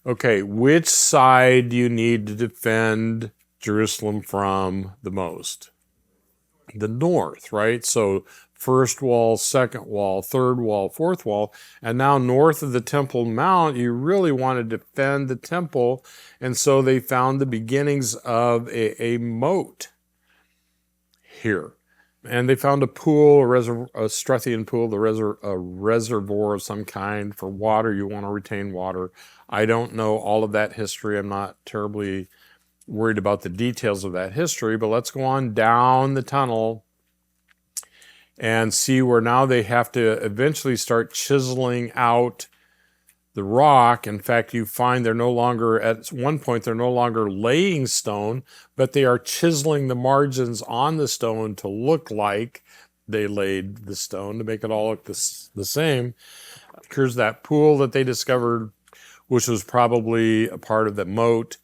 Okay, which side do you need to defend Jerusalem from the most? The north, right? So first wall, second wall, third wall, fourth wall. And now north of the Temple Mount, you really want to defend the temple. And so they found the beginnings of a moat here. And they found a pool, a Strethian pool, a reservoir of some kind for water. You want to retain water. I don't know all of that history. I'm not terribly worried about the details of that history, but let's go on down the tunnel and see where now they have to eventually start chiseling out the rock. In fact, you find they're no longer, at one point, they're no longer laying stone, but they are chiseling the margins on the stone to look like they laid the stone, to make it all look the same. Here's that pool that they discovered, which was probably a part of the moat.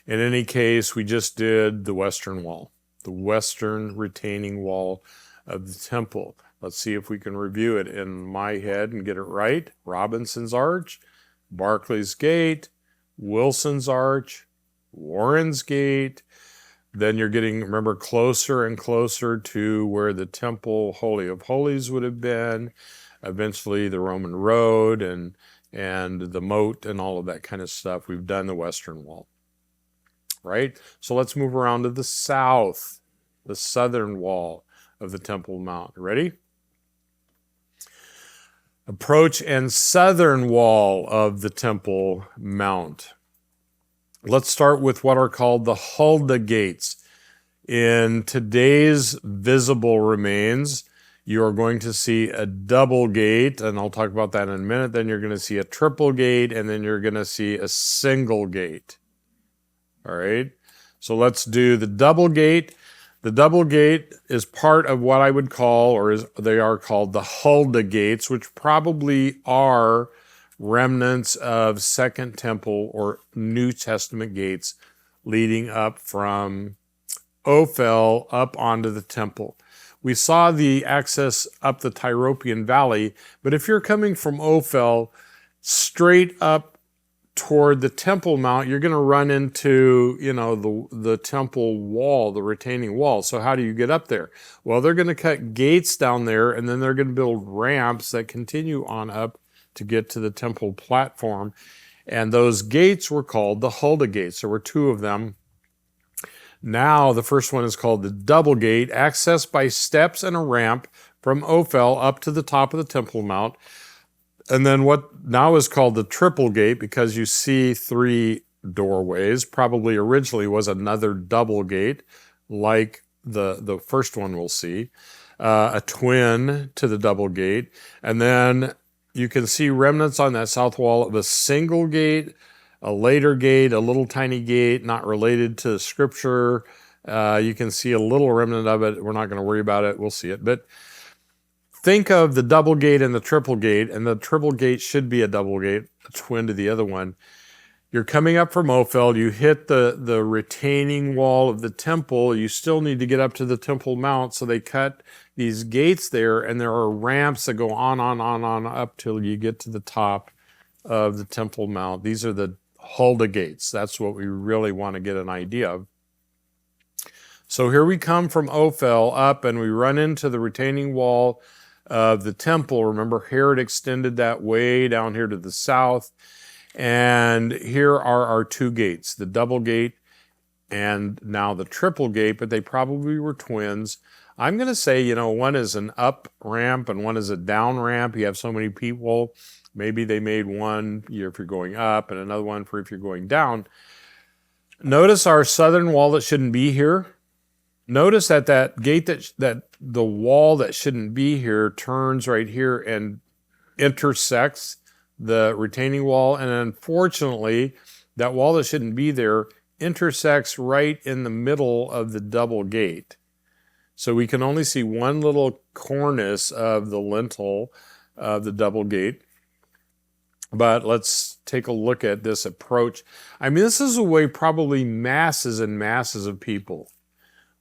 In any case, we just did the western wall, the western retaining wall of the temple. Let's see if we can review it in my head and get it right. Robinson's Arch, Barclay's Gate, Wilson's Arch, Warren's Gate. Then you're getting, remember, closer and closer to where the temple, Holy of Holies, would have been. Eventually the Roman road and the moat and all of that kind of stuff. We've done the western wall, right? So let's move around to the south, the southern wall of the Temple Mount. Ready? Approach and southern wall of the Temple Mount. Let's start with what are called the Hulda gates. In today's visible remains, you are going to see a double gate, and I'll talk about that in a minute. Then you're going to see a triple gate, and then you're going to see a single gate. All right, so let's do the double gate. The double gate is part of what I would call, they are called the Hulda gates, which probably are remnants of Second Temple or New Testament gates leading up from Ophel up onto the temple. We saw the access up the Tyropean Valley, but if you're coming from Ophel straight up toward the Temple Mount, you're going to run into, the temple wall, the retaining wall. So how do you get up there? Well, they're going to cut gates down there, and then they're going to build ramps that continue on up to get to the temple platform. And those gates were called the Hulda gates. There were two of them. Now the first one is called the double gate, accessed by steps and a ramp from Ophel up to the top of the Temple Mount. And then what now is called the triple gate, because you see three doorways, probably originally was another double gate, like the first one we'll see, a twin to the double gate. And then you can see remnants on that south wall of a single gate, a later gate, a little tiny gate, not related to Scripture. You can see a little remnant of it. We're not going to worry about it. We'll see it. But think of the double gate and the triple gate, and the triple gate should be a double gate, a twin to the other one. You're coming up from Ophel, you hit the retaining wall of the temple. You still need to get up to the Temple Mount, so they cut these gates there, and there are ramps that go on up till you get to the top of the Temple Mount. These are the Hulda gates. That's what we really want to get an idea of. So here we come from Ophel up, and we run into the retaining wall of the temple. Remember, Herod extended that way down here to the south. And here are our two gates, the double gate and now the triple gate, but they probably were twins. I'm going to say, one is an up ramp and one is a down ramp. You have so many people. Maybe they made one if you're going up and another one for if you're going down. Notice our southern wall that shouldn't be here. Notice that gate that the wall that shouldn't be here turns right here and intersects the retaining wall. And unfortunately, that wall that shouldn't be there intersects right in the middle of the double gate. So we can only see one little cornice of the lintel of the double gate. But let's take a look at this approach. I mean, this is a way probably masses and masses of people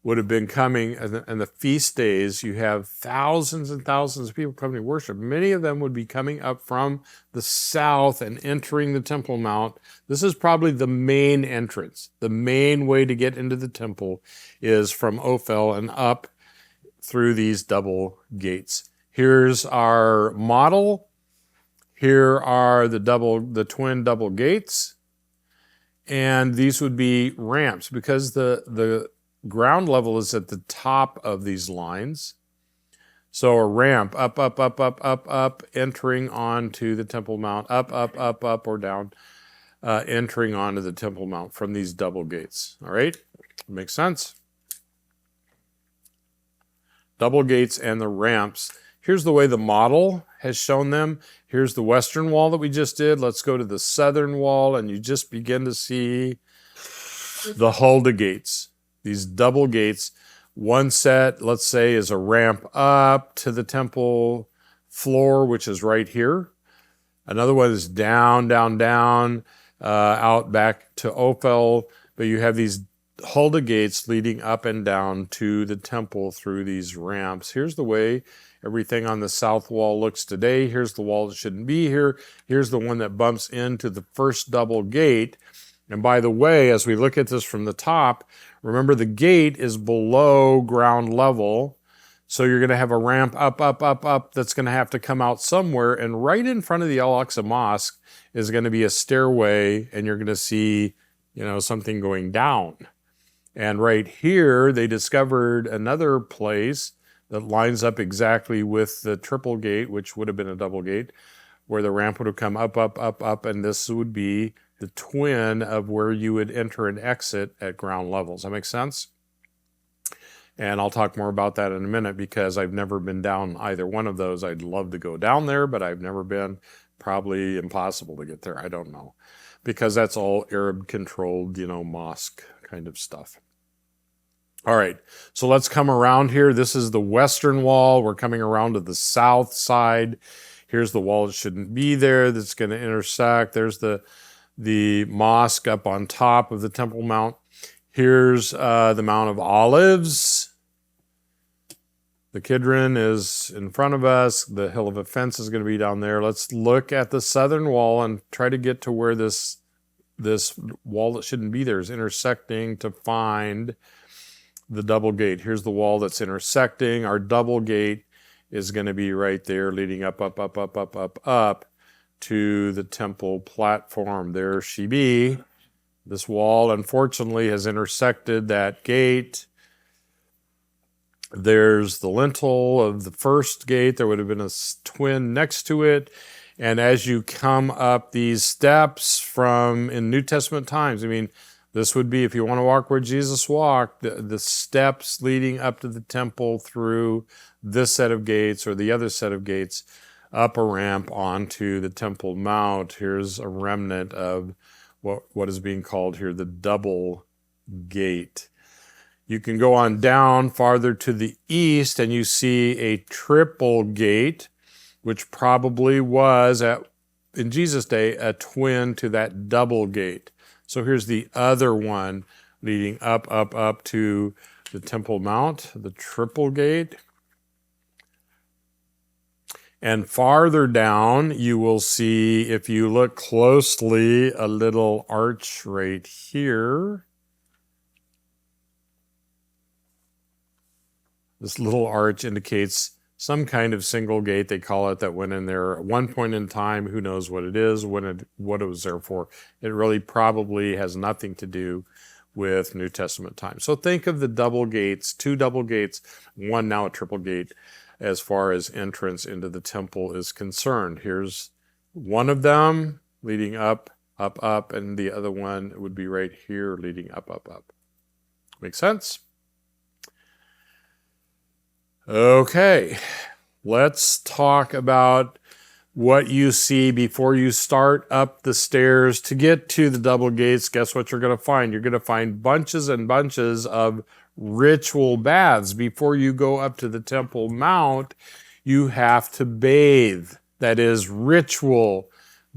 would have been coming. And the feast days, you have thousands and thousands of people coming to worship. Many of them would be coming up from the south and entering the Temple Mount. This is probably the main entrance. The main way to get into the temple is from Ophel and up through these double gates. Here's our model. Here are the twin double gates. And these would be ramps because the ground level is at the top of these lines. So a ramp up, entering onto the Temple Mount, up, or down, entering onto the Temple Mount from these double gates. All right? Makes sense? Double gates and the ramps. Here's the way the model has shown them. Here's the western wall that we just did. Let's go to the southern wall, and you just begin to see the Hulda gates. These double gates. One set, let's say, is a ramp up to the temple floor, which is right here. Another one is down, out back to Ophel. But you have these Hulda gates leading up and down to the temple through these ramps. Here's the way everything on the south wall looks today. Here's the wall that shouldn't be here. Here's the one that bumps into the first double gate. And by the way, as we look at this from the top, remember the gate is below ground level. So you're going to have a ramp up that's going to have to come out somewhere. And right in front of the Al-Aqsa Mosque is going to be a stairway, and you're going to see, something going down. And right here, they discovered another place that lines up exactly with the triple gate, which would have been a double gate, where the ramp would have come up, and this would be the twin of where you would enter and exit at ground level. Does that make sense? And I'll talk more about that in a minute because I've never been down either one of those. I'd love to go down there, but I've never been. Probably impossible to get there. I don't know. Because that's all Arab-controlled, mosque kind of stuff. All right, so let's come around here. This is the western wall. We're coming around to the south side. Here's the wall that shouldn't be there that's going to intersect. There's the mosque up on top of the Temple Mount. Here's the Mount of Olives. The Kidron is in front of us. The Hill of Offense is going to be down there. Let's look at the southern wall and try to get to where this wall that shouldn't be there is intersecting to find the double gate. Here's the wall that's intersecting. Our double gate is going to be right there leading up to the temple platform. There she be. This wall, unfortunately, has intersected that gate. There's the lintel of the first gate. There would have been a twin next to it. And as you come up these steps in New Testament times, this would be, if you want to walk where Jesus walked, the steps leading up to the temple through this set of gates or the other set of gates, up a ramp onto the Temple Mount. Here's a remnant of what is being called here the double gate. You can go on down farther to the east and you see a triple gate, which probably was, in Jesus' day, a twin to that double gate. So here's the other one leading up to the Temple Mount, the triple gate. And farther down, you will see, if you look closely, a little arch right here. This little arch indicates some kind of single gate, they call it, that went in there at one point in time. Who knows what it is, what it was there for. It really probably has nothing to do with New Testament time. So think of the double gates, 2 double gates, one now a triple gate as far as entrance into the temple is concerned. Here's one of them leading up, up, up, and the other one would be right here leading up, up, up. Make sense? Okay, let's talk about what you see before you start up the stairs to get to the double gates. Guess what you're going to find? You're going to find bunches and bunches of ritual baths. Before you go up to the Temple Mount, you have to bathe. That is ritual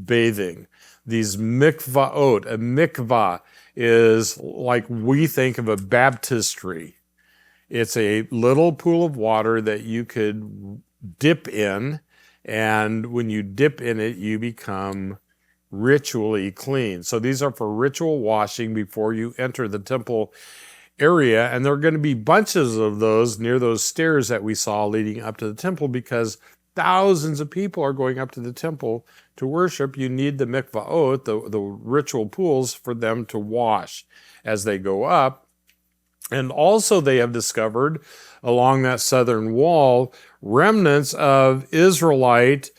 bathing. These mikvaot. A mikvah is like we think of a baptistry. It's a little pool of water that you could dip in, and when you dip in it, you become ritually clean. So these are for ritual washing before you enter the temple area, and there are going to be bunches of those near those stairs that we saw leading up to the temple, because thousands of people are going up to the temple to worship. You need the mikvaot, the ritual pools, for them to wash as they go up. And also they have discovered along that southern wall remnants of Israelite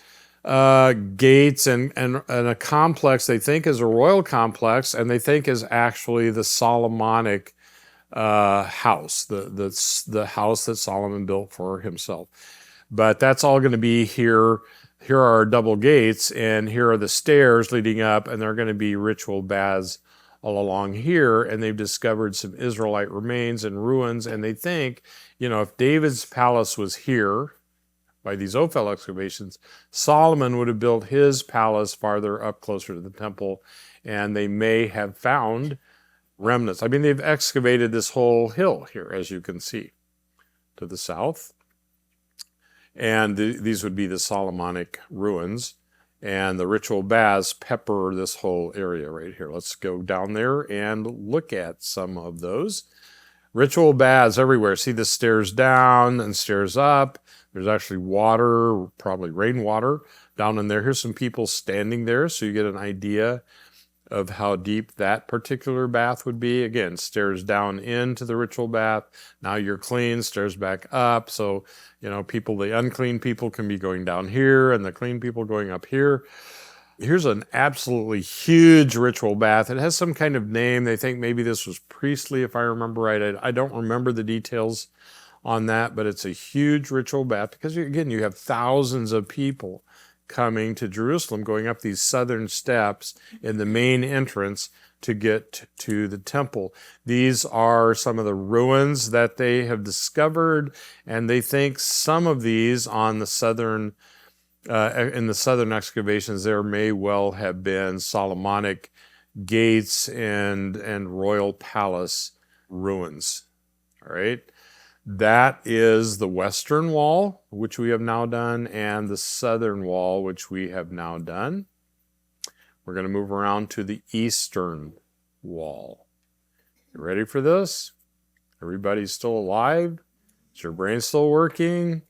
gates and a complex they think is a royal complex, and they think is actually the Solomonic house, the house that Solomon built for himself. But that's all going to be here. Here are our double gates, and here are the stairs leading up, and there are going to be ritual baths all along here. And they've discovered some Israelite remains and ruins, and they think, if David's palace was here by these Ophel excavations, Solomon would have built his palace farther up, closer to the temple, and they may have found remnants. I mean, they've excavated this whole hill here, as you can see, to the south. And these would be the Solomonic ruins. And the ritual baths pepper this whole area right here. Let's go down there and look at some of those. Ritual baths everywhere. See the stairs down and stairs up. There's actually water, probably rainwater down in there. Here's some people standing there, so you get an idea of how deep that particular bath would be. Again, stairs down into the ritual bath. Now you're clean, stairs back up. So, people, the unclean people can be going down here and the clean people going up here. Here's an absolutely huge ritual bath. It has some kind of name. They think maybe this was priestly, if I remember right. I don't remember the details on that, but it's a huge ritual bath because, again, you have thousands of people coming to Jerusalem, going up these southern steps in the main entrance to get to the temple. These are some of the ruins that they have discovered, and they think some of these on the southern, in the southern excavations, there may well have been Solomonic gates and royal palace ruins. All right. That is the western wall, which we have now done, and the southern wall, which we have now done. We're going to move around to the eastern wall. You ready for this? Everybody's still alive? Is your brain still working?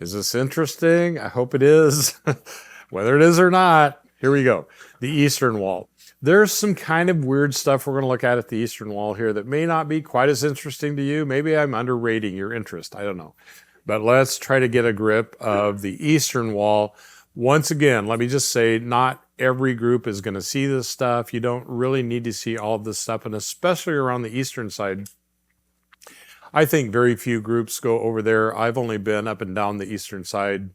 Is this interesting? I hope it is. Whether it is or not, here we go. The eastern wall. There's some kind of weird stuff we're going to look at the eastern wall here that may not be quite as interesting to you. Maybe I'm underrating your interest. I don't know. But let's try to get a grip of the eastern wall. Once again, let me just say, not every group is going to see this stuff. You don't really need to see all of this stuff, and especially around the eastern side. I think very few groups go over there. I've only been up and down the eastern side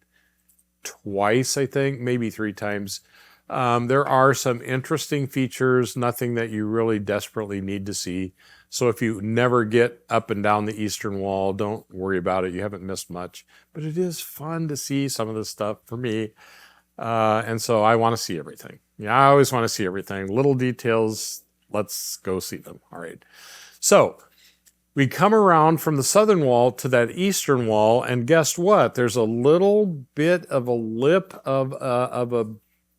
twice, I think, maybe 3 times. There are some interesting features, nothing that you really desperately need to see. So if you never get up and down the eastern wall, don't worry about it. You haven't missed much. But it is fun to see some of this stuff for me. And so I want to see everything. I always want to see everything. Little details, let's go see them. All right. So we come around from the southern wall to that eastern wall, and guess what? There's a little bit of a lip of a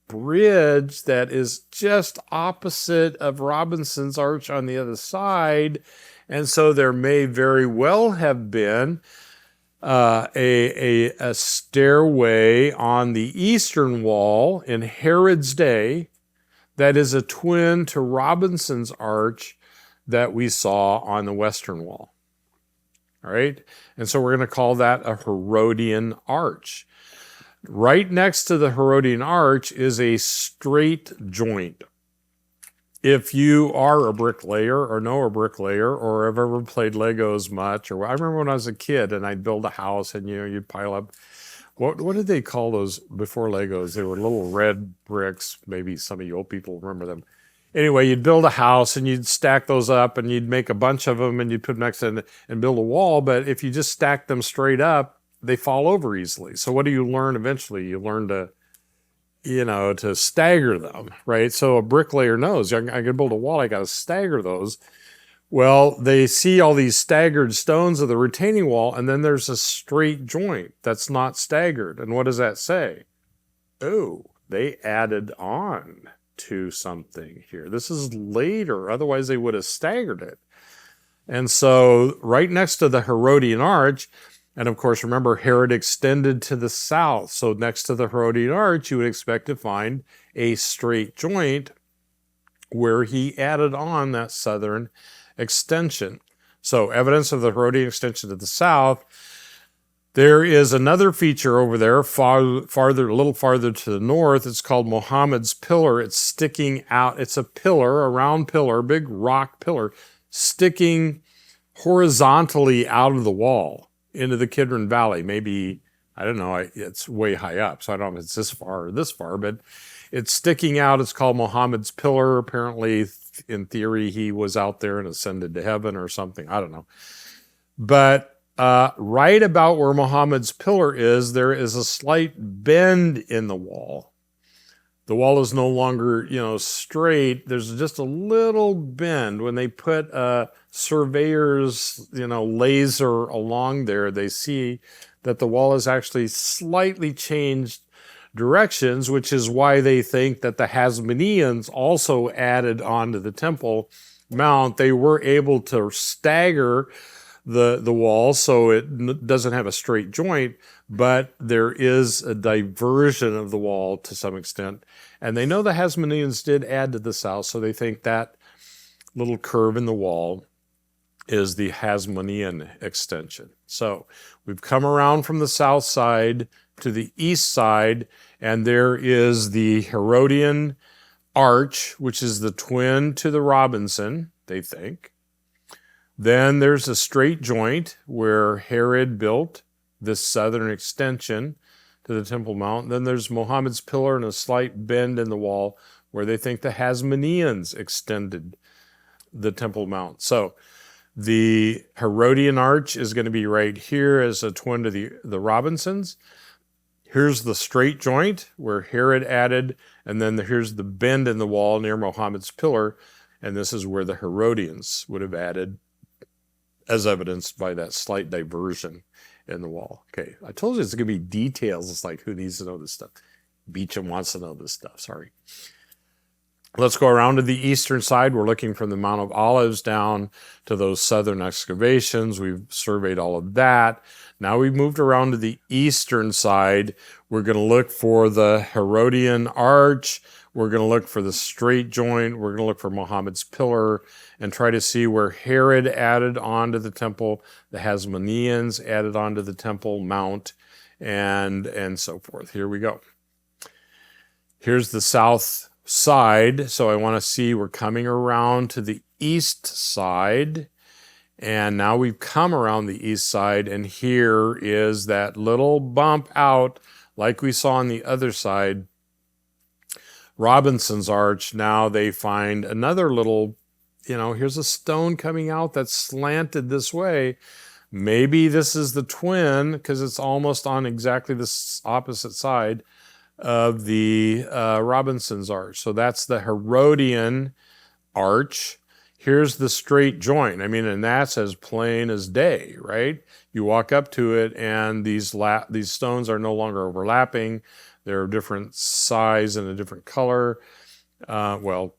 bridge that is just opposite of Robinson's Arch on the other side. And so there may very well have been a stairway on the eastern wall in Herod's day that is a twin to Robinson's arch that we saw on the western wall. All right, and so we're going to call that a Herodian arch. Right next to the Herodian arch is a straight joint. If you are a bricklayer or know a bricklayer or have ever played Legos much, or I remember when I was a kid and I'd build a house and you'd pile up, what did they call those before Legos? They were little red bricks. Maybe some of you old people remember them. Anyway, you'd build a house and you'd stack those up and you'd make a bunch of them and you'd put them next to it and build a wall. But if you just stack them straight up, they fall over easily. So what do you learn eventually? You learn to stagger them, right? So a bricklayer knows, I can build a wall, I got to stagger those. Well, they see all these staggered stones of the retaining wall, and then there's a straight joint that's not staggered. And what does that say? Oh, they added on to something here. This is later, otherwise they would have staggered it. And so right next to the Herodian arch, and of course, remember, Herod extended to the south. So next to the Herodian arch, you would expect to find a straight joint where he added on that southern extension. So evidence of the Herodian extension to the south. There is another feature over there, a little farther to the north. It's called Muhammad's Pillar. It's sticking out. It's a pillar, a round pillar, big rock pillar, sticking horizontally out of the wall into the Kidron Valley. Maybe, I don't know, it's way high up, so I don't know if it's this far or this far, but it's sticking out. It's called Muhammad's Pillar. Apparently, in theory, he was out there and ascended to heaven or something. I don't know. But right about where Muhammad's Pillar is, there is a slight bend in the wall. The wall is no longer, straight. There's just a little bend. When they put a surveyor's, laser along there, they see that the wall has actually slightly changed directions, which is why they think that the Hasmoneans also added onto the Temple Mount. They were able to stagger the wall so it doesn't have a straight joint, but there is a diversion of the wall to some extent. And they know the Hasmoneans did add to the south, so they think that little curve in the wall is the Hasmonean extension. So we've come around from the south side to the east side, and there is the Herodian arch, which is the twin to the Robinson, they think. Then there's a straight joint where Herod built this southern extension to the Temple Mount. Then there's Muhammad's Pillar and a slight bend in the wall where they think the Hasmoneans extended the Temple Mount. So the Herodian arch is going to be right here as a twin to the Robinsons. Here's the straight joint where Herod added, and then here's the bend in the wall near Muhammad's Pillar, and this is where the Herodians would have added, as evidenced by that slight diversion in the wall. Okay, I told you it's going to be details. It's like, who needs to know this stuff? Beacham wants to know this stuff, sorry. Let's go around to the eastern side. We're looking from the Mount of Olives down to those southern excavations. We've surveyed all of that. Now we've moved around to the eastern side. We're going to look for the Herodian arch. We're going to look for the straight joint. We're going to look for Muhammad's Pillar and try to see where Herod added on to the temple, the Hasmoneans added on to the Temple Mount, and so forth. Here we go. Here's the south side. So I want to see we're coming around to the east side. And now we've come around the east side, and here is that little bump out like we saw on the other side. Robinson's arch. Now they find another little, here's a stone coming out that's slanted this way. Maybe this is the twin because it's almost on exactly the opposite side of the Robinson's arch. So that's the Herodian arch. Here's the straight joint. And that's as plain as day, right? You walk up to it and these stones are no longer overlapping. They're a different size and a different color. All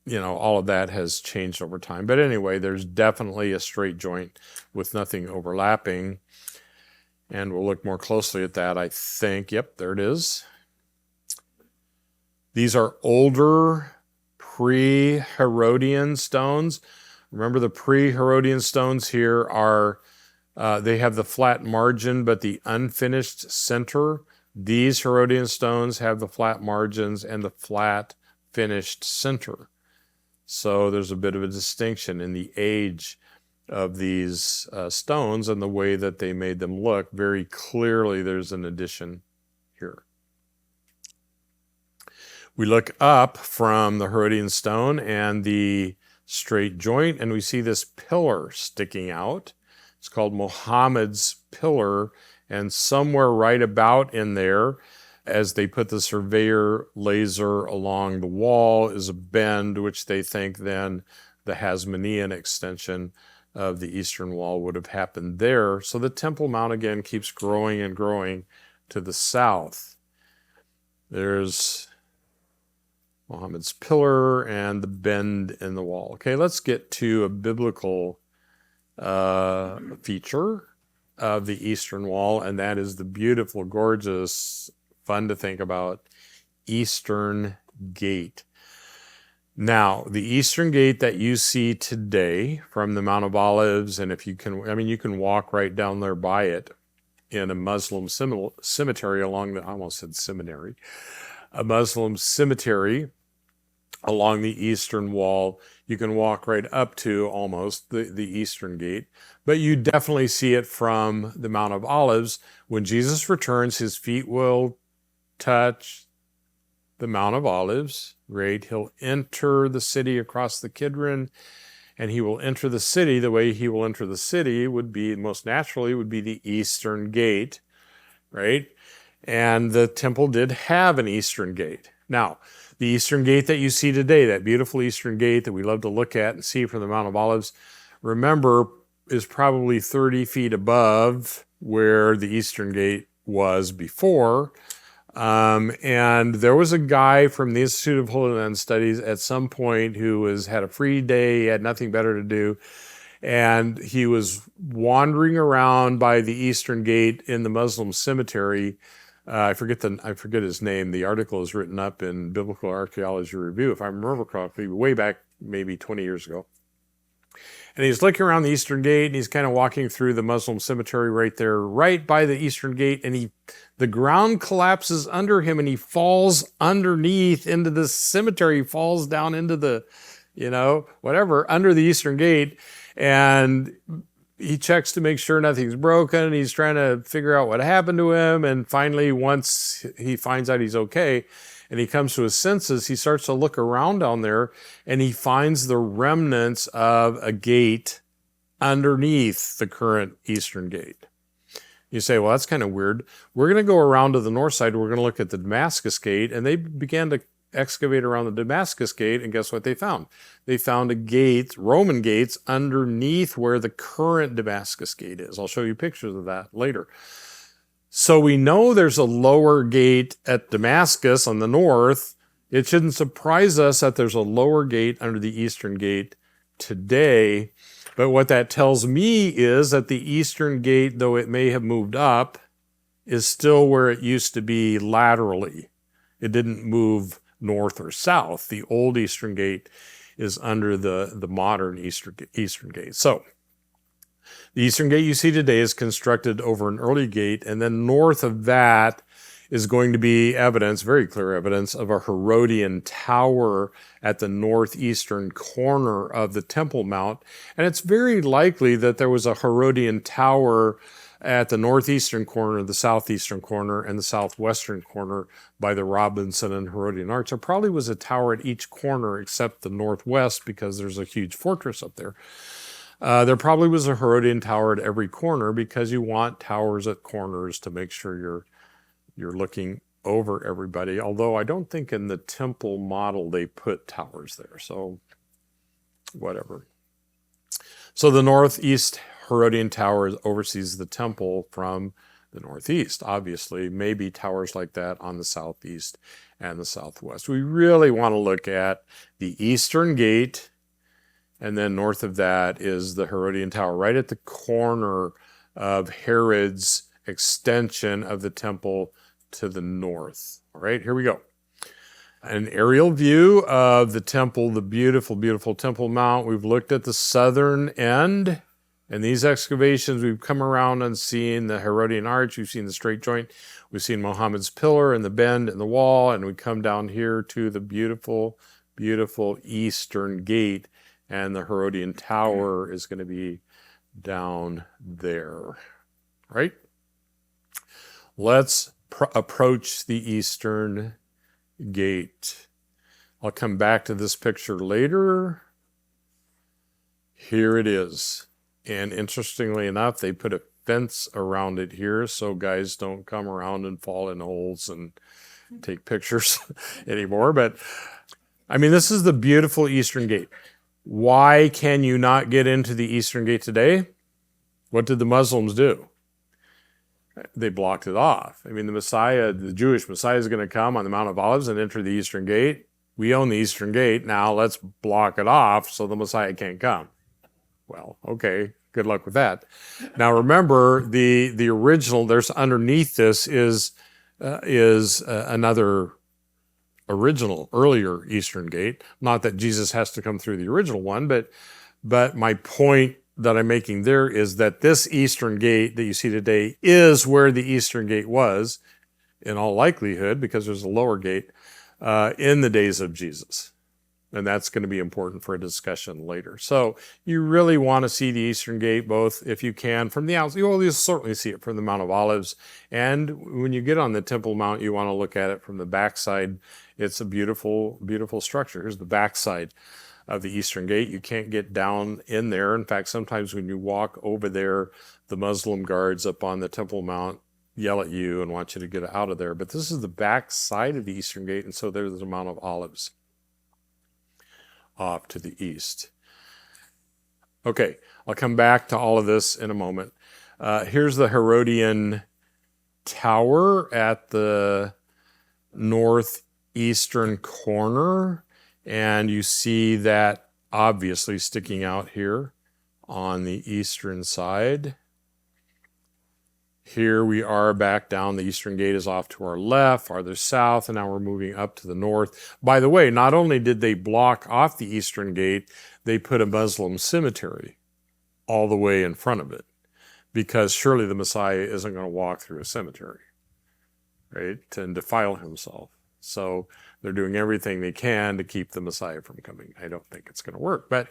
of that has changed over time. But anyway, there's definitely a straight joint with nothing overlapping. And we'll look more closely at that, I think. Yep, there it is. These are older pre-Herodian stones. Remember, the pre-Herodian stones here are, they have the flat margin, but the unfinished center. These Herodian stones have the flat margins and the flat finished center. So there's a bit of a distinction in the age of these stones and the way that they made them look. Very clearly, there's an addition here. We look up from the Herodian stone and the straight joint, and we see this pillar sticking out. It's called Muhammad's pillar, and somewhere right about in there, as they put the surveyor laser along the wall, is a bend, which they think then the Hasmonean extension of the eastern wall would have happened there. So the Temple Mount again keeps growing and growing to the south. There's Muhammad's pillar and the bend in the wall. Okay, let's get to a biblical feature of the eastern wall, and that is the beautiful, gorgeous, fun to think about Eastern Gate. Now, the Eastern Gate that you see today from the Mount of Olives, and if you can, I mean, you can walk right down there by it in a Muslim cemetery along the, I almost said seminary, a Muslim cemetery along the eastern wall. You can walk right up to almost the Eastern Gate, but you definitely see it from the Mount of Olives. When Jesus returns, his feet will touch the Mount of Olives, right? He'll enter the city across the Kidron, and he will enter the city. The way he will enter the city would be, most naturally, would be the Eastern Gate, right? And the temple did have an Eastern Gate. Now, the Eastern Gate that you see today, that beautiful Eastern Gate that we love to look at and see from the Mount of Olives, remember, is probably 30 feet above where the Eastern Gate was before. And there was a guy from the Institute of Holy Land Studies at some point who had a free day, had nothing better to do, and he was wandering around by the Eastern Gate in the Muslim cemetery. I forget his name. The article is written up in Biblical Archaeology Review, if I remember correctly, way back maybe 20 years ago. And he's looking around the Eastern Gate, and he's kind of walking through the Muslim cemetery right there, right by the Eastern Gate, and the ground collapses under him, and he falls underneath into the cemetery. He falls down into the, whatever, under the Eastern Gate, and he checks to make sure nothing's broken. He's trying to figure out what happened to him, and finally, once he finds out he's okay, and he comes to his senses, he starts to look around down there, and he finds the remnants of a gate underneath the current Eastern Gate. You say, well, that's kind of weird. We're going to go around to the north side. We're going to look at the Damascus Gate, and they began to excavate around the Damascus Gate, and guess what they found? They found a gate, Roman gates, underneath where the current Damascus Gate is. I'll show you pictures of that later. So we know there's a lower gate at Damascus on the north. It shouldn't surprise us that there's a lower gate under the Eastern Gate today. But what that tells me is that the Eastern Gate, though it may have moved up, is still where it used to be laterally. It didn't move north or south. The old Eastern Gate is under the modern Eastern Gate. So the Eastern Gate you see today is constructed over an early gate, and then north of that is going to be evidence, very clear evidence, of a Herodian tower at the northeastern corner of the Temple Mount. And it's very likely that there was a Herodian tower at the northeastern corner, the southeastern corner, and the southwestern corner by the Robinson and Herodian Arch. There probably was a tower at each corner except the northwest, because there's a huge fortress up there. There probably was a Herodian tower at every corner, because you want towers at corners to make sure you're looking over everybody. Although I don't think in the temple model they put towers there. So whatever. So the northeast Herodian tower oversees the temple from the northeast. Obviously, maybe towers like that on the southeast and the southwest. We really want to look at the Eastern Gate, and then north of that is the Herodian tower, right at the corner of Herod's extension of the temple to the north. All right, here we go. An aerial view of the temple, the beautiful, beautiful Temple Mount. We've looked at the southern end. In these excavations, we've come around and seen the Herodian arch. We've seen the straight joint. We've seen Muhammad's pillar and the bend in the wall. And we come down here to the beautiful, beautiful eastern gate. And the Herodian tower is going to be down there. Right? Let's approach the eastern gate. I'll come back to this picture later. Here it is. And interestingly enough, they put a fence around it here so guys don't come around and fall in holes and take pictures anymore. But I mean, this is the beautiful eastern gate. Why can you not get into the eastern gate today? What did the Muslims do? They blocked it off. I mean, the Messiah, the Jewish Messiah, is going to come on the Mount of Olives and enter the eastern gate. We own the eastern gate. Now let's block it off so the Messiah can't come. Well, okay, good luck with that. Now remember, the original, there's underneath this is another original, earlier eastern gate. Not that Jesus has to come through the original one, but my point that I'm making there is that this eastern gate that you see today is where the eastern gate was, in all likelihood, because there's a lower gate, in the days of Jesus. And that's going to be important for a discussion later. So you really want to see the eastern gate, both if you can from the outside. You'll certainly see it from the Mount of Olives. And when you get on the Temple Mount, you want to look at it from the backside. It's a beautiful, beautiful structure. Here's the backside of the eastern gate. You can't get down in there. In fact, sometimes when you walk over there, the Muslim guards up on the Temple Mount yell at you and want you to get out of there. But this is the back side of the eastern gate, and so there's the Mount of Olives off to the east. Okay, I'll come back to all of this in a moment. Here's the Herodian tower at the northeastern corner, and you see that obviously sticking out here on the eastern side. Here we are back down. The eastern gate is off to our left, farther south, and now we're moving up to the north. By the way, not only did they block off the eastern gate, they put a Muslim cemetery all the way in front of it, because surely the Messiah isn't going to walk through a cemetery, right, and defile himself. So they're doing everything they can to keep the Messiah from coming. I don't think it's going to work, but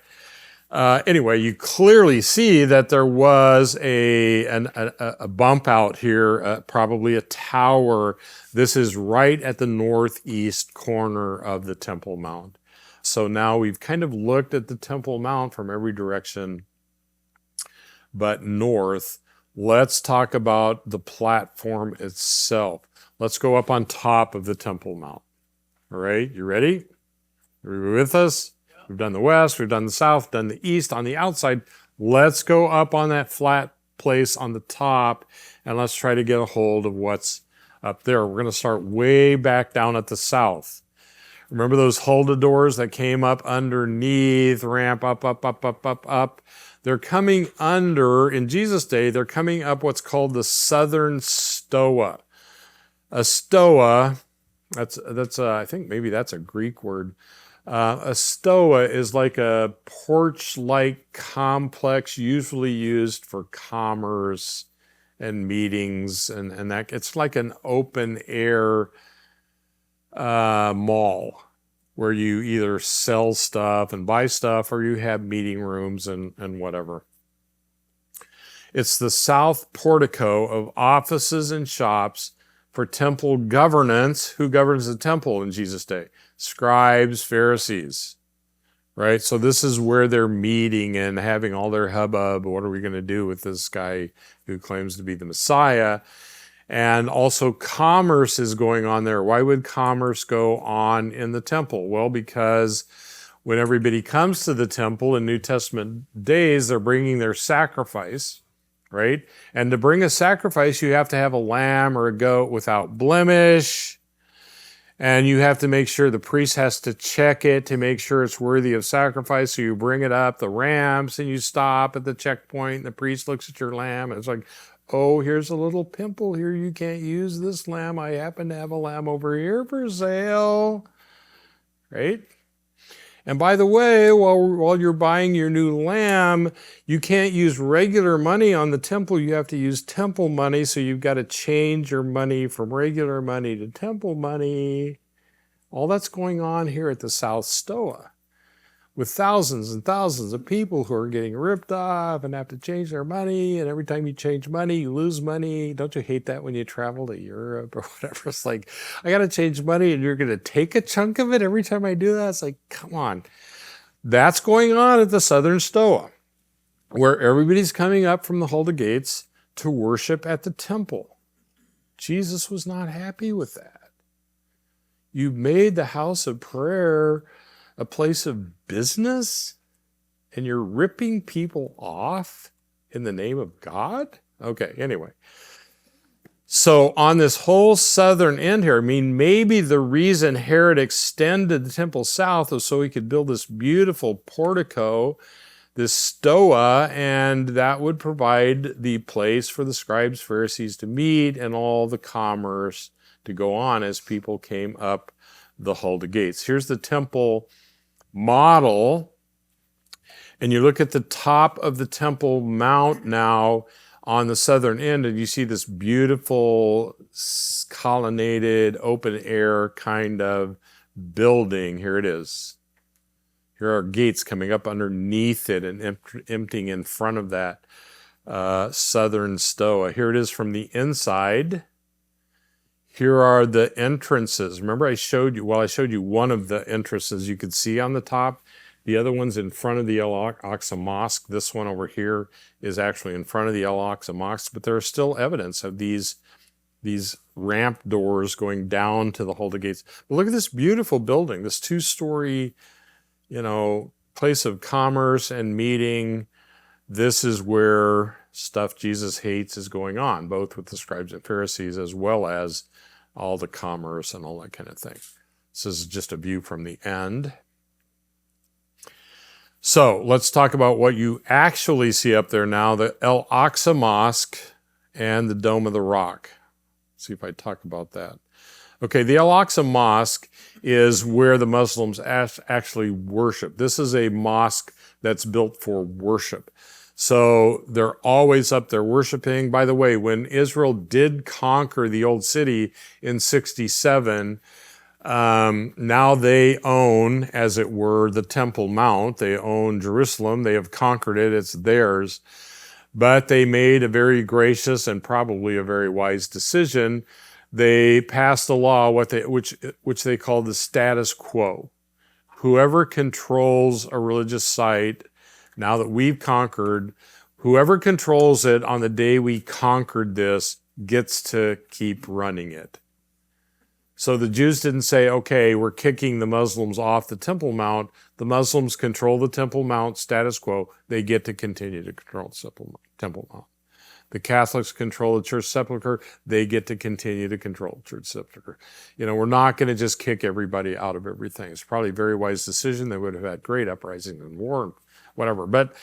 anyway, you clearly see that there was a bump out here, probably a tower. This is right at the northeast corner of the Temple Mount. So now we've kind of looked at the Temple Mount from every direction but north. Let's talk about the platform itself. Let's go up on top of the Temple Mount. All right, you ready? Are you with us? We've done the west, we've done the south, done the east. On the outside, let's go up on that flat place on the top, and let's try to get a hold of what's up there. We're going to start way back down at the south. Remember those Hulda doors that came up underneath, ramp up, up, up, up, up, up? They're coming under, in Jesus' day, they're coming up what's called the southern stoa. A stoa, that's I think maybe that's a Greek word. A stoa is like a porch-like complex, usually used for commerce and meetings, and that it's like an open-air mall where you either sell stuff and buy stuff, or you have meeting rooms and whatever. It's the south portico of offices and shops for temple governance. Who governs the temple in Jesus' day? Scribes, Pharisees, right? So this is where they're meeting and having all their hubbub. What are we going to do with this guy who claims to be the Messiah? And also commerce is going on there. Why would commerce go on in the temple? Well, because when everybody comes to the temple in New Testament days, they're bringing their sacrifice, right? And to bring a sacrifice, you have to have a lamb or a goat without blemish. And you have to make sure the priest has to check it to make sure it's worthy of sacrifice. So you bring it up the ramps and you stop at the checkpoint and the priest looks at your lamb. And it's like, oh, here's a little pimple here. You can't use this lamb. I happen to have a lamb over here for sale. Right? And by the way, while you're buying your new lamb, you can't use regular money on the temple. You have to use temple money. So you've got to change your money from regular money to temple money. All that's going on here at the South Stoa, with thousands and thousands of people who are getting ripped off and have to change their money. And every time you change money, you lose money. Don't you hate that when you travel to Europe or whatever? It's like, I got to change money and you're going to take a chunk of it every time I do that? It's like, come on. That's going on at the Southern Stoa, where everybody's coming up from the Hulda Gates to worship at the temple. Jesus was not happy with that. You made the house of prayer a place of business, and you're ripping people off in the name of God? Okay, anyway. So on this whole southern end here, I mean, maybe the reason Herod extended the temple south was so he could build this beautiful portico, this stoa, and that would provide the place for the scribes, Pharisees to meet and all the commerce to go on as people came up the Hulda Gates. Here's the temple model, and you look at the top of the Temple Mount now on the southern end, and you see this beautiful colonnaded open air kind of building. Here it is. Here are gates coming up underneath it and emptying in front of that southern stoa. Here it is from the inside. Here are the entrances. Remember I showed you one of the entrances you could see on the top. The other one's in front of the Al-Aqsa Mosque. This one over here is actually in front of the Al-Aqsa Mosque, but there is still evidence of these ramp doors going down to the Hulda Gates. But look at this beautiful building, this two-story, place of commerce and meeting. This is where stuff Jesus hates is going on, both with the scribes and Pharisees as well as all the commerce and all that kind of thing. This is just a view from the end. So let's talk about what you actually see up there now, the Al-Aqsa Mosque and the Dome of the Rock. See if I talk about that. Okay, the Al-Aqsa Mosque is where the Muslims actually worship. This is a mosque that's built for worship. So they're always up there worshiping. By the way, when Israel did conquer the old city in 67, now they own, as it were, the Temple Mount. They own Jerusalem. They have conquered it. It's theirs. But they made a very gracious and probably a very wise decision. They passed a law which they call the status quo. Whoever controls a religious site, now that we've conquered, whoever controls it on the day we conquered this gets to keep running it. So the Jews didn't say, okay, we're kicking the Muslims off the Temple Mount. The Muslims control the Temple Mount, status quo. They get to continue to control the Temple Mount. The Catholics control the church sepulchre. They get to continue to control the church sepulchre. We're not going to just kick everybody out of everything. It's probably a very wise decision. They would have had great uprising and war and whatever. But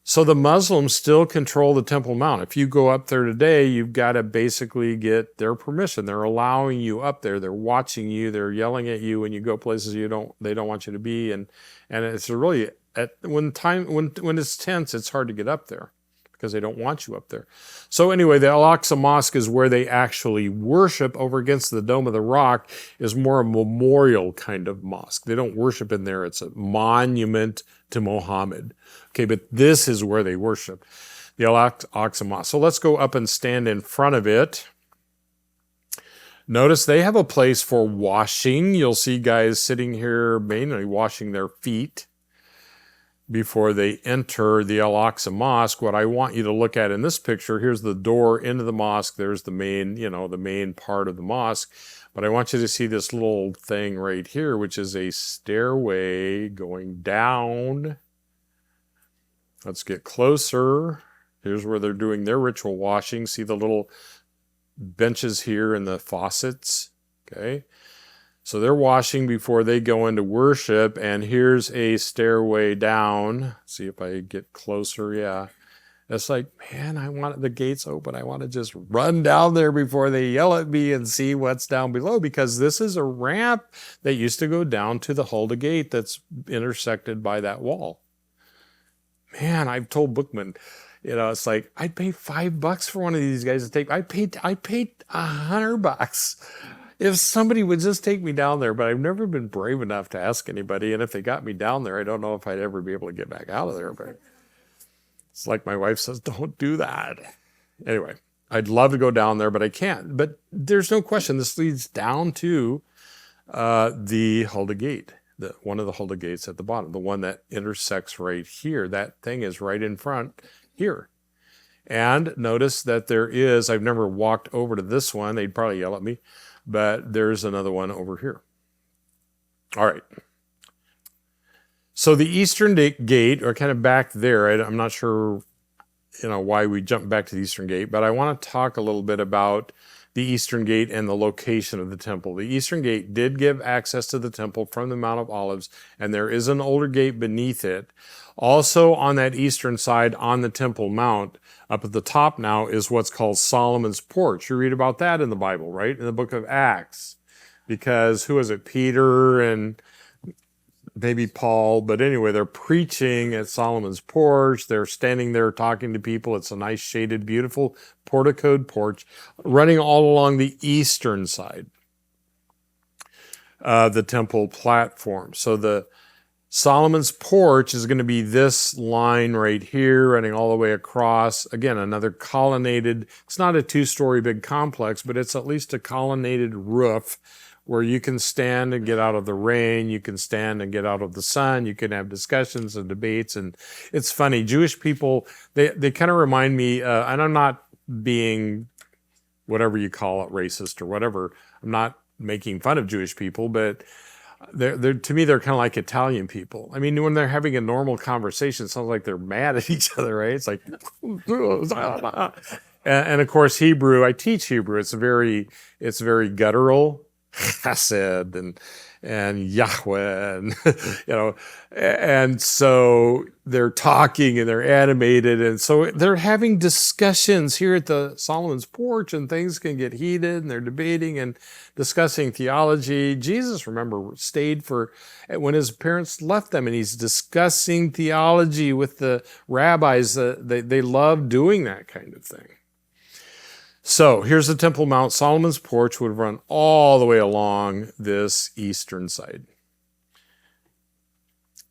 so the Muslims still control the Temple Mount. If you go up there today, you've got to basically get their permission. They're allowing you up there. They're watching you. They're yelling at you when you go places they don't want you to be. And it's really when it's tense, it's hard to get up there because they don't want you up there. So anyway, the Al-Aqsa Mosque is where they actually worship. Over against the Dome of the Rock is more a memorial kind of mosque. They don't worship in there. It's a monument to Muhammad. Okay, but this is where they worship, the Al-Aqsa Mosque. So let's go up and stand in front of it. Notice they have a place for washing. You'll see guys sitting here mainly washing their feet before they enter the Al-Aqsa Mosque. What I want you to look at in this picture, here's the door into the mosque. There's the main, the main part of the mosque. But I want you to see this little thing right here, which is a stairway going down. Let's get closer. Here's where they're doing their ritual washing. See the little benches here and the faucets? Okay. So they're washing before they go into worship, and here's a stairway down. See if I get closer, yeah. It's like, man, I want the gates open. I want to just run down there before they yell at me and see what's down below, because this is a ramp that used to go down to the Hulda gate that's intersected by that wall. Man, I've told Bookman, it's like, I'd pay $5 for one of these guys to take. I paid $100 if somebody would just take me down there, but I've never been brave enough to ask anybody. And if they got me down there, I don't know if I'd ever be able to get back out of there. But it's like my wife says, don't do that. Anyway, I'd love to go down there, but I can't. But there's no question this leads down to the Hulda gate, one of the Hulda gates at the bottom, the one that intersects right here. That thing is right in front here. And notice that there is, I've never walked over to this one. They'd probably yell at me, but there's another one over here. All right. So the eastern gate, or kind of back there, I'm not sure, why we jumped back to the eastern gate, but I want to talk a little bit about the eastern gate and the location of the temple. The eastern gate did give access to the temple from the Mount of Olives, and there is an older gate beneath it. Also on that eastern side, on the Temple Mount, up at the top now, is what's called Solomon's Porch. You read about that in the Bible, right? In the book of Acts. Because who was it? Peter and maybe Paul, but anyway, they're preaching at Solomon's Porch. They're standing there talking to people. It's a nice shaded, beautiful porticoed porch running all along the eastern side, the temple platform. So the Solomon's Porch is going to be this line right here running all the way across. Again, another colonnaded, it's not a 2-story big complex, but it's at least a colonnaded roof where you can stand and get out of the rain, you can stand and get out of the sun, you can have discussions and debates. And it's funny, Jewish people, they kind of remind me, and I'm not being whatever you call it, racist or whatever. I'm not making fun of Jewish people, but to me, they're kind of like Italian people. I mean, when they're having a normal conversation, it sounds like they're mad at each other, right? It's like, and of course, Hebrew, I teach Hebrew. It's very guttural. Chesed and Yahweh, and and so they're talking and they're animated, and so they're having discussions here at the Solomon's Porch, and things can get heated, and they're debating and discussing theology. Jesus, remember, stayed when his parents left them, and he's discussing theology with the rabbis. They love doing that kind of thing. So here's the Temple Mount. Solomon's Porch would run all the way along this eastern side.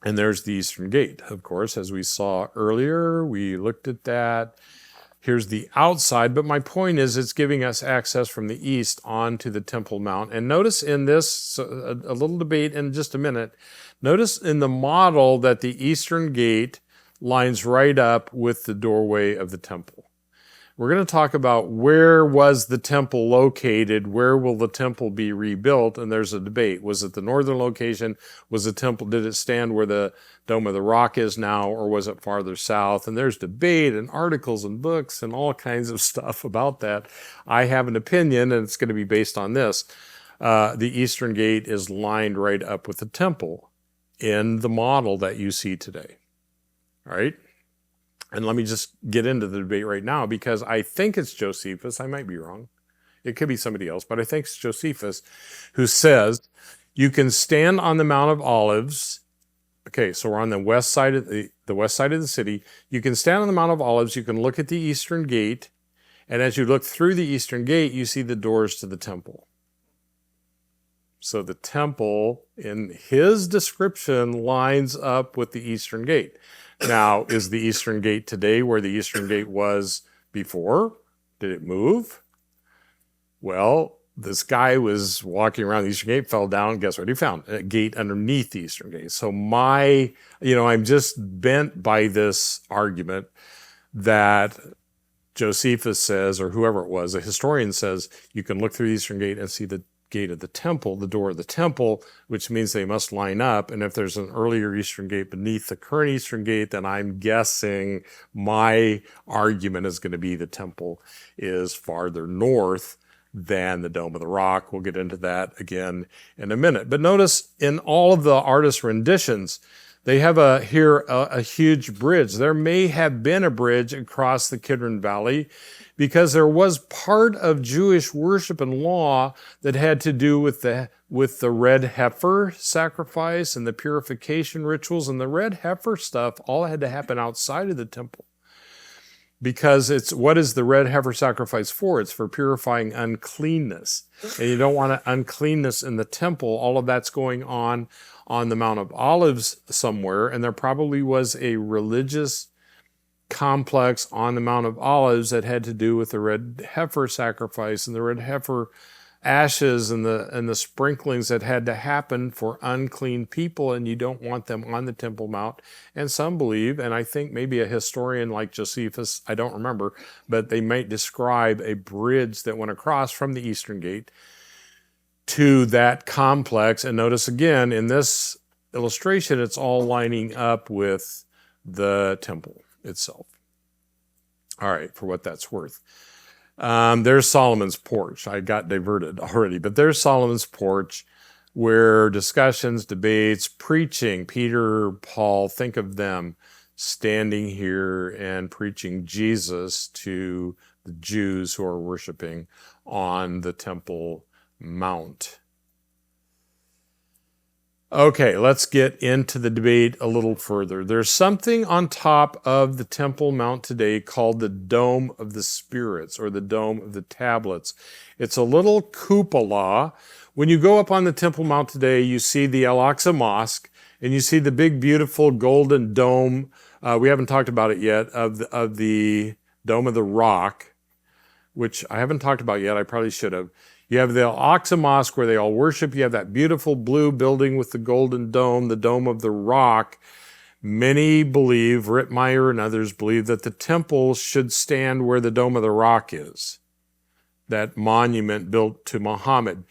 And there's the eastern gate, of course, as we saw earlier. We looked at that. Here's the outside, but my point is it's giving us access from the east onto the Temple Mount. And notice in this, a little debate in just a minute, notice in the model that the eastern gate lines right up with the doorway of the temple. We're going to talk about where was the temple located, where will the temple be rebuilt, and there's a debate. Was it the northern location? Was the temple, did it stand where the Dome of the Rock is now, or was it farther south? And there's debate and articles and books and all kinds of stuff about that. I have an opinion, and it's going to be based on this. The eastern gate is lined right up with the temple in the model that you see today. All right? And let me just get into the debate right now, because I think it's Josephus. I might be wrong. It could be somebody else, but I think it's Josephus who says you can stand on the Mount of Olives. Okay, so we're on the west side of the west side of the city. You can stand on the Mount of Olives. You can look at the eastern gate, and as you look through the eastern gate, you see the doors to the temple. So the temple, in his description, lines up with the eastern gate. Now, is the eastern gate today where the eastern gate was before? Did it move? Well, this guy was walking around the eastern gate, fell down, guess what he found? A gate underneath the eastern gate. So I'm just bent by this argument that Josephus says, or whoever it was, a historian says, you can look through the eastern gate and see the gate of the temple, the door of the temple, which means they must line up. And if there's an earlier eastern gate beneath the current eastern gate, then I'm guessing my argument is going to be the temple is farther north than the Dome of the Rock. We'll get into that again in a minute. But notice in all of the artist renditions, They have a huge bridge. There may have been a bridge across the Kidron Valley because there was part of Jewish worship and law that had to do with the red heifer sacrifice and the purification rituals. And the red heifer stuff all had to happen outside of the temple. Because what is the red heifer sacrifice for? It's for purifying uncleanness. And you don't want uncleanness in the temple. All of that's going on the Mount of Olives somewhere. And there probably was a religious complex on the Mount of Olives that had to do with the red heifer sacrifice and the red heifer ashes and the sprinklings that had to happen for unclean people, and you don't want them on the Temple Mount. And some believe, and I think maybe a historian like Josephus, I don't remember, but they might describe a bridge that went across from the Eastern Gate to that complex. And notice again, in this illustration, it's all lining up with the temple itself. All right, for what that's worth. There's Solomon's porch. I got diverted already, but there's Solomon's porch where discussions, debates, preaching, Peter, Paul, think of them standing here and preaching Jesus to the Jews who are worshiping on the Temple Mount. Okay, let's get into the debate a little further. There's something on top of the Temple Mount today called the Dome of the Spirits, or the Dome of the Tablets. It's a little cupola. When you go up on the Temple Mount today, you see the Al-Aqsa Mosque, and you see the big, beautiful golden dome. We haven't talked about it yet, of the Dome of the Rock, which I haven't talked about yet. I probably should have. You have the Al-Aqsa Mosque where they all worship. You have that beautiful blue building with the golden dome, the Dome of the Rock. Many believe, Rittmeyer and others believe, that the temple should stand where the Dome of the Rock is, that monument built to Muhammad.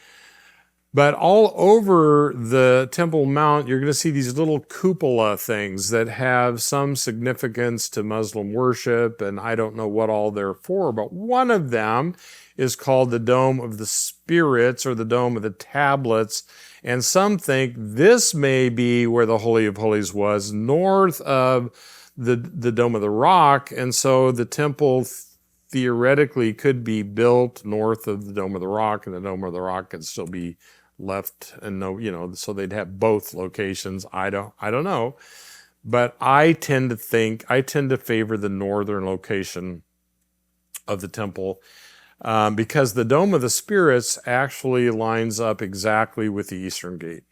But all over the Temple Mount, you're going to see these little cupola things that have some significance to Muslim worship, and I don't know what all they're for, but one of them is called the Dome of the Spirits, or the Dome of the Tablets, and some think this may be where the Holy of Holies was, north of the Dome of the Rock, and so the temple theoretically could be built north of the Dome of the Rock, and the Dome of the Rock could still be left, and so they'd have both locations. I don't know, but I tend to favor the northern location of the temple, because the Dome of the Spirits actually lines up exactly with the Eastern Gate,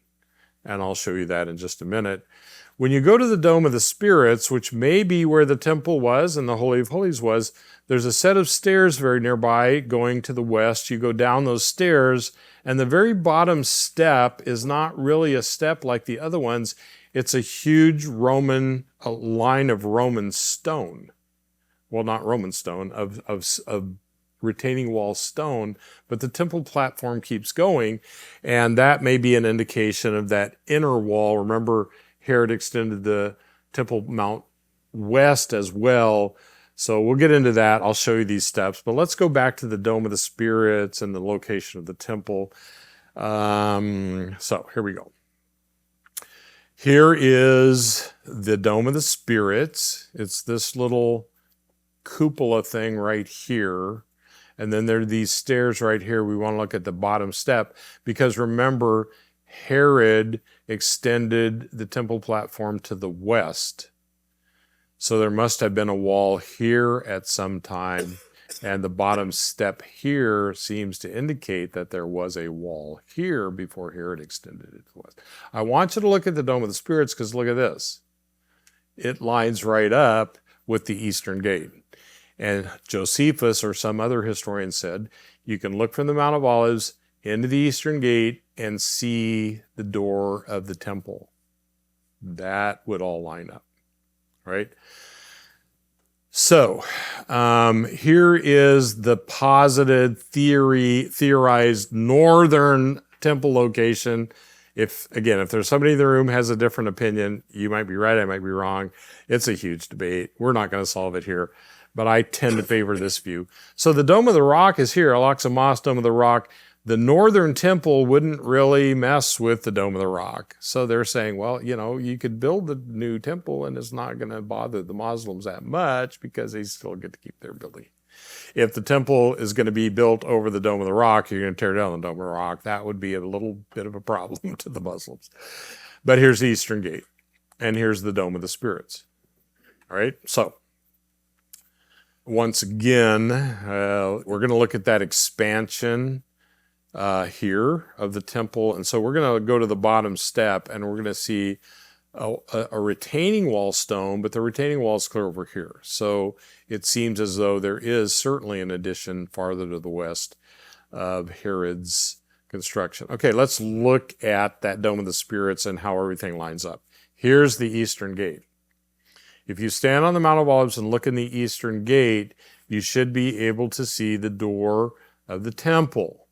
and I'll show you that in just a minute. When you go to the Dome of the Spirits, which may be where the temple was and the Holy of Holies was, there's a set of stairs very nearby going to the west. You go down those stairs, and the very bottom step is not really a step like the other ones. It's a huge a line of Roman stone. Well, not Roman stone, of retaining wall stone, but the temple platform keeps going, and that may be an indication of that inner wall. Remember, Herod extended the Temple Mount west as well. So we'll get into that. I'll show you these steps. But let's go back to the Dome of the Spirits and the location of the temple. So here we go. Here is the Dome of the Spirits. It's this little cupola thing right here. And then there are these stairs right here. We want to look at the bottom step, because remember, Herod extended the temple platform to the west. So there must have been a wall here at some time, and the bottom step here seems to indicate that there was a wall here before Herod extended it to the west. I want you to look at the Dome of the Spirits, because look at this. It lines right up with the Eastern Gate. And Josephus or some other historian said, you can look from the Mount of Olives into the Eastern Gate and see the door of the temple. That would all line up, right? So here is the posited theorized northern temple location. If there's somebody in the room has a different opinion, you might be right, I might be wrong. It's a huge debate. We're not going to solve it here, but I tend to favor this view. So the Dome of the Rock is here, Al-Aqsa Mosque, Dome of the Rock. The northern temple wouldn't really mess with the Dome of the Rock. So they're saying, well, you could build the new temple and it's not going to bother the Muslims that much because they still get to keep their building. If the temple is going to be built over the Dome of the Rock, you're going to tear down the Dome of the Rock. That would be a little bit of a problem to the Muslims. But here's the Eastern Gate, and here's the Dome of the Spirits. All right, so once again, we're going to look at that expansion here of the temple. And so we're going to go to the bottom step, and we're going to see a retaining wall stone, but the retaining wall is clear over here. So it seems as though there is certainly an addition farther to the west of Herod's construction. Okay, let's look at that Dome of the Spirits and how everything lines up. Here's the Eastern Gate. If you stand on the Mount of Olives and look in the Eastern Gate, you should be able to see the door of the temple.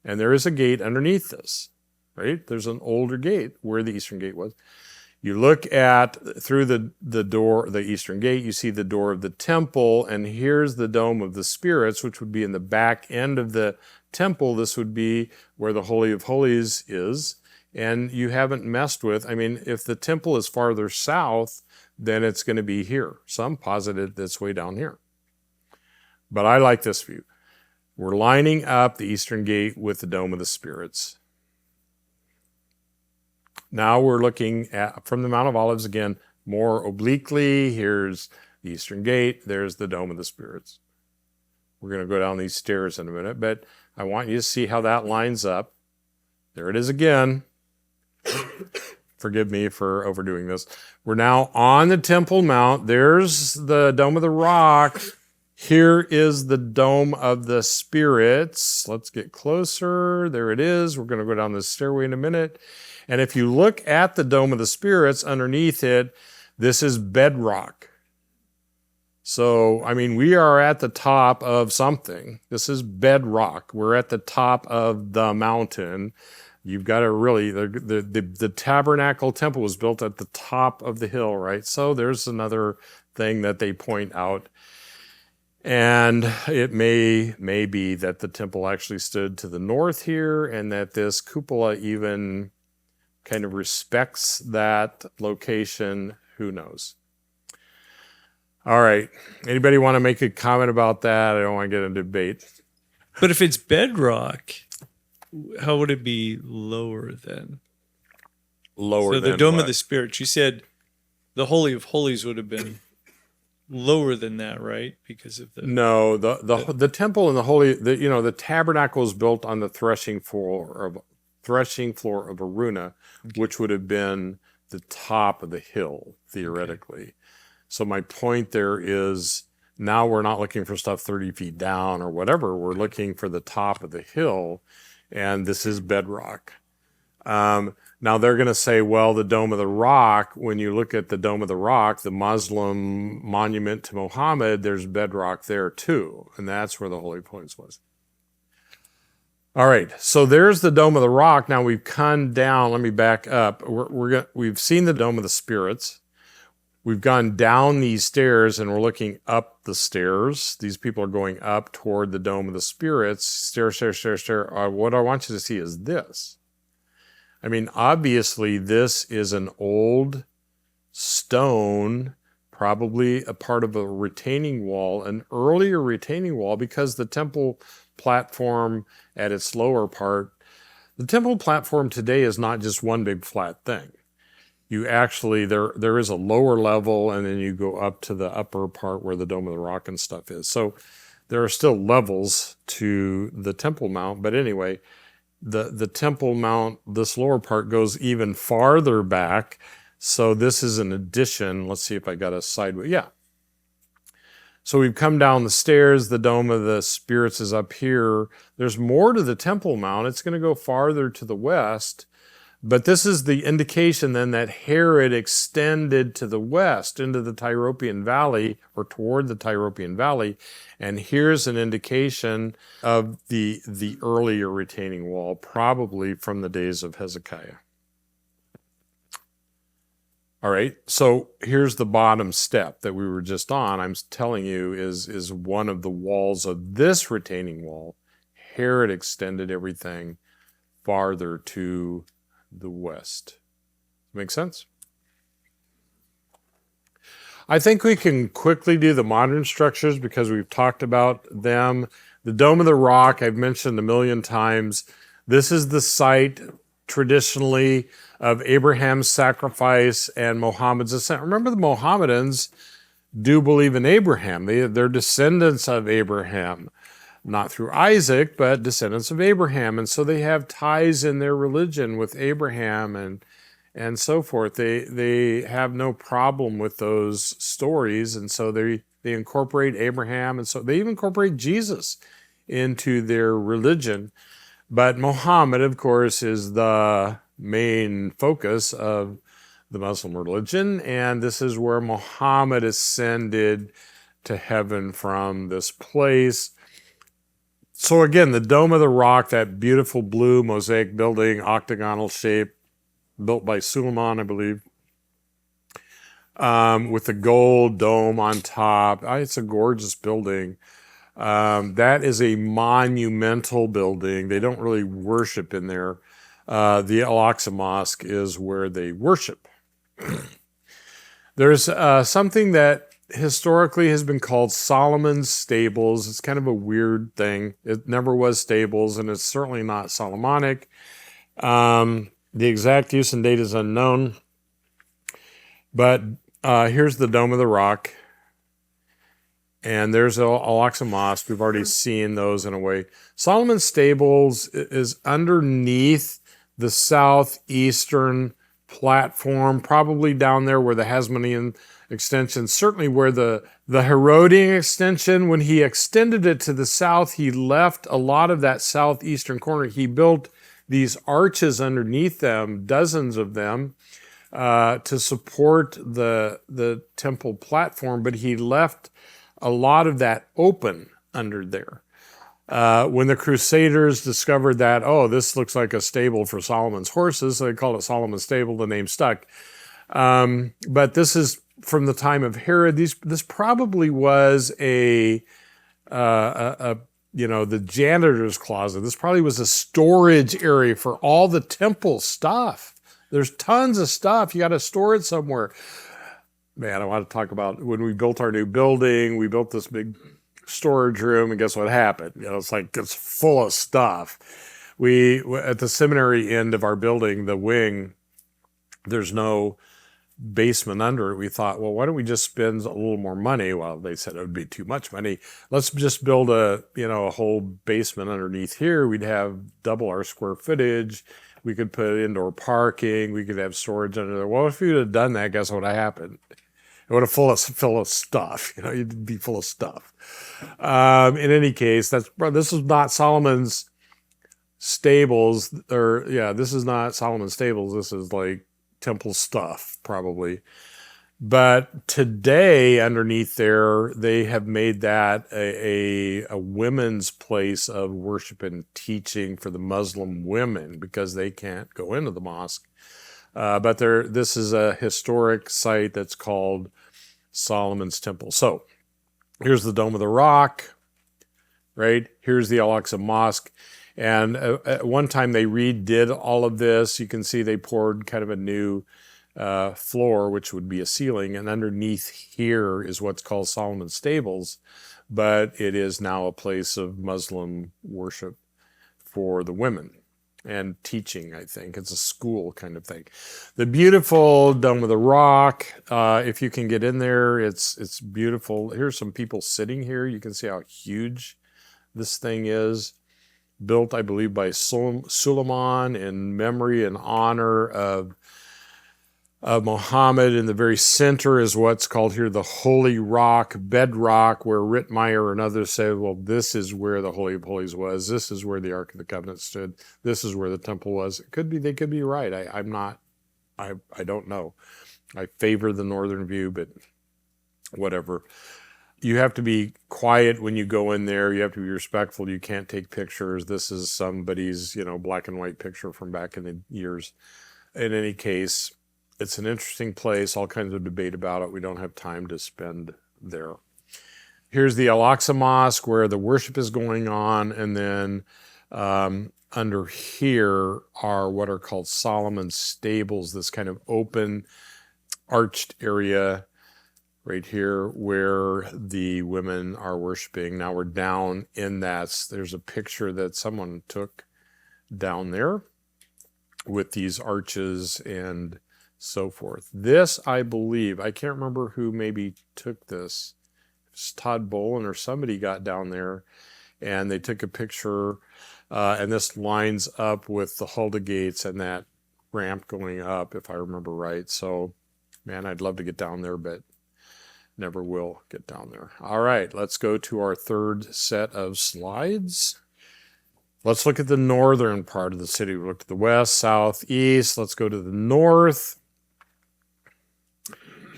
And there is a gate underneath this, right? There's an older gate where the Eastern Gate was. You look through the door, the Eastern Gate, you see the door of the temple, and here's the Dome of the Spirits, which would be in the back end of the temple. This would be where the Holy of Holies is, and you haven't messed with, if the temple is farther south, then it's going to be here. Some posited that's way down here. But I like this view. We're lining up the Eastern Gate with the Dome of the Spirits. Now we're looking at, from the Mount of Olives again, more obliquely. Here's the Eastern Gate. There's the Dome of the Spirits. We're going to go down these stairs in a minute, but I want you to see how that lines up. There it is again. Forgive me for overdoing this. We're now on the Temple Mount. There's the Dome of the Rock. Here is the Dome of the Spirits. Let's get closer. There it is. We're going to go down this stairway in a minute. And if you look at the Dome of the Spirits, underneath it, this is bedrock. So, we are at the top of something. This is bedrock. We're at the top of the mountain. You've got to really, the tabernacle temple was built at the top of the hill, right? So there's another thing that they point out. And it may be that the temple actually stood to the north here, and that this cupola even kind of respects that location. Who knows? All right. Anybody want to make a comment about that? I don't want to get into debate. But if it's bedrock, how would it be lower then? Lower than than the Dome what? of the Spirit. You said the Holy of Holies would have been lower than that, right? Because of the the temple and the holy, the tabernacle is built on the threshing floor of Aruna, okay, which would have been the top of the hill theoretically. Okay. So my point there is, now we're not looking for stuff 30 feet down or whatever. We're looking for the top of the hill, and this is bedrock. Now they're going to say, well, the Dome of the Rock, when you look at the Dome of the Rock, the Muslim monument to Muhammad, there's bedrock there too. And that's where the Holy Place was. All right, so there's the Dome of the Rock. Now we've come down. Let me back up. We've seen the Dome of the Spirits. We've gone down these stairs, and we're looking up the stairs. These people are going up toward the Dome of the Spirits. Stair. What I want you to see is this. Obviously, this is an old stone, probably a part of a retaining wall, an earlier retaining wall, because the temple platform at its lower part, the temple platform today is not just one big flat thing. You actually, there is a lower level, and then you go up to the upper part where the Dome of the Rock and stuff is. So there are still levels to the Temple Mount, but anyway, the Temple Mount, this lower part goes even farther back. So this is an addition. Let's see if I got a sideway. Yeah. So we've come down the stairs. The Dome of the Spirits is up here. There's more to the Temple Mount. It's going to go farther to the west. But this is the indication then that Herod extended to the west into the Tyropean Valley, or toward the Tyropean Valley. And here's an indication of the earlier retaining wall, probably from the days of Hezekiah. All right, so here's the bottom step that we were just on. I'm telling you is one of the walls of this retaining wall. Herod extended everything farther to the west. Make sense? I think we can quickly do the modern structures because we've talked about them. The Dome of the Rock, I've mentioned a million times. This is the site traditionally of Abraham's sacrifice and Muhammad's ascent. Remember, the Mohammedans do believe in Abraham. They're descendants of Abraham, not through Isaac, but descendants of Abraham. And so they have ties in their religion with Abraham and so forth. They have no problem with those stories, and so they incorporate Abraham, and so they even incorporate Jesus into their religion. But Muhammad, of course, is the main focus of the Muslim religion, and this is where Muhammad ascended to heaven from this place. So again, the Dome of the Rock, that beautiful blue mosaic building, octagonal shape, built by Suleiman, I believe, with the gold dome on top. It's a gorgeous building. That is a monumental building. They don't really worship in there. The Al-Aqsa Mosque is where they worship. There's something that historically has been called Solomon's Stables. It's kind of a weird thing. It never was stables, and it's certainly not Solomonic. The exact use and date is unknown. But here's the Dome of the Rock. And there's Al-Aqsa Mosque. We've already seen those in a way. Solomon's Stables is underneath the southeastern platform, probably down there where the Hasmonean extension, certainly where the Herodian extension, when he extended it to the south, he left a lot of that southeastern corner. He built these arches underneath them, dozens of them, to support the temple platform, but he left a lot of that open under there. When the Crusaders discovered that, oh, this looks like a stable for Solomon's horses, so they called it Solomon's Stable, the name stuck. But this is from the time of Herod. This probably was the janitor's closet. This probably was a storage area for all the temple stuff. There's tons of stuff. You got to store it somewhere. Man, I want to talk about when we built our new building. We built this big storage room, and guess what happened? It's full of stuff. At the seminary end of our building, the wing, there's no basement under it. We thought, well, why don't we just spend a little more money? Well, they said it would be too much money. Let's just build a whole basement underneath here. We'd have double our square footage. We could put indoor parking. We could have storage under there. Well, if we would have done that, guess what happened? It would have full of stuff. You'd be full of stuff. In any case, this is not Solomon's Stables, this is not Solomon's Stables. This is like temple stuff, probably. But today, underneath there, they have made that a women's place of worship and teaching for the Muslim women because they can't go into the mosque. But this is a historic site that's called Solomon's Temple. So here's the Dome of the Rock, right? Here's the Al-Aqsa Mosque. And at one time they redid all of this. You can see they poured kind of a new floor, which would be a ceiling. And underneath here is what's called Solomon's Stables. But it is now a place of Muslim worship for the women. And teaching, I think. It's a school kind of thing. The beautiful Dome of the Rock, if you can get in there, it's beautiful. Here's some people sitting here. You can see how huge this thing is. Built, I believe, by Suleiman in memory and honor of Muhammad. In the very center is what's called here the Holy Rock, bedrock, where Rittmeyer and others say, well, this is where the Holy of Holies was. This is where the Ark of the Covenant stood. This is where the temple was. They could be right. I don't know. I favor the northern view, but whatever. You have to be quiet when you go in there. You have to be respectful. You can't take pictures. This is somebody's, black and white picture from back in the years. In any case, it's an interesting place, all kinds of debate about it. We don't have time to spend there. Here's the Al-Aqsa Mosque where the worship is going on, and then under here are what are called Solomon's Stables, this kind of open, arched area right here where the women are worshiping. Now we're down in that. There's a picture that someone took down there with these arches and so forth. This, I believe, I can't remember who maybe took this. It's Todd Bolin or somebody got down there and they took a picture, and this lines up with the Hulda gates and that ramp going up, if I remember right. So, man, I'd love to get down there, but never will get down there. All right, let's go to our third set of slides. Let's look at the northern part of the city. We looked at the west, south, east. Let's go to the north.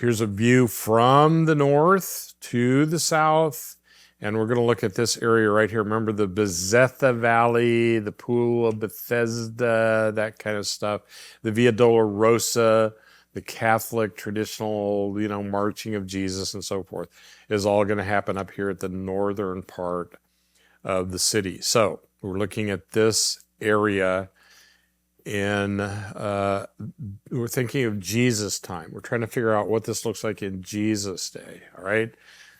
Here's a view from the north to the south. And we're going to look at this area right here. Remember the Bezetha Valley, the Pool of Bethesda, that kind of stuff. The Via Dolorosa, the Catholic traditional, marching of Jesus and so forth is all going to happen up here at the northern part of the city. So we're looking at this area in, we're thinking of Jesus' time. We're trying to figure out what this looks like in Jesus' day, all right?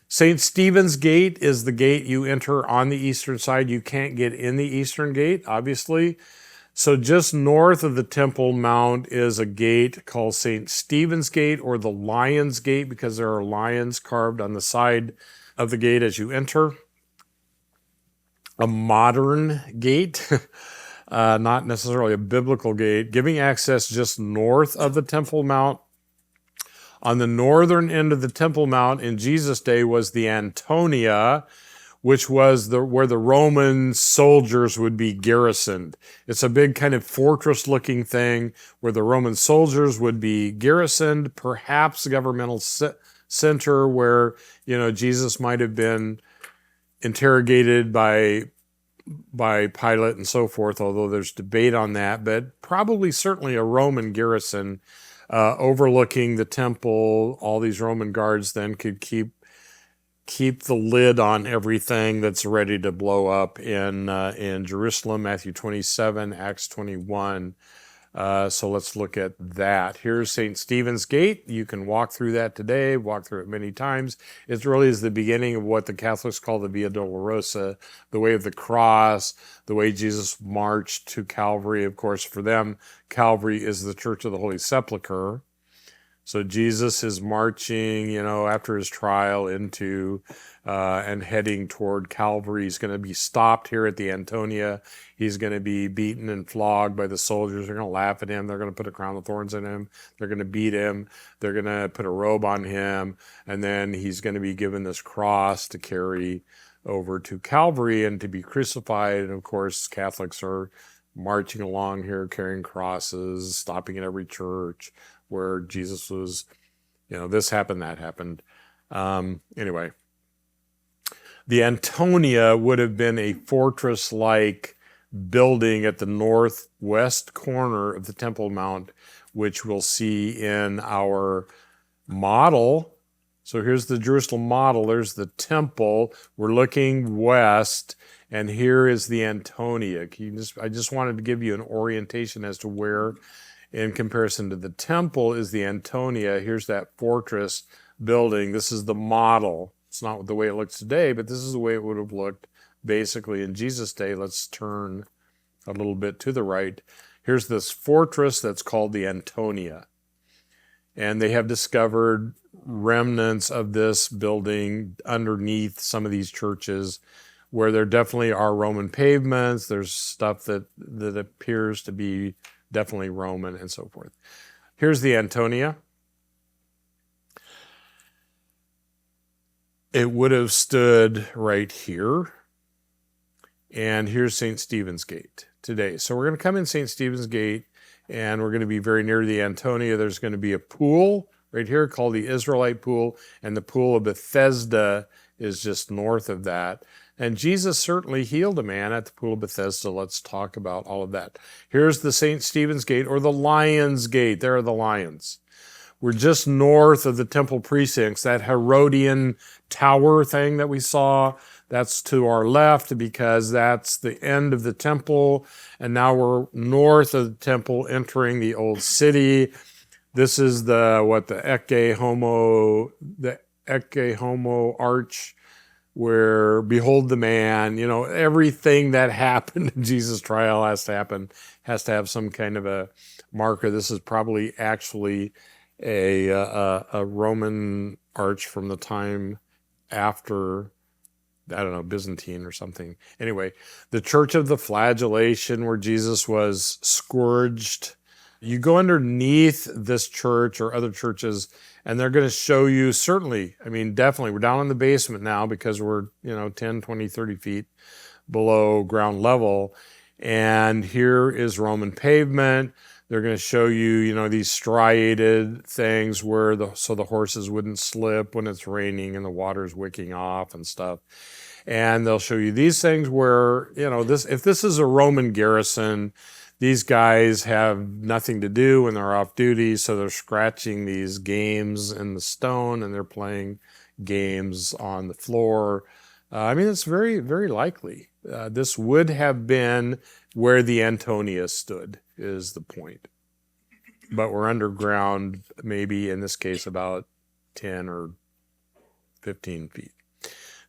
St. Stephen's Gate is the gate you enter on the eastern side. You can't get in the eastern gate, obviously. So just north of the Temple Mount is a gate called St. Stephen's Gate or the Lion's Gate because there are lions carved on the side of the gate as you enter. A modern gate, not necessarily a biblical gate, giving access just north of the Temple Mount. On the northern end of the Temple Mount in Jesus' day was the Antonia, which was where the Roman soldiers would be garrisoned. It's a big kind of fortress-looking thing where the Roman soldiers would be garrisoned, perhaps a governmental center where, Jesus might have been interrogated by Pilate and so forth, although there's debate on that, but probably certainly a Roman garrison overlooking the temple. All these Roman guards then could keep the lid on everything that's ready to blow up in Jerusalem, Matthew 27, Acts 21. So let's look at that. Here's St. Stephen's Gate. You can walk through that today, walk through it many times. It really is the beginning of what the Catholics call the Via Dolorosa, the way of the cross, the way Jesus marched to Calvary. Of course, for them, Calvary is the Church of the Holy Sepulchre. So Jesus is marching, after his trial into and heading toward Calvary. He's going to be stopped here at the Antonia. He's going to be beaten and flogged by the soldiers. They're going to laugh at him. They're going to put a crown of thorns on him. They're going to beat him. They're going to put a robe on him. And then he's going to be given this cross to carry over to Calvary and to be crucified. And of course, Catholics are marching along here, carrying crosses, stopping at every church where Jesus was, this happened, that happened. Anyway, the Antonia would have been a fortress-like building at the northwest corner of the Temple Mount, which we'll see in our model. So here's the Jerusalem model. There's the temple. We're looking west, and here is the Antonia. I just wanted to give you an orientation as to where, in comparison to the temple, is the Antonia. Here's that fortress building. This is the model. It's not the way it looks today, but this is the way it would have looked basically in Jesus' day. Let's turn a little bit to the right. Here's this fortress that's called the Antonia. And they have discovered remnants of this building underneath some of these churches where there definitely are Roman pavements. There's stuff that appears to be definitely Roman and so forth. Here's the Antonia. It would have stood right here. And here's St. Stephen's Gate today. So we're going to come in St. Stephen's Gate, and we're going to be very near the Antonia. There's going to be a pool right here called the Israelite Pool, and the Pool of Bethesda is just north of that. And Jesus certainly healed a man at the Pool of Bethesda. Let's talk about all of that. Here's the St. Stephen's Gate, or the Lion's Gate. There are the lions. We're just north of the temple precincts. That Herodian tower thing that we saw, that's to our left because that's the end of the temple. And now we're north of the temple entering the old city. This is the Ecce Homo arch, where behold the man, everything that happened in Jesus' trial has to have some kind of a marker. This is probably actually a Roman arch from the time after, I don't know, Byzantine or something. Anyway, the Church of the Flagellation, where Jesus was scourged. You go underneath this church or other churches, and they're going to show you, definitely, we're down in the basement now because we're, 10, 20, 30 feet below ground level. And here is Roman pavement. They're going to show you, these striated things where so the horses wouldn't slip when it's raining and the water's wicking off and stuff. And they'll show you these things where, if this is a Roman garrison, these guys have nothing to do when they're off duty, so they're scratching these games in the stone and they're playing games on the floor. It's very, very likely. This would have been where the Antonia stood, is the point. But we're underground, maybe in this case about 10 or 15 feet.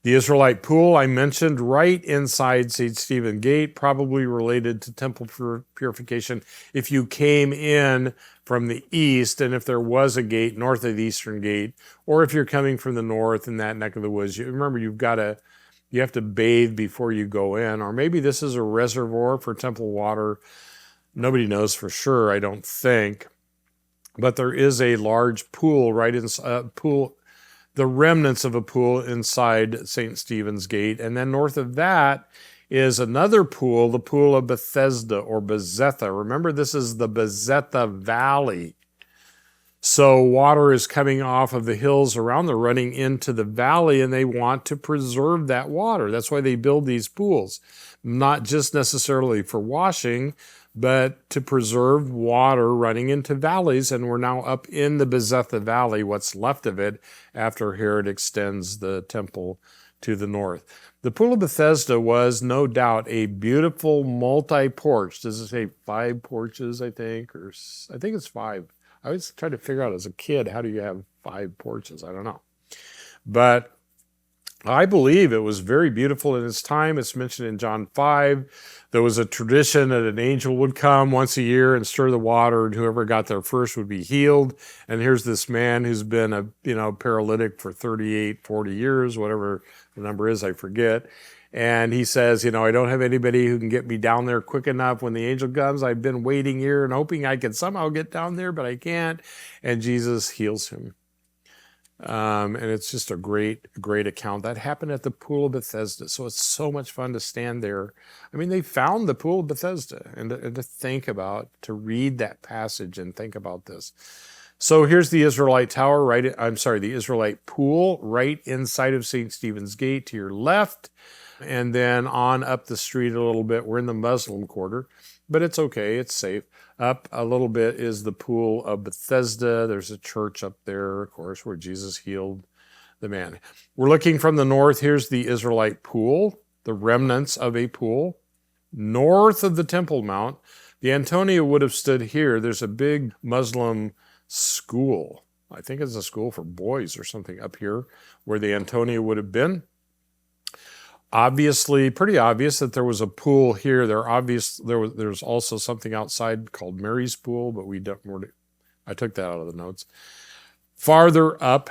The Israelite pool I mentioned right inside St. Stephen Gate, probably related to temple purification. If you came in from the east, and if there was a gate north of the eastern gate, or if you're coming from the north in that neck of the woods, remember you have to bathe before you go in, or maybe this is a reservoir for temple water. Nobody knows for sure, I don't think. But there is a large pool right inside, the remnants of a pool inside St. Stephen's Gate. And then north of that is another pool, the pool of Bethesda or Bezetha. Remember, this is the Bezetha Valley. So water is coming off of the hills around, they're running into the valley, and they want to preserve that water. That's why they build these pools, not just necessarily for washing, but to preserve water running into valleys. And we're now up in the Bezetha Valley, what's left of it, after Herod extends the temple to the north. The Pool of Bethesda was no doubt a beautiful multi-porch. Does it say 5 porches, I think? Or I think it's 5. I always tried to figure out as a kid, how do you have 5 porches? I don't know. But I believe it was very beautiful in its time. It's mentioned in John 5. There was a tradition that an angel would come once a year and stir the water, and whoever got there first would be healed. And here's this man who's been a paralytic for 38, 40 years, whatever the number is, I forget. And he says, I don't have anybody who can get me down there quick enough when the angel comes. I've been waiting here and hoping I could somehow get down there, but I can't. And Jesus heals him. And it's just a great account. That happened at the Pool of Bethesda. So it's so much fun to stand there. They found the Pool of Bethesda and to think about, to read that passage and think about this. So here's the Israelite tower, the Israelite pool right inside of St. Stephen's Gate to your left. And then on up the street a little bit, we're in the Muslim quarter, but it's okay, it's safe. Up a little bit is the Pool of Bethesda. There's a church up there, of course, where Jesus healed the man. We're looking from the north. Here's the Israelite pool, the remnants of a pool. North of the Temple Mount, the Antonia would have stood here. There's a big Muslim school. I think it's a school for boys or something up here where the Antonia would have been. Obviously, pretty obvious that there was a pool here. There's also something outside called Mary's Pool, but I took that out of the notes. Farther up,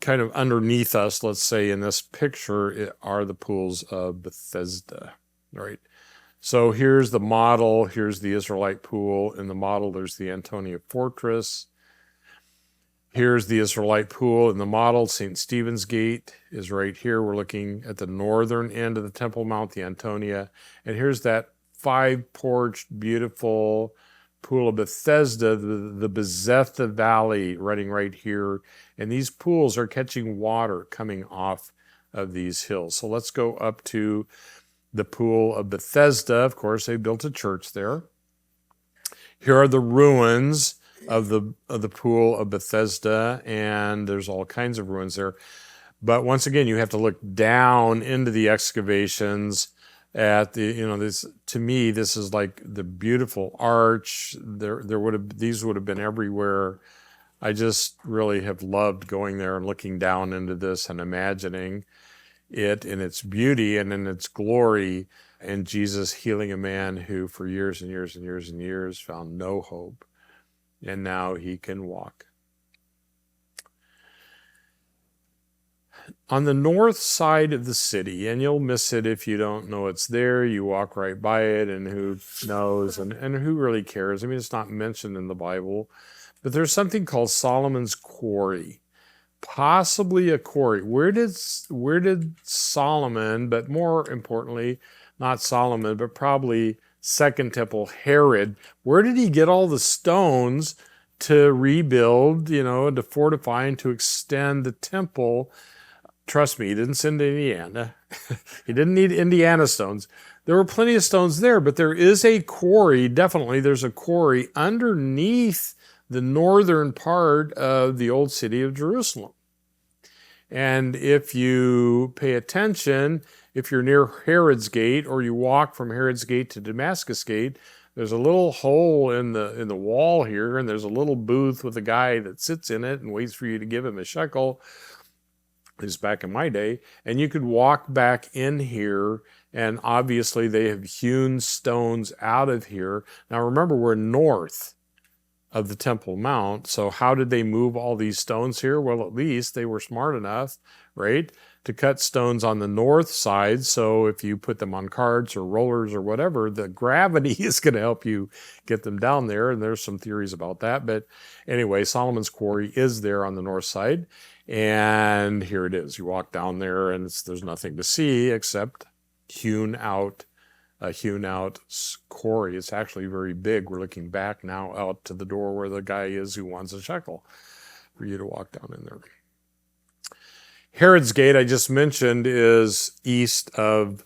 kind of underneath us, let's say in this picture, are the pools of Bethesda, right? So here's the model. Here's the Israelite pool. In the model, there's the Antonia Fortress. Here's the Israelite pool in the model. St. Stephen's Gate is right here. We're looking at the northern end of the Temple Mount, the Antonia. And here's that 5-porched, beautiful Pool of Bethesda, the Bezetha Valley running right here. And these pools are catching water coming off of these hills. So let's go up to the Pool of Bethesda. Of course, they built a church there. Here are the ruins. of the pool of Bethesda, and there's all kinds of ruins there. But once again, you have to look down into the excavations at this. To me, this is like the beautiful arch. These would have been everywhere. I just really have loved going there and looking down into this and imagining it in its beauty and in its glory, and Jesus healing a man who for years and years and years and years found no hope, and now he can walk. On the north side of the city, and you'll miss it if you don't know it's there, you walk right by it, and who knows, and who really cares? I mean, it's not mentioned in the Bible, but there's something called Solomon's Quarry. Possibly a quarry. Where did Solomon, but more importantly, not Solomon, but probably Second Temple Herod, where did he get all the stones to rebuild, to fortify and to extend the temple? Trust me, he didn't send to Indiana. He didn't need Indiana stones. There were plenty of stones there, but there is a quarry, definitely there's a quarry underneath the northern part of the old city of Jerusalem. And if you pay attention, if you're near Herod's Gate or you walk from Herod's Gate to Damascus Gate, there's a little hole in the wall here, and there's a little booth with a guy that sits in it and waits for you to give him a shekel. This is back in my day. And you could walk back in here, and obviously they have hewn stones out of here. Now remember, we're north of the Temple Mount. So how did they move all these stones here? Well, at least they were smart enough, right, to cut stones on the north side. So if you put them on carts or rollers or whatever, the gravity is going to help you get them down there. And there's some theories about that. But anyway, Solomon's Quarry is there on the north side. And here it is. You walk down there and there's nothing to see except hewn out quarry. It's actually very big. We're looking back now out to the door where the guy is who wants a shekel for you to walk down in there. Herod's Gate, I just mentioned, is east of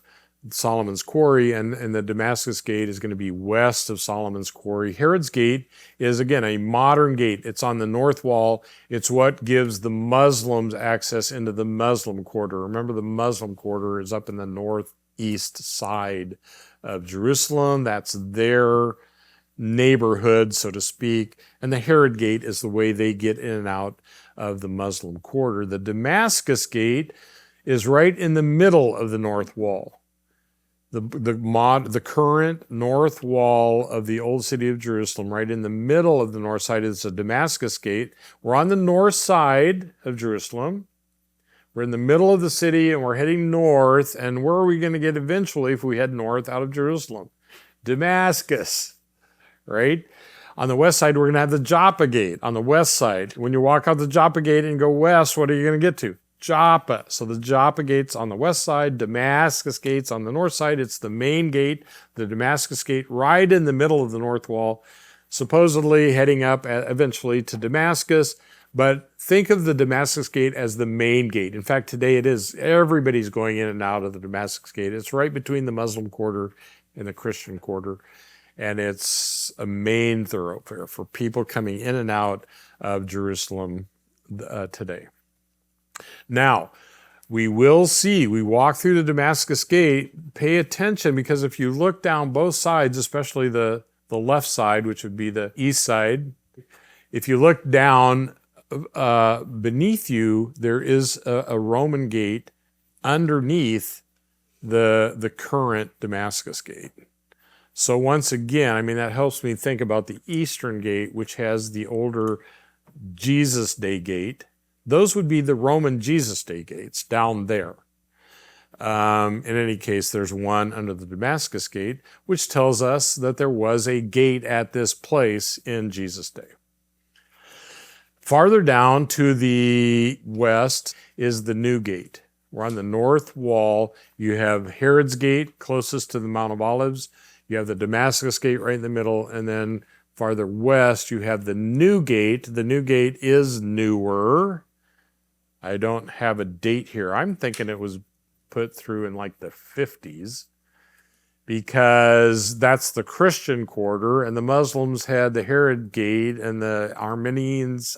Solomon's Quarry, and the Damascus Gate is going to be west of Solomon's Quarry. Herod's Gate is, again, a modern gate. It's on the north wall. It's what gives the Muslims access into the Muslim quarter. Remember, the Muslim quarter is up in the northeast side of Jerusalem. That's their neighborhood, so to speak. And the Herod Gate is the way they get in and out of the Muslim quarter. The Damascus Gate is right in the middle of the north wall. The current north wall of the old city of Jerusalem, right in the middle of the north side, is the Damascus Gate. We're on the north side of Jerusalem. We're in the middle of the city and we're heading north. And where are we going to get eventually if we head north out of Jerusalem? Damascus, right? On the west side, we're going to have the Joppa Gate on the west side. When you walk out the Joppa Gate and go west, what are you going to get to? Joppa. So the Joppa Gate's on the west side, Damascus Gate's on the north side. It's the main gate, the Damascus Gate, right in the middle of the north wall, supposedly heading up eventually to Damascus. But think of the Damascus Gate as the main gate. In fact, today it is. Everybody's going in and out of the Damascus Gate. It's right between the Muslim quarter and the Christian quarter. And it's a main thoroughfare for people coming in and out of Jerusalem today. Now, we will see, we walk through the Damascus Gate, pay attention, because if you look down both sides, especially the left side, which would be the east side, if you look down beneath you, there is a Roman gate underneath the current Damascus Gate. So once again, I mean, that helps me think about the Eastern Gate, which has the older Jesus Day Gate. Those would be the Roman Jesus Day gates down there. In any case, there's one under the Damascus Gate, which tells us that there was a gate at this place in Jesus' day. Farther down to the west is the New Gate. We're on the north wall. You have Herod's Gate closest to the Mount of Olives. You have the Damascus Gate right in the middle, and then farther west, you have the New Gate. The New Gate is newer. I don't have a date here. I'm thinking it was put through in like the 50s, because that's the Christian quarter, and the Muslims had the Herod Gate, and the Armenians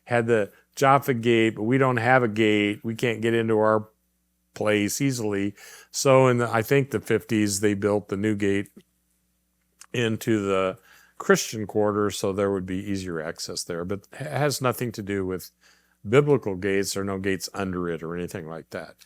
had the Jaffa Gate, but we don't have a gate. We can't get into our place easily. So I think the 50s, they built the new gate into the Christian quarter, so there would be easier access there. But it has nothing to do with biblical gates. There are no gates under it or anything like that.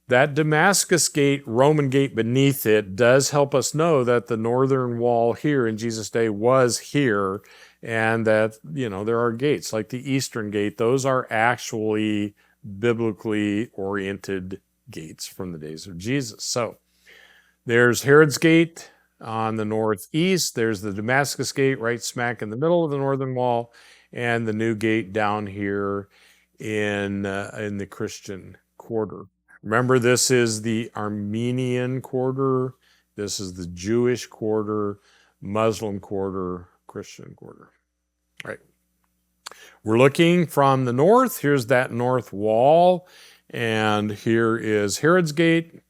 That Damascus gate, Roman gate beneath it, does help us know that the northern wall here in Jesus' day was here, and that, there are gates like the eastern gate. Those are actually biblically oriented gates from the days of Jesus. So there's Herod's gate on the northeast. There's the Damascus gate right smack in the middle of the northern wall, and the new gate down here in the Christian quarter. Remember, this is the Armenian quarter, this is the Jewish quarter, Muslim quarter, Christian quarter. All right. We're looking from the north. Here's that north wall, and here is Herod's gate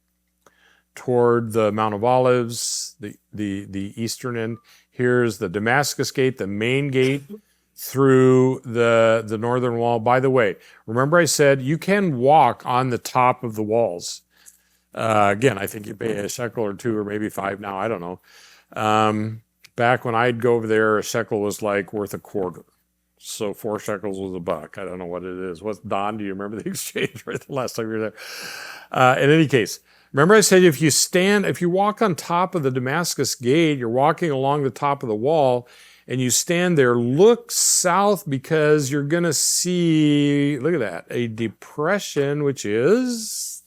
toward the Mount of Olives, the eastern end. Here's the Damascus gate, the main gate through the northern wall. By the way, remember I said you can walk on the top of the walls. Again, I think you pay a shekel or two or maybe 5 now. I don't know. Back when I'd go over there, a shekel was like worth a quarter. So 4 shekels was $1. I don't know what it is. What's Don? Do you remember the exchange rate the last time you were there? In any case, remember I said if you walk on top of the Damascus gate, you're walking along the top of the wall, and you stand there, look south, because you're going to see, look at that, a depression, which is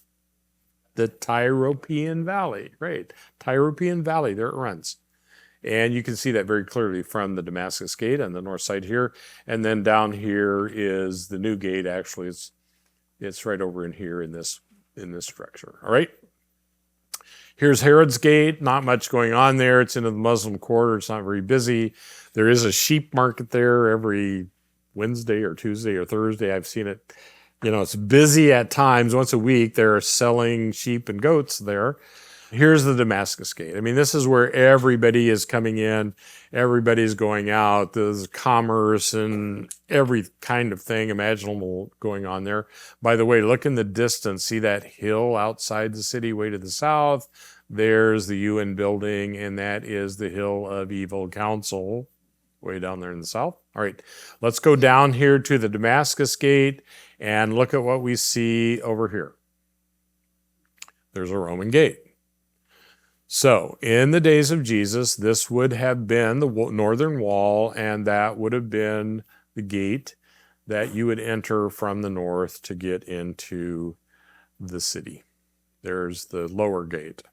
the Tyropean Valley, right? Tyropean Valley, there it runs. And you can see that very clearly from the Damascus gate on the north side here. And then down here is the new gate. Actually, it's right over in here in this structure. All right. Here's Herod's gate. Not much going on there. It's into the Muslim quarter. It's not very busy. There is a sheep market there every Wednesday or Tuesday or Thursday. I've seen it. It's busy at times. Once a week, they're selling sheep and goats there. Here's the Damascus gate. I mean, this is where everybody is coming in. Everybody's going out. There's commerce and every kind of thing imaginable going on there. By the way, look in the distance. See that hill outside the city way to the south? There's the UN building, and that is the hill of evil Counsel way down there in the south. All right, let's go down here to the Damascus gate and look at what we see over here. There's a Roman gate. So, in the days of Jesus, this would have been the northern wall, and that would have been the gate that you would enter from the north to get into the city. There's the lower gate.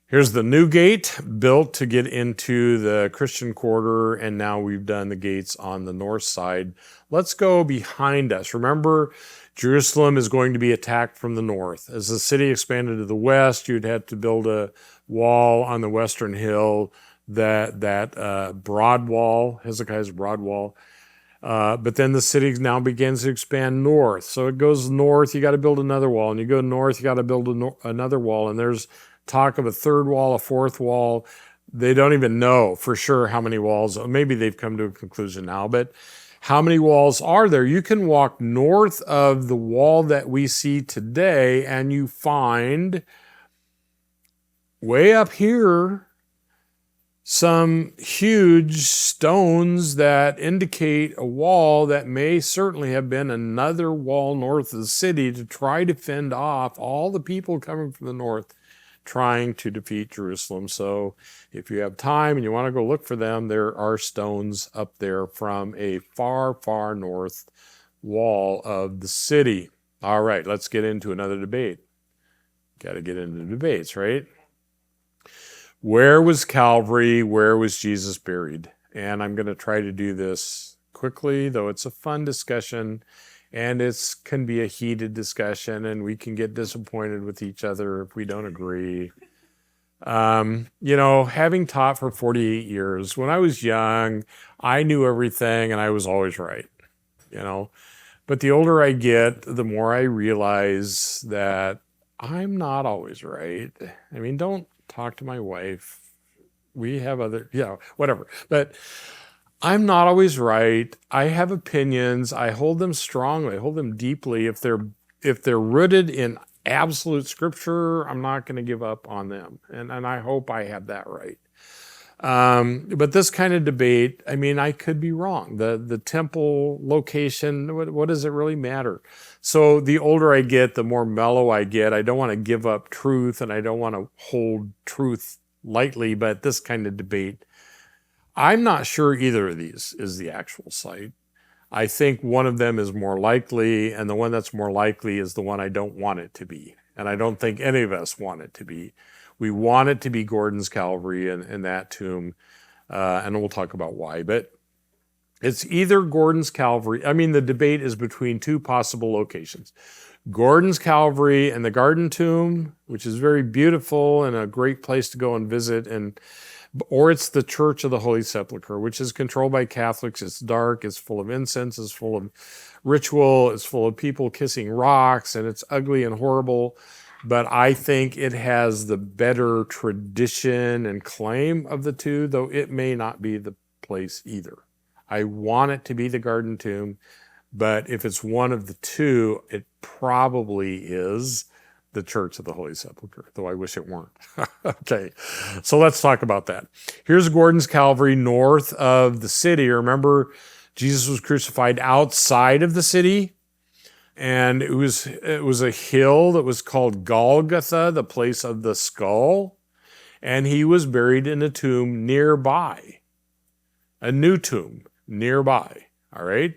Here's the new gate built to get into the Christian quarter, and now we've done the gates on the north side. Let's go behind us. Remember, Jerusalem is going to be attacked from the north. As the city expanded to the west, you'd have to build a wall on the western hill, that broad wall, Hezekiah's broad wall. But then the city now begins to expand north. So it goes north, you got to build another wall. And you go north, you got to build another wall. And there's talk of a third wall, a fourth wall. They don't even know for sure how many walls. Maybe they've come to a conclusion now, but how many walls are there? You can walk north of the wall that we see today, and you find way up here some huge stones that indicate a wall that may certainly have been another wall north of the city to try to fend off all the people coming from the north trying to defeat Jerusalem. So if you have time and you want to go look for them, there are stones up there from a far, far north wall of the city. All right, let's get into another debate. Got to get into debates, right? Where was Calvary? Where was Jesus buried? And I'm going to try to do this quickly, though it's a fun discussion. And it can be a heated discussion, and we can get disappointed with each other if we don't agree. Having taught for 48 years, when I was young, I knew everything, and I was always right, But the older I get, the more I realize that I'm not always right. I mean, don't talk to my wife. We have other, whatever. But I'm not always right. I have opinions. I hold them strongly. I hold them deeply. If they're rooted in absolute scripture, I'm not going to give up on them. And I hope I have that right. But this kind of debate, I mean, I could be wrong. The temple location, what does it really matter? So the older I get, the more mellow I get. I don't want to give up truth, and I don't want to hold truth lightly, but this kind of debate, I'm not sure either of these is the actual site. I think one of them is more likely, and the one that's more likely is the one I don't want it to be. And I don't think any of us want it to be. We want it to be Gordon's Calvary and that tomb, and we'll talk about why. But it's either Gordon's Calvary. I mean, the debate is between two possible locations. Gordon's Calvary and the Garden Tomb, which is very beautiful and a great place to go and visit, or it's the Church of the Holy Sepulchre, which is controlled by Catholics. It's dark, it's full of incense, it's full of ritual, it's full of people kissing rocks, and it's ugly and horrible. But I think it has the better tradition and claim of the two, though it may not be the place either. I want it to be the Garden Tomb, but if it's one of the two, it probably is the Church of the Holy Sepulchre, though I wish it weren't. Okay, so let's talk about that. Here's Gordon's Calvary north of the city. Remember, Jesus was crucified outside of the city, and it was a hill that was called Golgotha, the place of the skull, and he was buried in a tomb nearby, a new tomb nearby, all right?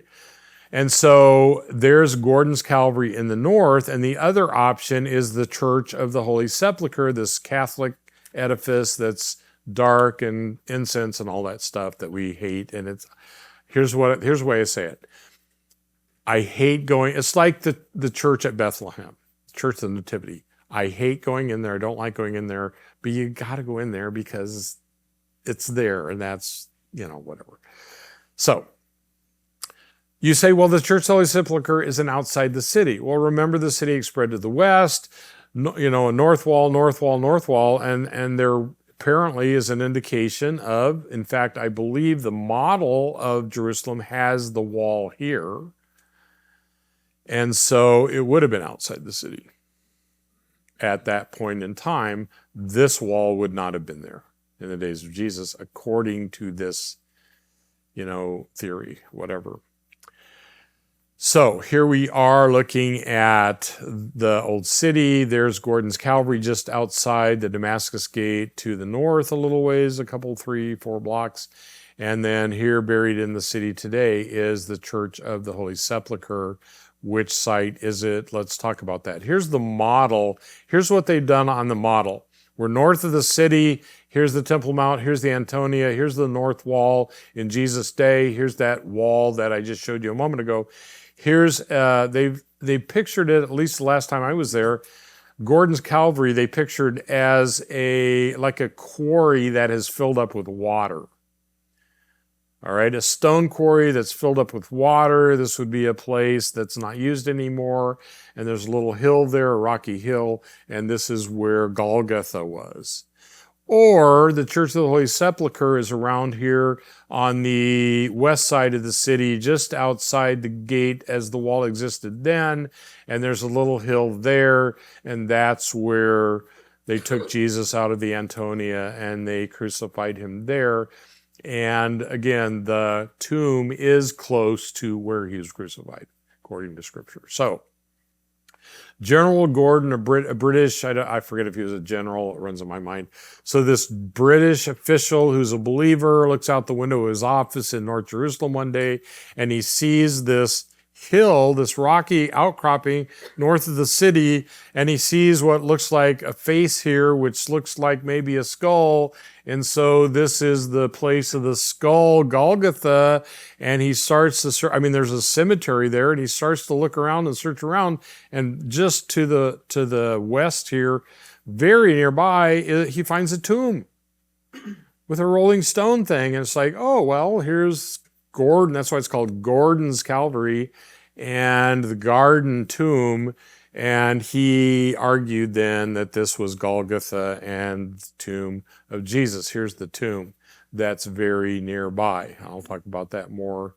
And so there's Gordon's Calvary in the north, and the other option is the Church of the Holy Sepulchre, this Catholic edifice that's dark and incense and all that stuff that we hate. And here's the way I say it. I hate going, it's like the church at Bethlehem, Church of the Nativity. I hate going in there. I don't like going in there, but you got to go in there because it's there, and that's, whatever. So you say, well, the Church of the Holy Sepulchre isn't outside the city. Well, remember, the city spread to the west, a north wall, and there apparently is an indication of, in fact, I believe the model of Jerusalem has the wall here. And so it would have been outside the city. At that point in time, this wall would not have been there in the days of Jesus, according to this, theory, whatever. So here we are looking at the old city. There's Gordon's Calvary just outside the Damascus Gate to the north a little ways, a couple, 3-4 blocks. And then here, buried in the city today, is the Church of the Holy Sepulchre. Which site is it? Let's talk about that. Here's the model. Here's what they've done on the model. We're north of the city. Here's the Temple Mount. Here's the Antonia. Here's the north wall in Jesus' day. Here's that wall that I just showed you a moment ago. Here's, they pictured it, at least the last time I was there, Gordon's Calvary, they pictured as like a quarry that has filled up with water. All right, a stone quarry that's filled up with water. This would be a place that's not used anymore. And there's a little hill there, a rocky hill, and this is where Golgotha was. Or the Church of the Holy Sepulchre is around here on the west side of the city, just outside the gate as the wall existed then. And there's a little hill there, and that's where they took Jesus out of the Antonia and they crucified him there. And again, the tomb is close to where he was crucified, according to Scripture. So, General Gordon, a British, I forget if he was a general, it runs in my mind. So this British official who's a believer looks out the window of his office in North Jerusalem one day, and he sees this hill, this rocky outcropping north of the city, and he sees what looks like a face here, which looks like maybe a skull. And so this is the place of the skull, Golgotha, and he starts to, there's a cemetery there, and he starts to look around and search around, and just to the west here, very nearby, he finds a tomb with a rolling stone thing, and it's like, oh, well, here's Gordon, that's why it's called Gordon's Calvary, and the Garden Tomb, And he argued then that this was Golgotha and the tomb of Jesus. Here's the tomb that's very nearby. I'll talk about that more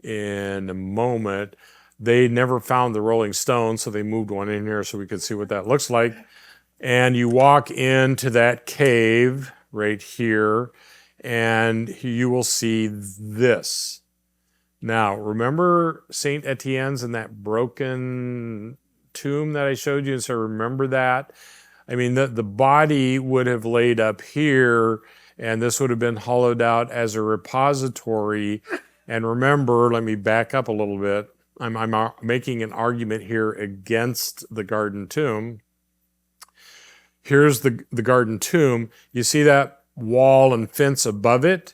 in a moment. They never found the Rolling Stone, so they moved one in here so we could see what that looks like. And you walk into that cave right here, and you will see this. Now, remember St. Etienne's and that broken tomb that I showed you? And so remember that? I mean, the body would have laid up here, and this would have been hollowed out as a repository. And remember, let me back up a little bit. I'm making an argument here against the garden tomb. Here's the garden tomb. You see that wall and fence above it?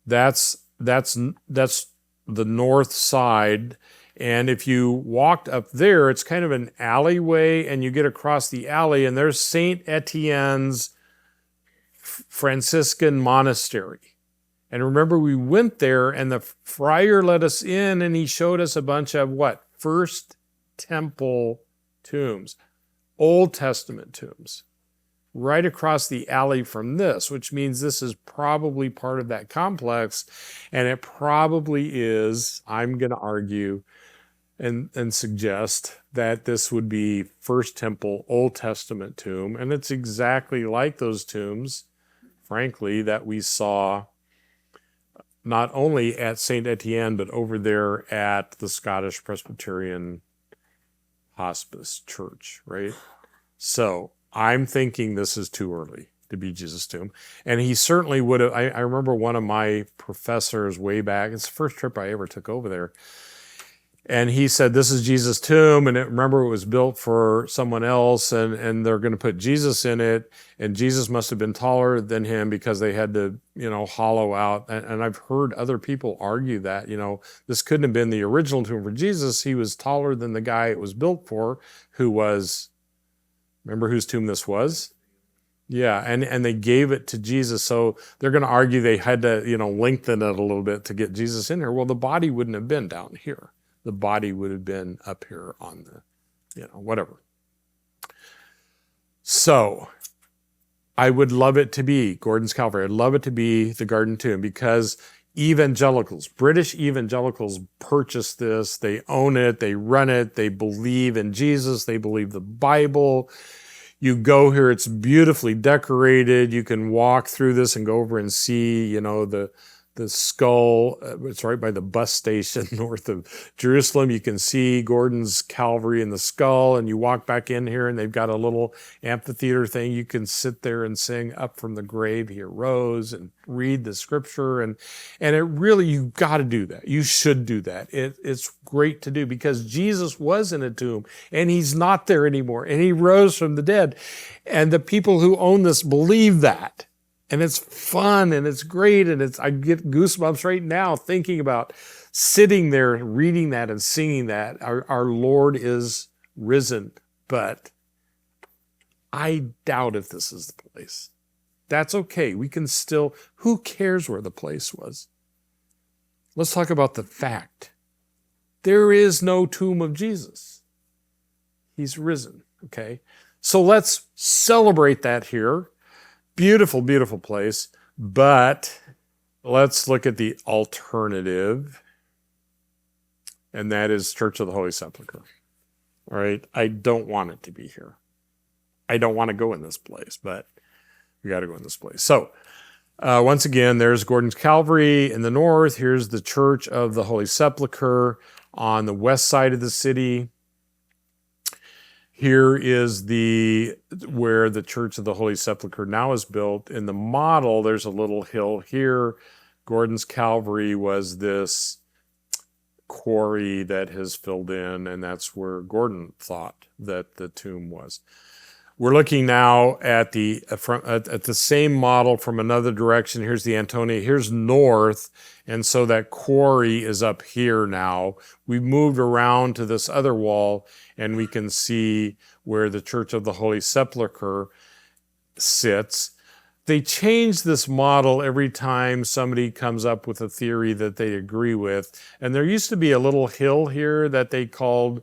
That's the north side. And if you walked up there, it's kind of an alleyway, and you get across the alley, and there's St. Etienne's Franciscan monastery. And remember, we went there, and the friar let us in, and he showed us a bunch of what? First temple tombs, Old Testament tombs, right across the alley from this, which means this is probably part of that complex, and it probably is, I'm going to argue and suggest that this would be First Temple Old Testament tomb, and it's exactly like those tombs, frankly, that we saw not only at St. Etienne, but over there at the Scottish Presbyterian Hospice Church, right? So I'm thinking this is too early to be Jesus' tomb. And he certainly would have, I remember one of my professors way back, it's the first trip I ever took over there, and he said, this is Jesus' tomb, and remember it was built for someone else, and they're going to put Jesus in it, and Jesus must have been taller than him because they had to, hollow out. And I've heard other people argue that, this couldn't have been the original tomb for Jesus. He was taller than the guy it was built for, who was, remember whose tomb this was? Yeah, and they gave it to Jesus, so they're going to argue they had to, lengthen it a little bit to get Jesus in here. Well, the body wouldn't have been down here. The body would have been up here on the, whatever. So I would love it to be Gordon's Calvary. I'd love it to be the Garden Tomb, because evangelicals, British evangelicals, purchase this. They own it. They run it. They believe in Jesus. They believe the Bible. You go here, it's beautifully decorated. You can walk through this and go over and see, the skull. It's right by the bus station north of Jerusalem. You can see Gordon's Calvary and the skull, and you walk back in here, and they've got a little amphitheater thing. You can sit there and sing "Up from the Grave He Arose" and read the scripture. And it really, you've got to do that. You should do that. It's great to do, because Jesus was in a tomb, and he's not there anymore, and he rose from the dead. And the people who own this believe that. And it's fun, and it's great, and I get goosebumps right now thinking about sitting there, reading that, and singing that. Our Lord is risen, but I doubt if this is the place. That's okay. We can still, who cares where the place was? Let's talk about the fact. There is no tomb of Jesus. He's risen, okay? So let's celebrate that here. Beautiful, beautiful place, but let's look at the alternative, and that is Church of the Holy Sepulchre. All right, I don't want it to be here. I don't want to go in this place, but we got to go in this place. So once again, there's Gordon's Calvary in the north. Here's the Church of the Holy Sepulchre on the west side of the city. Here is where the Church of the Holy Sepulchre now is built. In the model, there's a little hill here. Gordon's Calvary was this quarry that has filled in, and that's where Gordon thought that the tomb was. We're looking now at the same model from another direction. Here's the Antonia. Here's north, and so that quarry is up here now. We've moved around to this other wall, and we can see where the Church of the Holy Sepulchre sits. They change this model every time somebody comes up with a theory that they agree with. And there used to be a little hill here that they called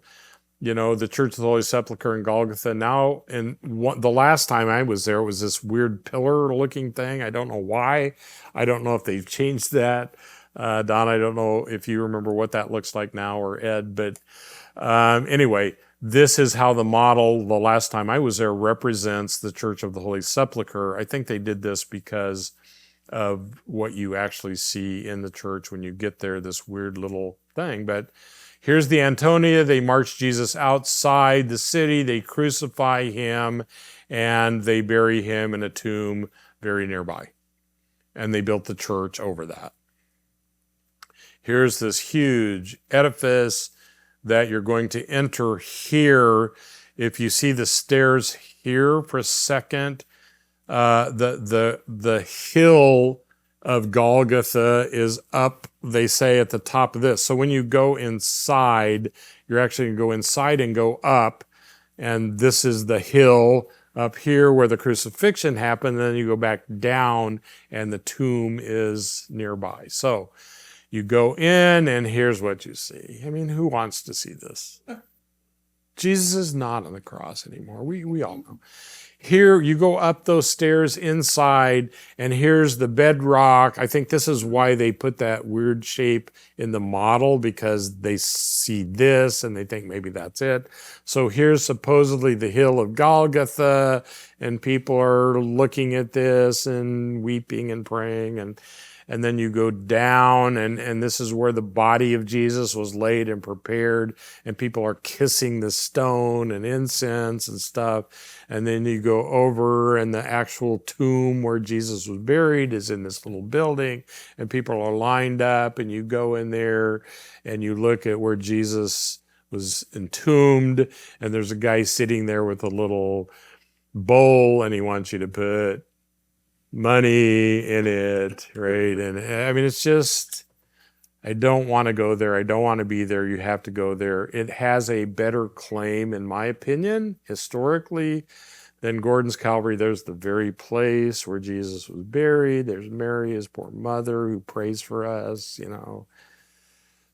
the Church of the Holy Sepulchre in Golgotha. Now, and the last time I was there, it was this weird pillar-looking thing. I don't know why. I don't know if they've changed that. Don, I don't know if you remember what that looks like now, or Ed, but anyway, this is how the model, the last time I was there, represents the Church of the Holy Sepulchre. I think they did this because of what you actually see in the church when you get there, this weird little thing. But here's the Antonia. They march Jesus outside the city. They crucify him, and they bury him in a tomb very nearby. And they built the church over that. Here's this huge edifice that you're going to enter here. If you see the stairs here for a second, the hill of Golgotha is up, they say, at the top of this. So when you go inside, you're actually going to go inside and go up, and this is the hill up here where the crucifixion happened. Then you go back down, and the tomb is nearby. So you go in, and here's what you see. I mean, who wants to see this? Jesus is not on the cross anymore. We all know. Here, you go up those stairs inside, and here's the bedrock. I think this is why they put that weird shape in the model, because they see this and they think maybe that's it. So here's supposedly the hill of Golgotha, and people are looking at this and weeping and praying, and then you go down, and this is where the body of Jesus was laid and prepared, and people are kissing the stone and incense and stuff. And then you go over, and the actual tomb where Jesus was buried is in this little building, and people are lined up, and you go in there, and you look at where Jesus was entombed, and there's a guy sitting there with a little bowl, and he wants you to put money in it, right? And I mean, it's just, I don't want to go there. I don't want to be there. You have to go there. It has a better claim, in my opinion, historically, than Gordon's Calvary. There's the very place where Jesus was buried. There's Mary, his poor mother, who prays for us,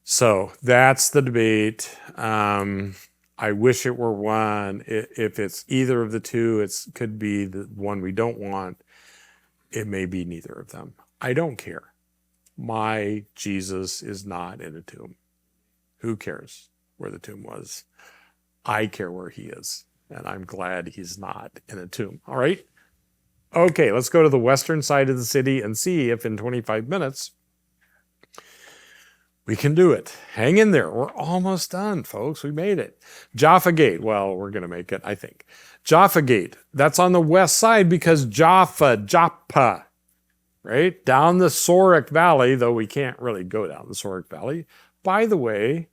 So that's the debate. I wish it were one. If it's either of the two, it could be the one we don't want. It may be neither of them. I don't care. My Jesus is not in a tomb. Who cares where the tomb was? I care where he is, and I'm glad he's not in a tomb. All right? Okay, let's go to the western side of the city and see if in 25 minutes we can do it. Hang in there. We're almost done, folks. We made it. Jaffa Gate. Well, we're going to make it, I think. Jaffa Gate. That's on the west side because Joppa, right? Down the Sorek Valley, though we can't really go down the Sorek Valley. By the way,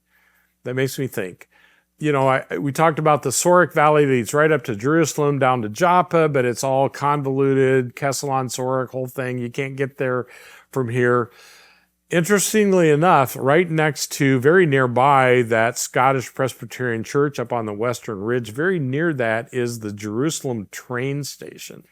that makes me think. We talked about the Sorek Valley leads right up to Jerusalem, down to Joppa, but it's all convoluted, Kesselon, Sorek, whole thing. You can't get there from here. Interestingly enough, right next to, very nearby, that Scottish Presbyterian Church up on the Western Ridge, very near that is the Jerusalem train station.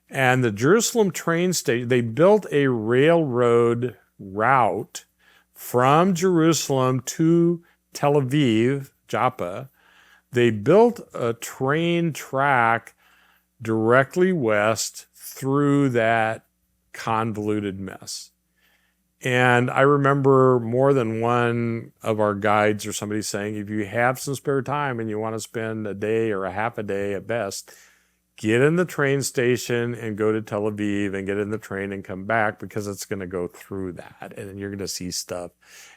And the Jerusalem train station, they built a railroad route from Jerusalem to Tel Aviv, Joppa. They built a train track directly west through that convoluted mess. And I remember more than one of our guides or somebody saying, if you have some spare time and you want to spend a day or a half a day at best, get in the train station and go to Tel Aviv and get in the train and come back, because it's going to go through that and you're going to see stuff.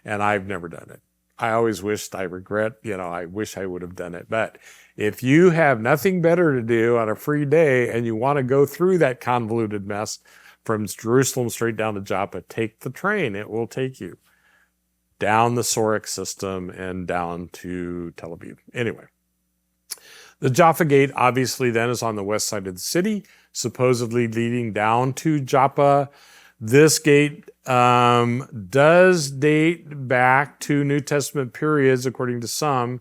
And I've never done it. I always wished, I wish I would have done it. But if you have nothing better to do on a free day and you want to go through that convoluted mess from Jerusalem straight down to Joppa, take the train. It will take you down the Sorek system and down to Tel Aviv. Anyway, the Jaffa Gate obviously then is on the west side of the city, supposedly leading down to Joppa. This gate does date back to New Testament periods, according to some,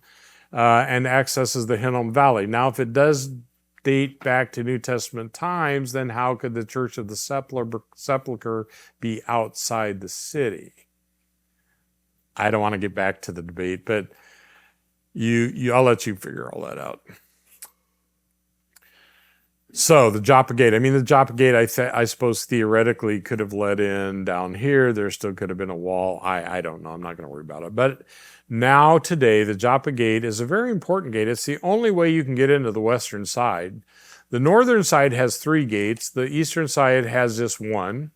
and accesses the Hinnom Valley. Now, if it does date back to New Testament times, then how could the Church of the Sepulchre be outside the city? I don't want to get back to the debate, but I'll let you figure all that out. So the Joppa Gate. I mean, the Joppa Gate, I suppose theoretically could have led in down here. There still could have been a wall. I don't know. I'm not going to worry about it. But now today, the Joppa Gate is a very important gate. It's the only way you can get into the western side. The northern side has 3 gates. The eastern side has just 1.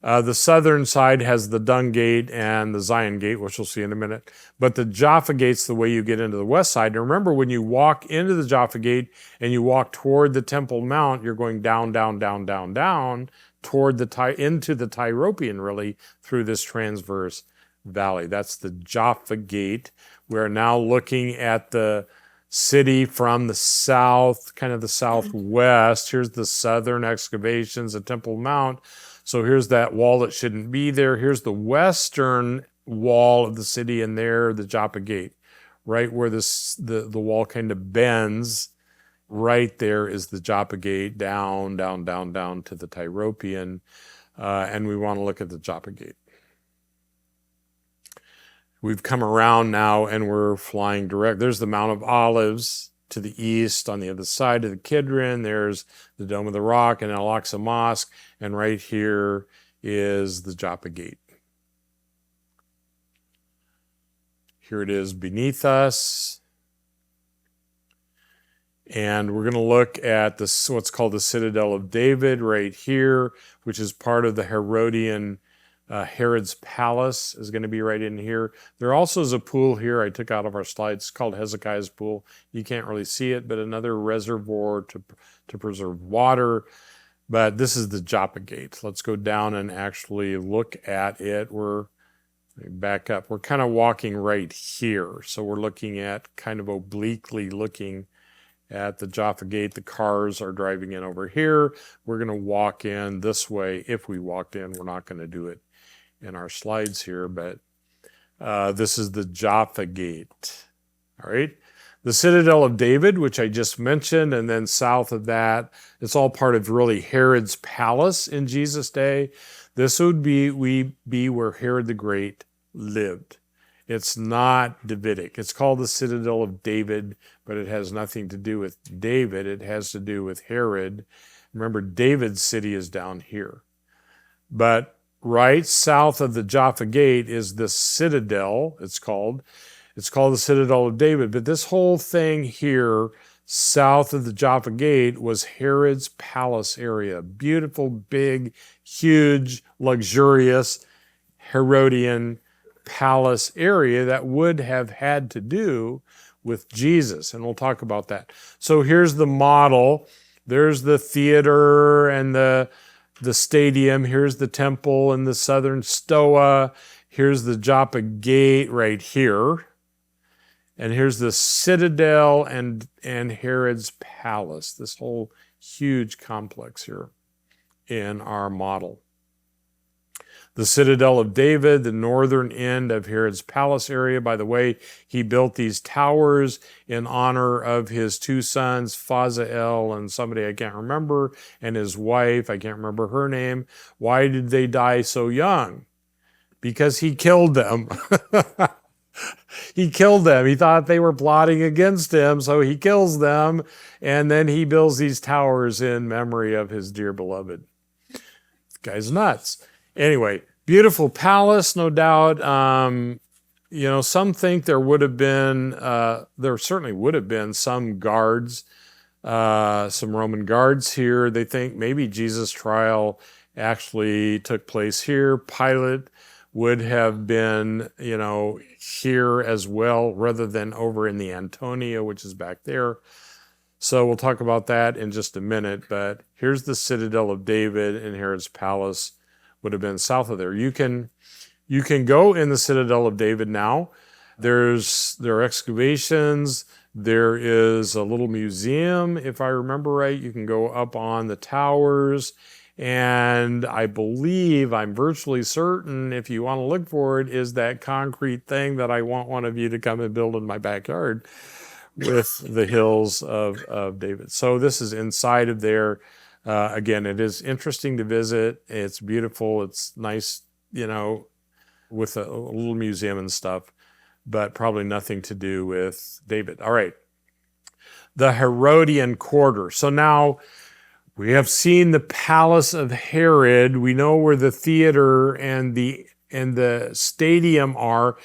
The southern side has the Dung Gate and the Zion Gate, which we'll see in a minute. But the Jaffa Gate's the way you get into the west side. And remember, when you walk into the Jaffa Gate and you walk toward the Temple Mount, you're going down, down, down, down, down toward into the Tyropean, really, through this Transverse Valley. That's the Jaffa Gate. We're now looking at the city from the south, kind of the southwest. Here's the southern excavations, the Temple Mount. So here's that wall that shouldn't be there. Here's the western wall of the city, and there, the Joppa Gate. Right where the wall kind of bends, right there is the Joppa Gate, down, down, down, down to the Tyropean. And we want to look at the Joppa Gate. We've come around now, and we're flying direct. There's the Mount of Olives to the east on the other side of the Kidron. There's the Dome of the Rock and Al-Aqsa Mosque. And right here is the Joppa Gate. Here it is beneath us. And we're going to look at what's called the Citadel of David right here, which is part of the Herodian Herod's Palace is going to be right in here. There also is a pool here I took out of our slides. It's called Hezekiah's Pool. You can't really see it, but another reservoir to preserve water. But this is the Joppa Gate. Let's go down and actually look at it. Back up. We're kind of walking right here. So we're looking at kind of obliquely looking at the Joppa Gate. The cars are driving in over here. We're going to walk in this way. If we walked in, we're not going to do it in our slides here, but this is the Joppa Gate. All right. The Citadel of David, which I just mentioned, and then south of that, it's all part of really Herod's palace in Jesus' day. This would be where Herod the Great lived. It's not Davidic. It's called the Citadel of David, but it has nothing to do with David. It has to do with Herod. Remember, David's city is down here. But right south of the Joppa Gate is the Citadel, it's called. It's called the Citadel of David. But this whole thing here, south of the Joppa Gate, was Herod's palace area. Beautiful, big, huge, luxurious Herodian palace area that would have had to do with Jesus. And we'll talk about that. So here's the model. There's the theater and the stadium. Here's the temple and the southern stoa. Here's the Joppa Gate right here. And here's the citadel and Herod's palace, this whole huge complex here in our model. The Citadel of David, the northern end of Herod's palace area. By the way, he built these towers in honor of his 2 sons, Phasael and somebody I can't remember, and his wife, I can't remember her name. Why did they die so young? Because he killed them. He killed them. He thought they were plotting against him, so he kills them, and then he builds these towers in memory of his dear beloved. This guy's nuts. Anyway, beautiful palace, no doubt. Some think there would have been, there certainly would have been some guards, some Roman guards here. They think maybe Jesus' trial actually took place here. Pilate would have been, here as well, rather than over in the Antonia, which is back there. So we'll talk about that in just a minute. But here's the Citadel of David, and Herod's palace would have been south of there. You can go in the Citadel of David now. There are excavations. There is a little museum, if I remember right. You can go up on the towers. And I believe, I'm virtually certain, if you want to look for it, is that concrete thing that I want one of you to come and build in my backyard with the hills of David. So this is inside of there. Again, it is interesting to visit. It's beautiful. It's nice, with a little museum and stuff. but probably nothing to do with David. All right. The Herodian quarter. So now we have seen the palace of Herod. We know where the theater and the stadium are.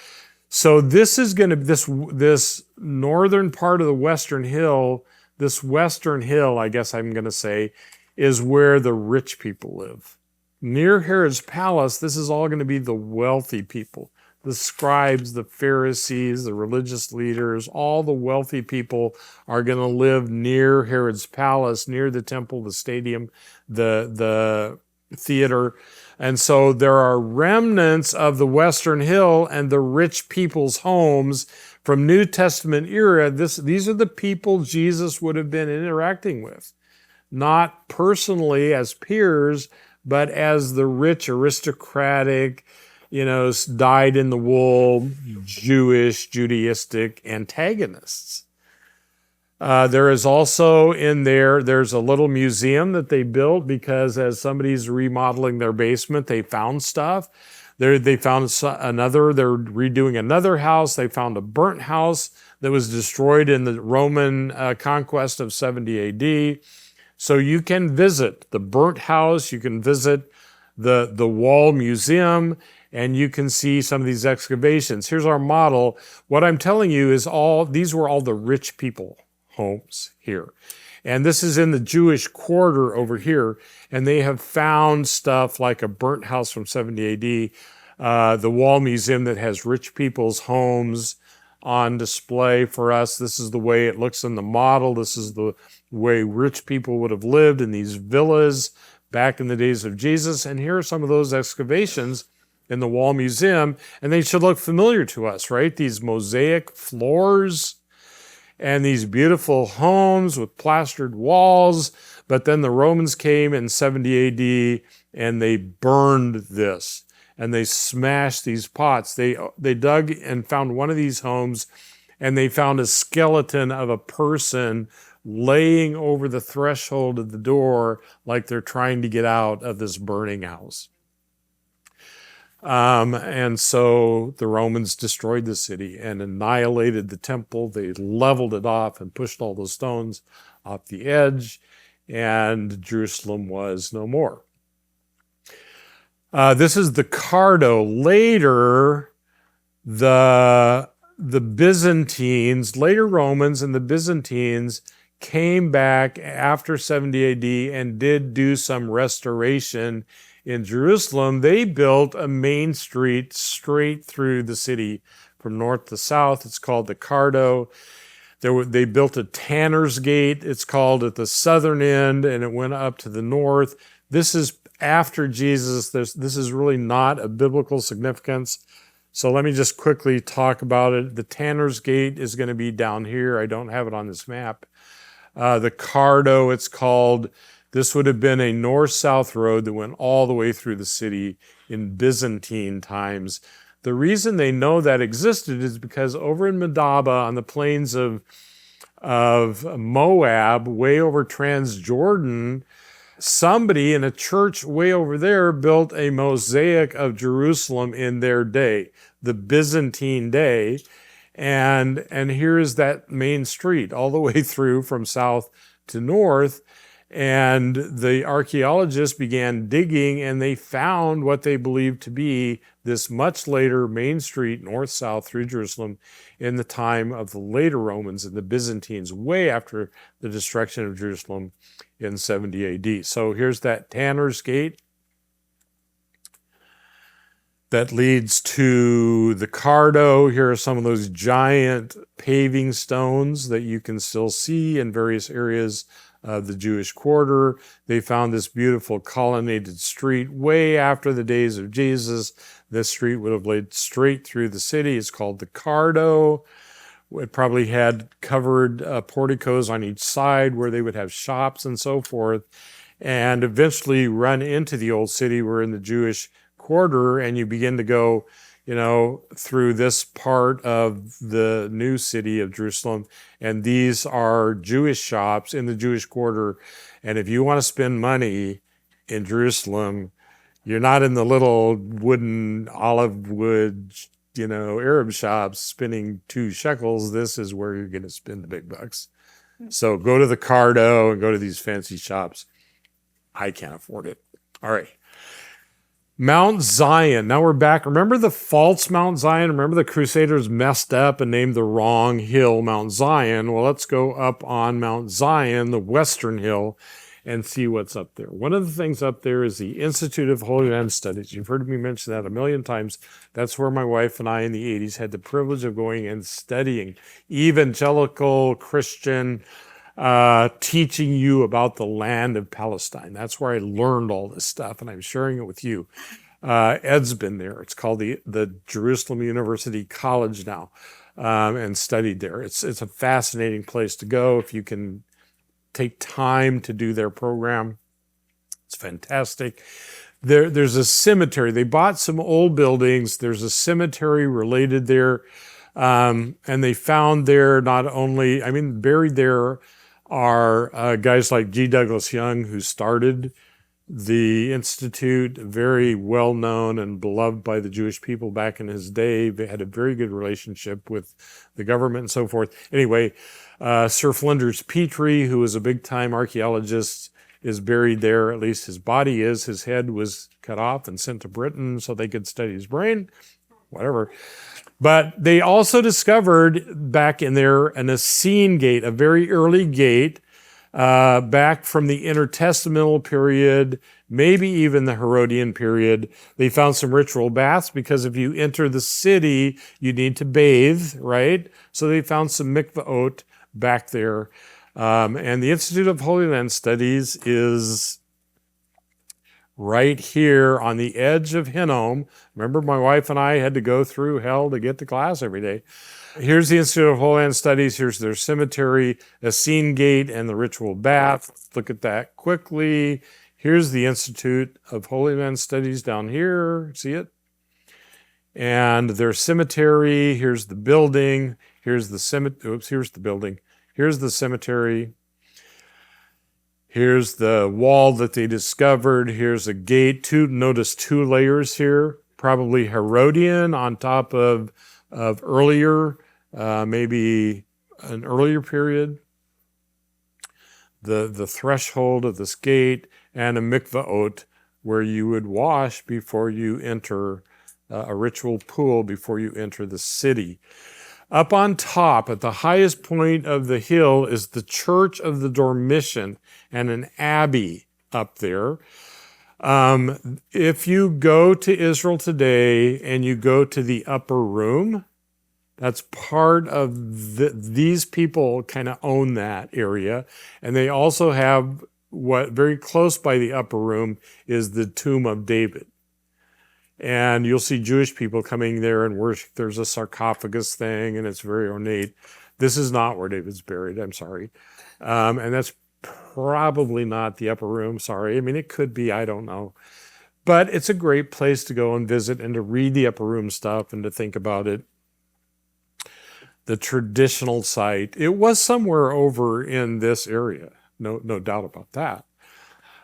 So this is going to this northern part of the western hill, this western hill, I guess I'm going to say, is where the rich people live. Near Herod's palace, this is all going to be the wealthy people. The scribes, the Pharisees, the religious leaders, all the wealthy people are going to live near Herod's palace, near the temple, the stadium, the theater. And so there are remnants of the Western Hill and the rich people's homes from New Testament era. These are the people Jesus would have been interacting with, not personally as peers, but as the rich, aristocratic, dyed-in-the-wool, Jewish, Judaistic antagonists. There is also there's a little museum that they built because as somebody's remodeling their basement, they found stuff. They found they're redoing another house. They found a burnt house that was destroyed in the Roman conquest of 70 AD. So you can visit the burnt house, you can visit the wall museum, and you can see some of these excavations. Here's our model. What I'm telling you is these were all the rich people homes here. And this is in the Jewish quarter over here, and they have found stuff like a burnt house from 70 AD, the wall museum that has rich people's homes on display for us. This is the way it looks in the model. This is the way rich people would have lived in these villas back in the days of Jesus. And here are some of those excavations in the wall museum, and they should look familiar to us, right? These mosaic floors and these beautiful homes with plastered walls. But then the Romans came in 70 AD and they burned this and they smashed these pots. They dug and found one of these homes, and they found a skeleton of a person laying over the threshold of the door like they're trying to get out of this burning house. And so the Romans destroyed the city and annihilated the temple. They leveled it off and pushed all the stones off the edge, and Jerusalem was no more. This is the Cardo. Later, the Byzantines, later Romans and the Byzantines came back after 70 AD and did do some restoration in Jerusalem. They built a main street straight through the city from north to south. It's called the Cardo. They built a Tanner's Gate, it's called, at the southern end, and it went up to the north. This is after Jesus. This is really not a biblical significance. So let me just quickly talk about it. The Tanner's Gate is going to be down here. I don't have it on this map. The Cardo, it's called. This would have been a north-south road that went all the way through the city in Byzantine times. The reason they know that existed is because over in Medaba, on the plains of Moab, way over Transjordan, somebody in a church way over there built a mosaic of Jerusalem in their day, the Byzantine day. And here is that main street all the way through from south to north. And the archaeologists began digging, and they found what they believed to be this much later main street, north-south through Jerusalem, in the time of the later Romans and the Byzantines, way after the destruction of Jerusalem in 70 AD. So here's that Tanner's Gate that leads to the Cardo. Here are some of those giant paving stones that you can still see in various areas of the Jewish quarter. They found this beautiful colonnaded street way after the days of Jesus. This street would have laid straight through the city. It's called the Cardo. It probably had covered porticos on each side where they would have shops and so forth, and eventually run into the old city. We're in the Jewish quarter, and you begin to go, through this part of the new city of Jerusalem. And these are Jewish shops in the Jewish quarter. And if you want to spend money in Jerusalem, you're not in the little wooden olive wood Arab shops spending 2 shekels. This is where you're going to spend the big bucks. So go to the Cardo and go to these fancy shops. I can't afford it. All right. Mount Zion. Now we're back. Remember the false Mount Zion? Remember the Crusaders messed up and named the wrong hill Mount Zion? Well, let's go up on Mount Zion, the western hill, and see what's up there. One of the things up there is the Institute of Holy Land Studies. You've heard me mention that a million times. That's where my wife and I in the 80s had the privilege of going and studying evangelical Christian teaching you about the land of Palestine. That's where I learned all this stuff, and I'm sharing it with you. Ed's been there. It's called the Jerusalem University College now, and studied there. It's a fascinating place to go if you can take time to do their program. It's fantastic. There's a cemetery. They bought some old buildings. There's a cemetery related there, and they found there buried there are guys like G. Douglas Young, who started the Institute, very well known and beloved by the Jewish people back in his day. They had a very good relationship with the government and so forth. Anyway, Sir Flinders Petrie, who was a big time archaeologist, is buried there. At least his body is. His head was cut off and sent to Britain so they could study his brain. Whatever. But they also discovered back in there an Essene gate, a very early gate, back from the intertestamental period, maybe even the Herodian period. They found some ritual baths because if you enter the city, you need to bathe, right? So they found some mikvaot back there. And the Institute of Holy Land Studies is right here on the edge of Hinnom. Remember, my wife and I had to go through hell to get to class every day. Here's the Institute of Holy Land Studies. Here's their cemetery, Essene Gate, and the ritual bath. Let's look at that quickly. Here's the Institute of Holy Land Studies down here. See it? And their cemetery. Here's the building. Here's the cemetery. Oops, here's the building. Here's the cemetery. Here's the wall that they discovered. Here's a gate. Notice 2 layers here. Probably Herodian on top of earlier, maybe an earlier period. The threshold of this gate and a mikvaot where you would wash before you enter a ritual pool before you enter the city. Up on top, at the highest point of the hill, is the Church of the Dormition and an abbey up there. If you go to Israel today and you go to the upper room, that's part of these people kind of own that area. And they also have what very close by the upper room is the tomb of David. And you'll see Jewish people coming there and worship. There's a sarcophagus thing, and it's very ornate. This is not where David's buried, I'm sorry. And that's probably not the upper room, sorry. I mean, it could be, I don't know. But it's a great place to go and visit and to read the upper room stuff and to think about it. The traditional site, it was somewhere over in this area, no doubt about that.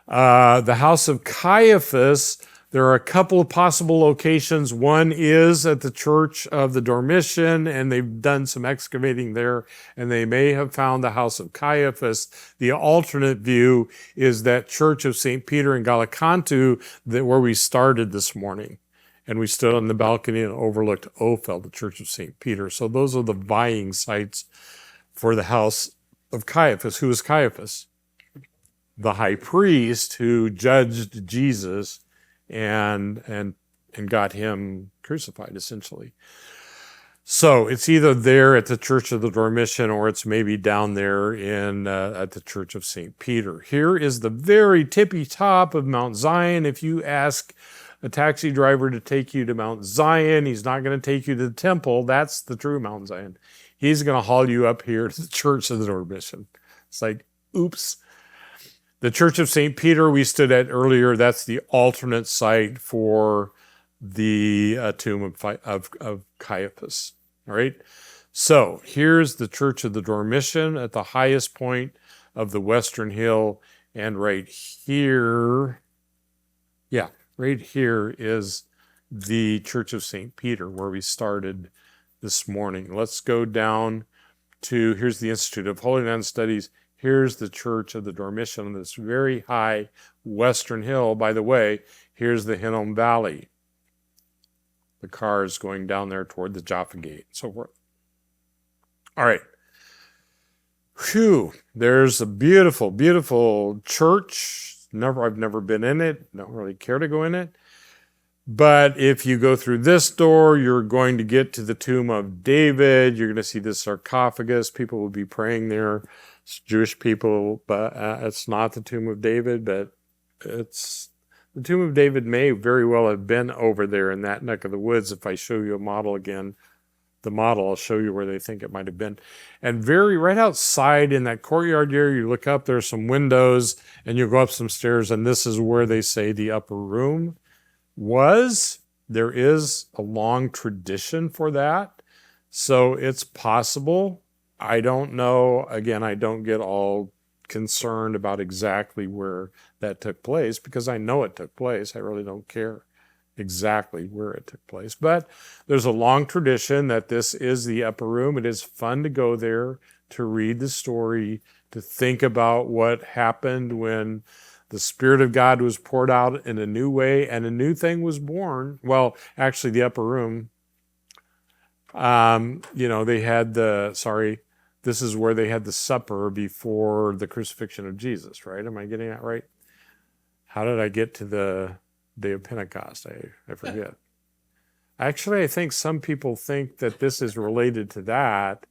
The house of Caiaphas, there are a couple of possible locations. One is at the Church of the Dormition, and they've done some excavating there, and they may have found the house of Caiaphas. The alternate view is that Church of St. Peter in Gallicantu, where we started this morning. And we stood on the balcony and overlooked Ophel, the Church of St. Peter. So those are the vying sites for the house of Caiaphas. Who is Caiaphas? The high priest who judged Jesus and got him crucified, essentially. So it's either there at the Church of the Dormition or it's maybe down there at the Church of St. Peter. Here is the very tippy top of Mount Zion. If you ask a taxi driver to take you to Mount Zion, he's not going to take you to the temple. That's the true Mount Zion. He's going to haul you up here to the Church of the Dormition. It's like, oops. The Church of St. Peter we stood at earlier, that's the alternate site for the tomb of Caiaphas. All right? So here's the Church of the Dormition at the highest point of the western hill. And right here is the Church of St. Peter, where we started this morning. Let's go down to, here's the Institute of Holy Land Studies. Here's the Church of the Dormition on this very high western hill. By the way, here's the Hinnom Valley. The cars going down there toward the Jaffa Gate, so forth. All right. Whew. There's a beautiful, beautiful church. I've never been in it. Don't really care to go in it. But if you go through this door, you're going to get to the tomb of David. You're going to see the sarcophagus. People will be praying there. It's Jewish people, but it's not the tomb of David, but it's the tomb of David may very well have been over there in that neck of the woods. If I show you a model again, the model, I'll show you where they think it might have been. And right outside in that courtyard here, you look up, there's some windows, and you go up some stairs, and this is where they say the upper room was. There is a long tradition for that, so it's possible. I don't know. Again, I don't get all concerned about exactly where that took place because I know it took place. I really don't care exactly where it took place. But there's a long tradition that this is the upper room. It is fun to go there, to read the story, to think about what happened when the Spirit of God was poured out in a new way and a new thing was born. Well, actually, the upper room, they had this is where they had the supper before the crucifixion of Jesus, right? Am I getting that right? How did I get to the day of Pentecost? I forget. Actually, I think some people think that this is related to that.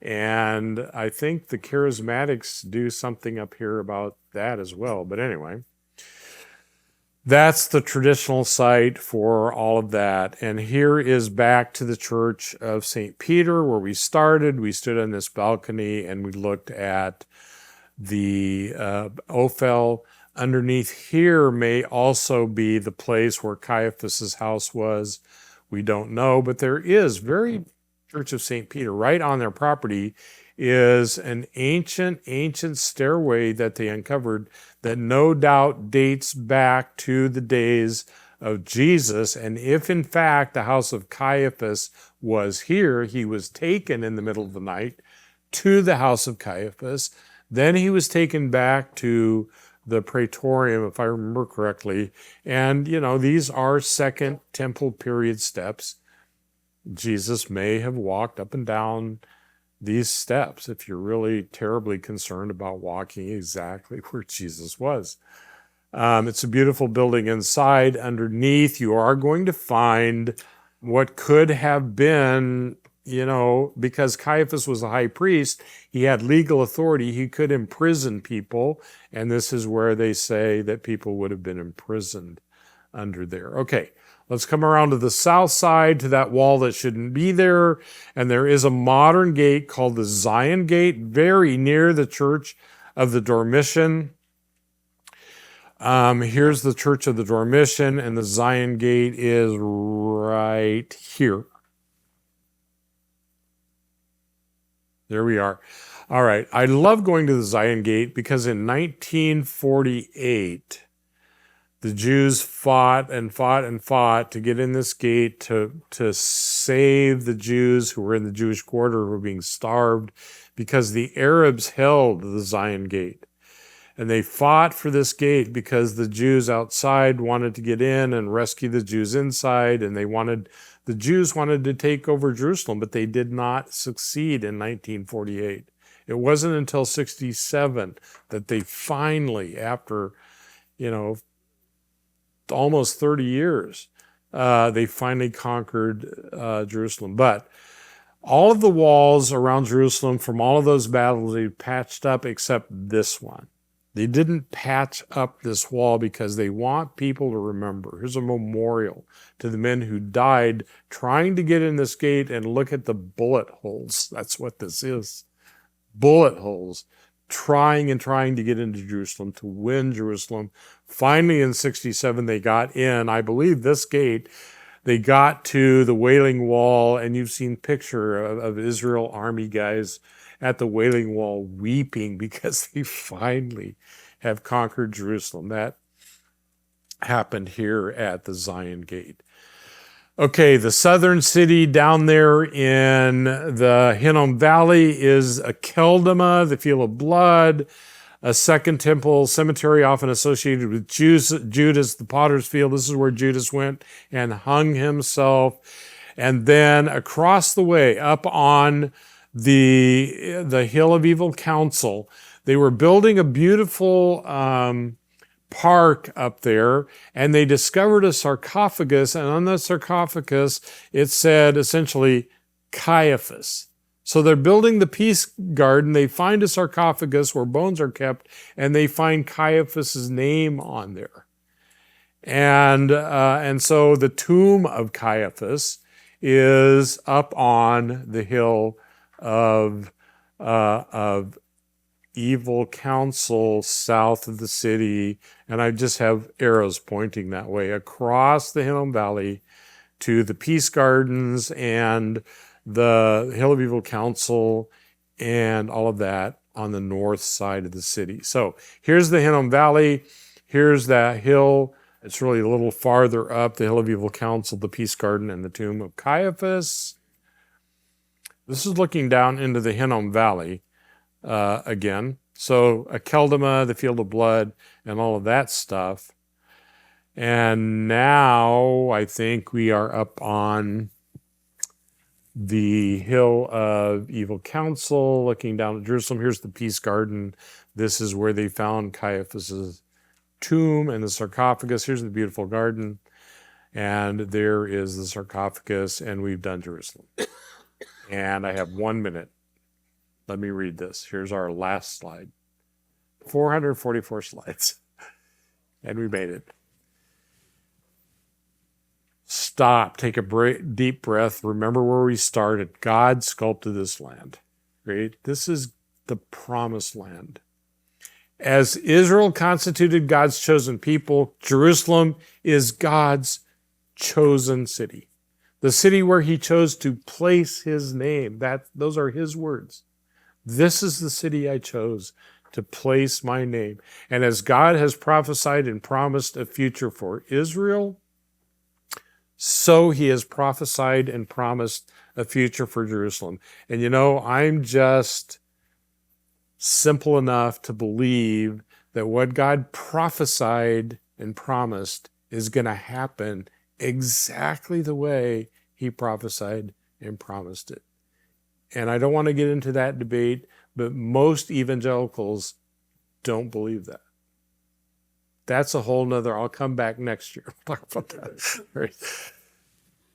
And I think the charismatics do something up here about that as well. But anyway, that's the traditional site for all of that. And here is back to the Church of St. Peter where we started. We stood on this balcony and we looked at the Ophel. Underneath here may also be the place where Caiaphas's house was. We don't know, but there is Church of St. Peter, right on their property, is an ancient stairway that they uncovered that no doubt dates back to the days of Jesus. And if in fact the house of Caiaphas was here, he was taken in the middle of the night to the house of Caiaphas. Then he was taken back to the Praetorium, if I remember correctly. And, these are Second Temple period steps. Jesus may have walked up and down these steps if you're really terribly concerned about walking exactly where Jesus was. It's a beautiful building inside. Underneath, you are going to find what could have been, because Caiaphas was a high priest, he had legal authority. He could imprison people. And this is where they say that people would have been imprisoned under there. Okay. Let's come around to the south side, to that wall that shouldn't be there. And there is a modern gate called the Zion Gate, very near the Church of the Dormition. Here's the Church of the Dormition, and the Zion Gate is right here. There we are. All right. I love going to the Zion Gate because in 1948, the Jews fought and fought and fought to get in this gate to save the Jews who were in the Jewish quarter who were being starved because the Arabs held the Zion Gate. And they fought for this gate because the Jews outside wanted to get in and rescue the Jews inside, and the Jews wanted to take over Jerusalem, but they did not succeed in 1948. It wasn't until 1967 that they finally, after, almost 30 years, they finally conquered Jerusalem. But all of the walls around Jerusalem from all of those battles, they patched up except this one. They didn't patch up this wall because they want people to remember. Here's a memorial to the men who died trying to get in this gate, and look at the bullet holes. That's what this is. Bullet holes. Trying to get into Jerusalem, to win Jerusalem. Finally, in 1967, they got in. I believe this gate, they got to the Wailing Wall, and you've seen picture of Israel army guys at the Wailing Wall weeping because they finally have conquered Jerusalem. That happened here at the Zion Gate. Okay, the southern city down there in the Hinnom Valley is Akeldama, the Field of Blood, a second temple cemetery often associated with Judas, the potter's field. This is where Judas went and hung himself. And then across the way, up on the hill of evil counsel, they were building a beautiful park up there, and they discovered a sarcophagus, and on the sarcophagus it said essentially Caiaphas. So they're building the peace garden, they find a sarcophagus where bones are kept, and they find Caiaphas's name on there. And so the tomb of Caiaphas is up on the hill of evil counsel south of the city, and I just have arrows pointing that way across the Hinnom Valley to the Peace Gardens and the Hill of Evil Counsel and all of that on the north side of the city. So here's the Hinnom Valley, here's that hill. It's really a little farther up, the Hill of Evil Counsel, the Peace Garden, and the tomb of Caiaphas. This is looking down into the Hinnom Valley. Again. So Akeldama, the Field of Blood, and all of that stuff. And now I think we are up on the Hill of Evil Counsel, looking down at Jerusalem. Here's the Peace Garden. This is where they found Caiaphas's tomb and the sarcophagus. Here's the beautiful garden. And there is the sarcophagus, and we've done Jerusalem. And I have 1 minute. Let me read this. Here's our last slide. 444 slides. And we made it. Stop. Take a deep breath. Remember where we started. God sculpted this land. Right? This is the promised land. As Israel constituted God's chosen people, Jerusalem is God's chosen city. The city where he chose to place his name. Those are his words. This is the city I chose to place my name. And as God has prophesied and promised a future for Israel, so he has prophesied and promised a future for Jerusalem. And you know, I'm just simple enough to believe that what God prophesied and promised is going to happen exactly the way he prophesied and promised it. And I don't want to get into that debate, but most evangelicals don't believe that. That's a whole nother, I'll come back next year. We'll talk about that. Right.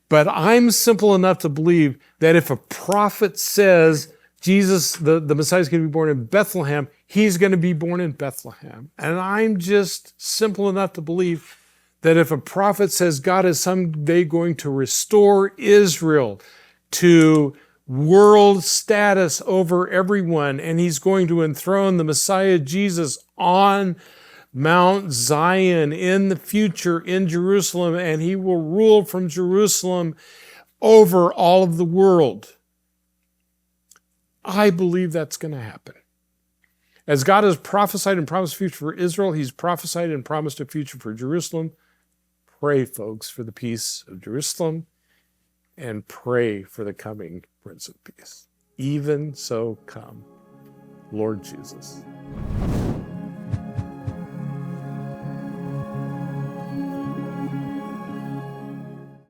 But I'm simple enough to believe that if a prophet says Jesus, the Messiah is going to be born in Bethlehem, he's going to be born in Bethlehem. And I'm just simple enough to believe that if a prophet says God is someday going to restore Israel to world status over everyone, and he's going to enthrone the Messiah Jesus on Mount Zion in the future in Jerusalem, and he will rule from Jerusalem over all of the world. I believe that's going to happen. As God has prophesied and promised a future for Israel, he's prophesied and promised a future for Jerusalem. Pray, folks, for the peace of Jerusalem, and pray for the coming Prince of Peace. Even so come, Lord Jesus.